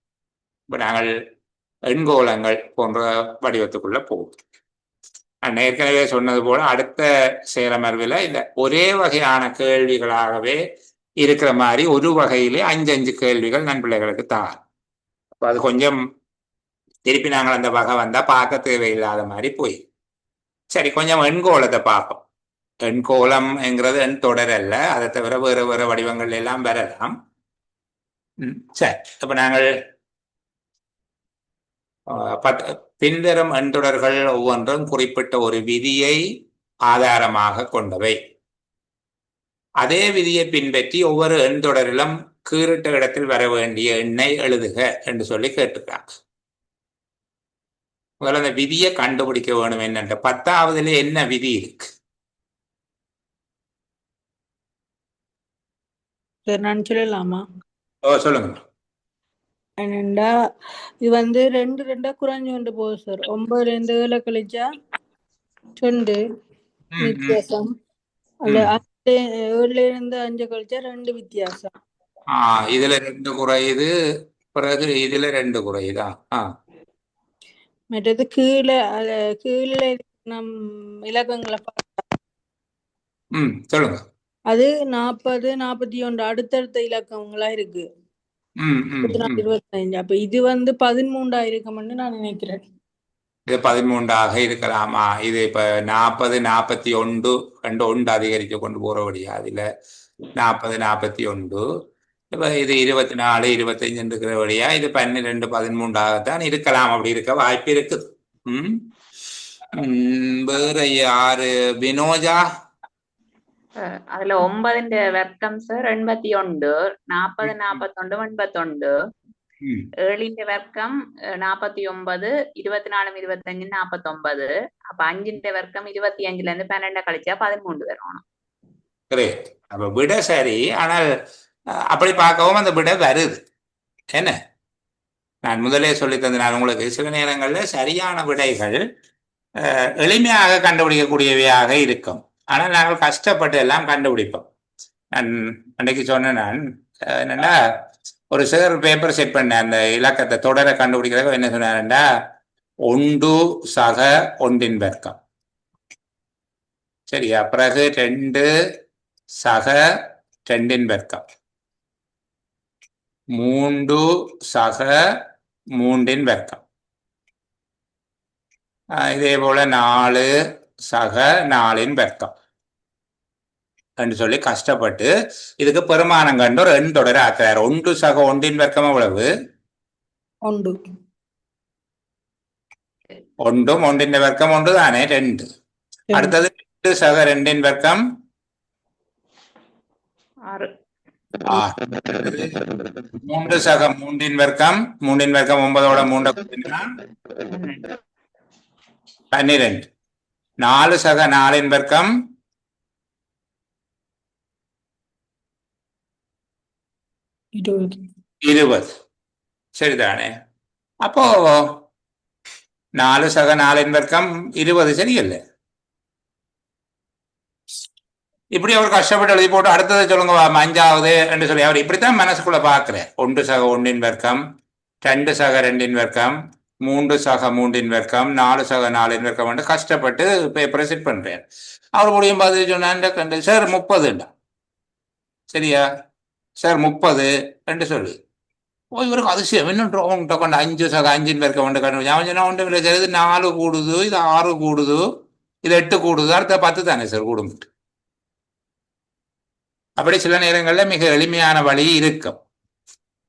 இப்ப நாங்கள் எண்கோளங்கள் போன்ற வடிவத்துக்குள்ள போவோம். நான் ஏற்கனவே சொன்னது போல அடுத்த சேரமர்வில் இந்த ஒரே வகையான கேள்விகளாகவே இருக்கிற மாதிரி ஒரு வகையிலே 5 கேள்விகள் நன் பிள்ளைகளுக்கு தான். அது கொஞ்சம் திருப்பி நாங்கள் அந்த வகை வந்தா பார்க்க தேவையில்லாத மாதிரி போய் சரி, கொஞ்சம் எண்கோளத்தை பார்ப்போம். எண்கோளம் என்கிறது எண் தொடர் அல்ல, அதை தவிர வேறு வேறு வடிவங்கள் எல்லாம் வரலாம். சரி, அப்ப நாங்கள் பின்வரும் எண்தொடர்கள் ஒவ்வொன்றும் குறிப்பிட்ட ஒரு விதியை ஆதாரமாக கொண்டவை. அதே விதியை பின்பற்றி ஒவ்வொரு எண்தொடரிலும் கீறிட்ட இடத்தில் வர வேண்டிய எண்ணை எழுதுக என்று சொல்லி கேட்டிருக்காங்க. முதல்ல அந்த விதியை கண்டுபிடிக்க வேணும். என்னென்ற 10ஆவதுல என்ன விதி இருக்கு? நான் சொல்லலாமா? சொல்லுங்க. என்னண்டா இது வந்து 2 குறைஞ்சு கொண்டு போகுது சார். 9ல இருந்து 7 கழிச்சா 2 வித்தியாசம். அல்ல 7ல இருந்து 5 கழிச்சா 2 வித்தியாசம். இதுல 2 குறையுது, பிறகு இதுல 2 குறையுதா? மற்றது கீழே நம் இலக்கங்களை சொல்லுங்க. அது 40, 41 அடுத்தடுத்த இலக்கங்களா இருக்கு. 25. அப்ப இது வந்து 13 இருக்கும்னு நான் நினைக்கிறேன். இது 13ஆக இருக்கலாமா? இது இப்ப 40, 41 1 அதிகரிக்க கொண்டு போறபடியா? அதுல 40, 41. இப்ப இது 24, 25 இருக்கிறபடியா இது 12, 13ஆகத்தான் இருக்கலாம். அப்படி இருக்க வாய்ப்பு இருக்குது. வேற யாரு? வினோஜா? அதுல 9ന്റെ வர்க்கம் சார் 81, 40, 41, 81. 7ന്റെ வர்க்கம் 49, 24, 25, 49. அப்ப 5ന്റെ வர்க்கம் 25ல இருந்து 12 கழிச்சா 13 வரணும். அப்ப விட சரி, ஆனால் அப்படி பார்க்கவும் அந்த விட வருது. என்ன நான் முதலே சொல்லி தந்தேன், நான் உங்களுக்கு சில நேரங்கள்ல சரியான விடைகள் எளிமையாக கண்டுபிடிக்கக்கூடியவையாக இருக்கும். ஆனால் நாங்கள் கஷ்டப்பட்டு எல்லாம் கண்டுபிடிப்போம். நான் அன்றைக்கு சொன்னேன், நான் என்னன்னா ஒரு சார் பேப்பர் செட் பண்ணேன். அந்த இலக்கத்தை தொடரை கண்டுபிடிக்கிறதுக்கு என்ன சொன்னாருண்டா 1 சக 1 வர்க்கம். சரியா? பிறகு 2 சக 2 வர்க்கம், 3 சக 3 வர்க்கம், இதே போல 4 சக 4 வர்க்கம் என்று சொல்லி கஷ்டப்பட்டு இதுக்கு பெருமானம் கண்டு ஒரு எண் தொடர ஆக்கிறார். 1 சக 1 வர்க்கம் எவ்வளவு? 1. 1 1 வர்க்கம் 1 தானே? 2. அடுத்தது 2 சக 2 வர்க்கம் 6. 3 சக 3 வர்க்கம் 3 வர்க்கம் 9ஓட 3 12. 4 சக 4 வர்க்கம் 20. சரிதானே? அப்போ 4 சக 4 வர்க்கம் 20 சரியல்ல? இப்படி அவர் கஷ்டப்பட்டு எழுதி போட்டு அடுத்ததை சொல்லுங்க 5ஆவது என்று சொல்லி அவர் இப்படித்தான் மனசுக்குள்ள பாக்குறேன். 1 சக 1 வர்க்கம் 2 சக 2 வர்க்கம் 3 சக 3 வர்க்கம் 4 சக 4 வர்க்கம் என்று கஷ்டப்பட்டு பேப்பரை செட் பண்றேன். அவர் முடியும் பார்த்து சொன்னான், சார் 30. சரியா சார் 30 என்று சொல்லு. இவருக்கு அதிசயம் இன்னும் கொண்டு 5 சக 5 வர்க்கம் கொண்டு கண்டு அவன் சொன்னா ஒன்றும் இல்லை சார், இது 4 கூடுது, இது 6 கூடுது, இது 8 கூடுது, அடுத்த 10 தானே சார் கூடும். அப்படி சில நேரங்களில் மிக எளிமையான வழி இருக்கும்.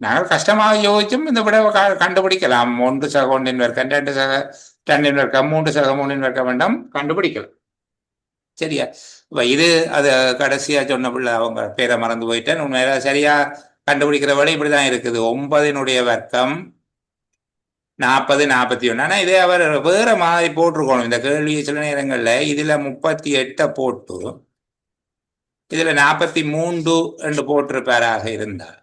நாங்கள் கஷ்டமாக யோசிச்சும் இந்த விட கண்டுபிடிக்கலாம். 1 சக 1 வர்க்கம் 2 சக 2 வர்க்கம் 3 சக 3 வர்க்கம் வேண்டாம் கண்டுபிடிக்கலாம். சரியா? இப்போ இது அது கடைசியா சொன்ன பிள்ளை அவங்க பேரை மறந்து போயிட்டேன். உண்மையில சரியா கண்டுபிடிக்கிற வழி இப்படிதான் இருக்குது. 9 வர்க்கம் 40, 41. ஆனால் இதே அவர் வேற மாதிரி போட்டிருக்கணும். இந்த கேள்வி சில நேரங்கள்ல இதுல 38 போட்டு இதுல 43 என்று போட்டிருப்பாராக இருந்தார்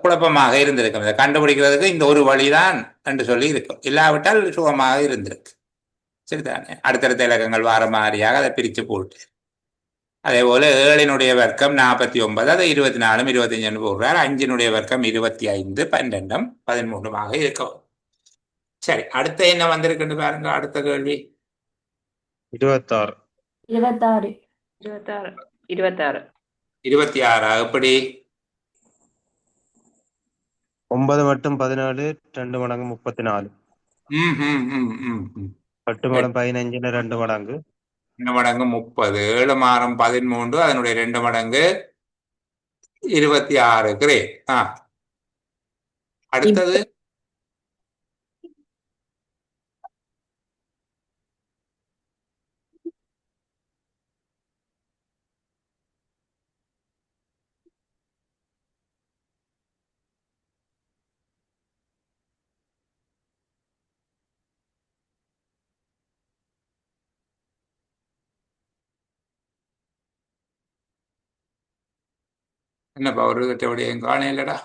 குழப்பமாக இருந்திருக்கும். இதை கண்டுபிடிக்கிறதுக்கு இந்த ஒரு வழிதான் என்று சொல்லி இருக்கும். இல்லாவிட்டால் சுகமாக இருந்திருக்கு. சரிதானே? அடுத்தடுத்த இலக்கங்கள் வார மாதிரியாக அதை பிரித்து போட்டு அதே போல 7 வர்க்கம் 49, அதை 24, 25 போடுறார். 5 வர்க்கம் 25, 12, 13 இருக்கும். சரி, அடுத்த என்ன வந்திருக்குன்னு பாருங்க. அடுத்த கேள்வி 26. 26. எப்படி? 9 மட்டும் 14, 2 மடங்கு 34. 8 மடம் 15 2 மடங்கு 2 மடங்கு 30, 7 மாறும் 13, அதனுடைய 2 மடங்கு 26 கிரேட். அடுத்தது என்னப்பா ஒரு கிட்டபடியும் காணையிலடா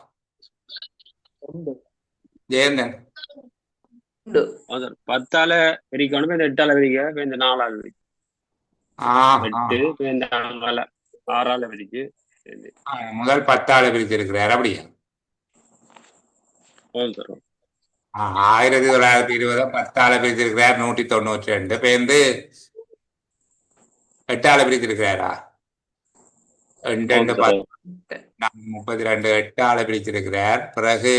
ஜெயந்தன். 10ஆல பிரிக்கணும், இந்த 8ஆல பிரிக்க, இந்த 4ஆல பிரிக்க, 8 இந்த 6ஆல பிரிக்கு. முதல் 10ஆல பிரிச்சிருக்கிறார் அப்படியா? 1920 10ஆல பிரிச்சிருக்கிறார் 192. பேருந்து 8ஆல பிரிச்சிருக்கிறாரா? 32 8ஆல பிரிச்சிருக்கிறார். பிறகு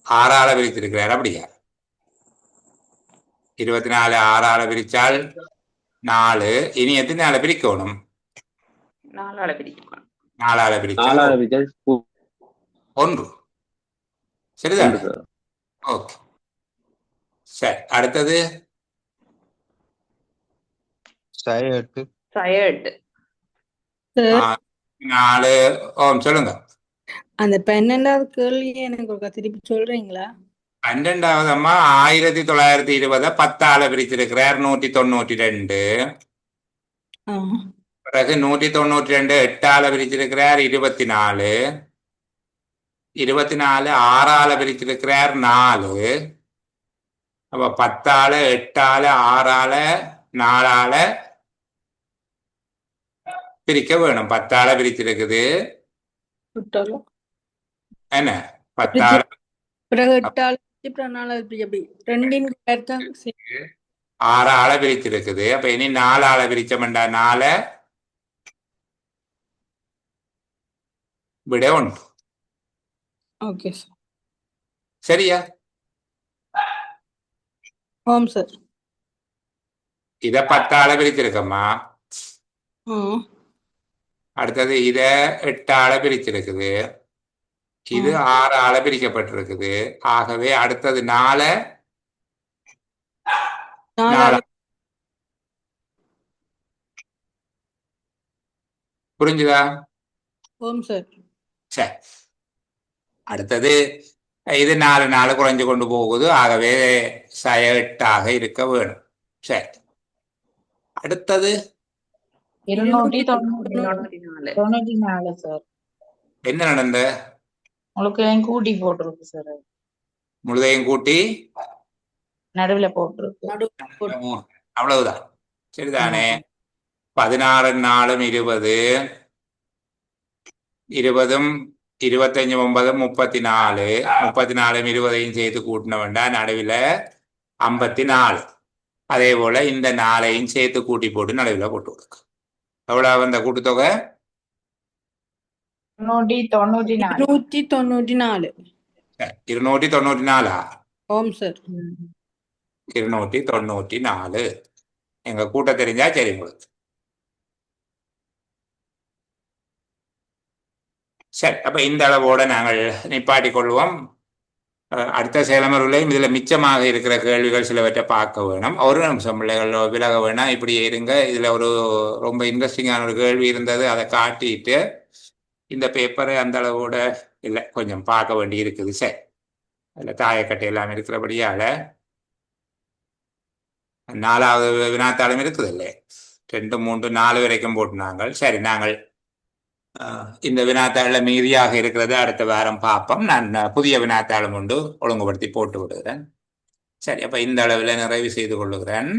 6ஆல பிரிச்சிருக்கிறார் அப்படியா? 24 6ஆல பிரிச்சால் 4. இனி எத்தனால பிரிக்கணும்? 4ஆல பிரிக்கணும். 4ஆல பிரிச்சால் 1. சரிதான். ஓகே, சரி. அடுத்தது 8 4. சொல்லுங்க. அந்த 12வது கேள்வியை எனக்கு ஒரு திருப்பி சொல்றீங்களா? 12வது அம்மா 1920 10ஆல பிரிச்சிருக்கிறார் 192. பிறகு 192 8ஆல பிரிச்சிருக்கிறார் 24. 24 6ஆல பிரிச்சிருக்கிறார் 4. அப்ப 10ஆல 8ஆல 6ஆல 4ஆல பிரிக்க வேணும். 10ஆல பிரிச்சிருக்குது என்ன? 10ஆல 6ஆல பிரிச்சிருக்குது. அப்ப இனி 4ஆல பிரிச்சோம்டா 4 விட 1. ஓகே சரியா? ஆம் சார். இத 10ஆல பிரிச்சிருக்கம்மா. அடுத்தது இத 8ஆல பிரிச்சிருக்குது. இது 6ஆல பிரிக்கப்பட்டிருக்குது. ஆகவே அடுத்தது 4 புரிஞ்சுதா? சரி. அடுத்தது இது 4 குறைஞ்சு கொண்டு போகுது. ஆகவே 8ஆக இருக்க வேணும். சரி. அடுத்தது 294 சார். என்ன நடந்த? உங்களுக்கு கூட்டி போட்டிருக்கு சார். முழுதையும் கூட்டி நடுவுல போட்டிருக்கு. அவ்வளவுதான். சரிதானே? 16 4 20, 20 25 9 34, 34 20 சேர்த்து கூட்டின வேண்டாம். நடுவில் 54. அதே போல இந்த 4ஐயும் சேர்த்து கூட்டி போட்டு நடுவில் போட்டு கொடுக்க. எவ்வளவு வந்த கூட்டுத்தொகை? 294. 294. ஓம் சார். 294. எங்க கூட்ட தெரிஞ்சா சரி உங்களுக்கு. சரி, அப்ப இந்த அளவோட நாங்கள் நிப்பாட்டிக் கொள்வோம். அடுத்த செயலமர்வுலையும் இதுல மிச்சமாக இருக்கிற கேள்விகள் சிலவற்றை பார்க்க வேணும். ஒரு நிமிஷம் பிள்ளைகள் விலக வேணாம், இப்படி இருங்க. இதுல ஒரு ரொம்ப இன்ட்ரெஸ்டிங்கான ஒரு கேள்வி இருந்தது, அதை காட்டிட்டு இந்த பேப்பரை அந்த அளவோட இல்லை கொஞ்சம் பார்க்க வேண்டி இருக்குது. சரி, அதில் தாயக்கட்டை எல்லாம் இருக்கிறபடியால 4வது வினாத்தாளும் இருக்குது இல்லை, 2 3 4 வரைக்கும் போட்டுனாங்க. சரி, நாங்கள் இந்த வினாத்தாளில் மீதியாக இருக்கிறது அடுத்த வாரம் பார்ப்போம். நான் புதிய வினாத்தாளும் ஒன்று ஒழுங்குபடுத்தி போட்டு விடுகிறேன். சரி, அப்போ இந்த அளவில் நிறைவு செய்து கொள்ளுகிறேன்.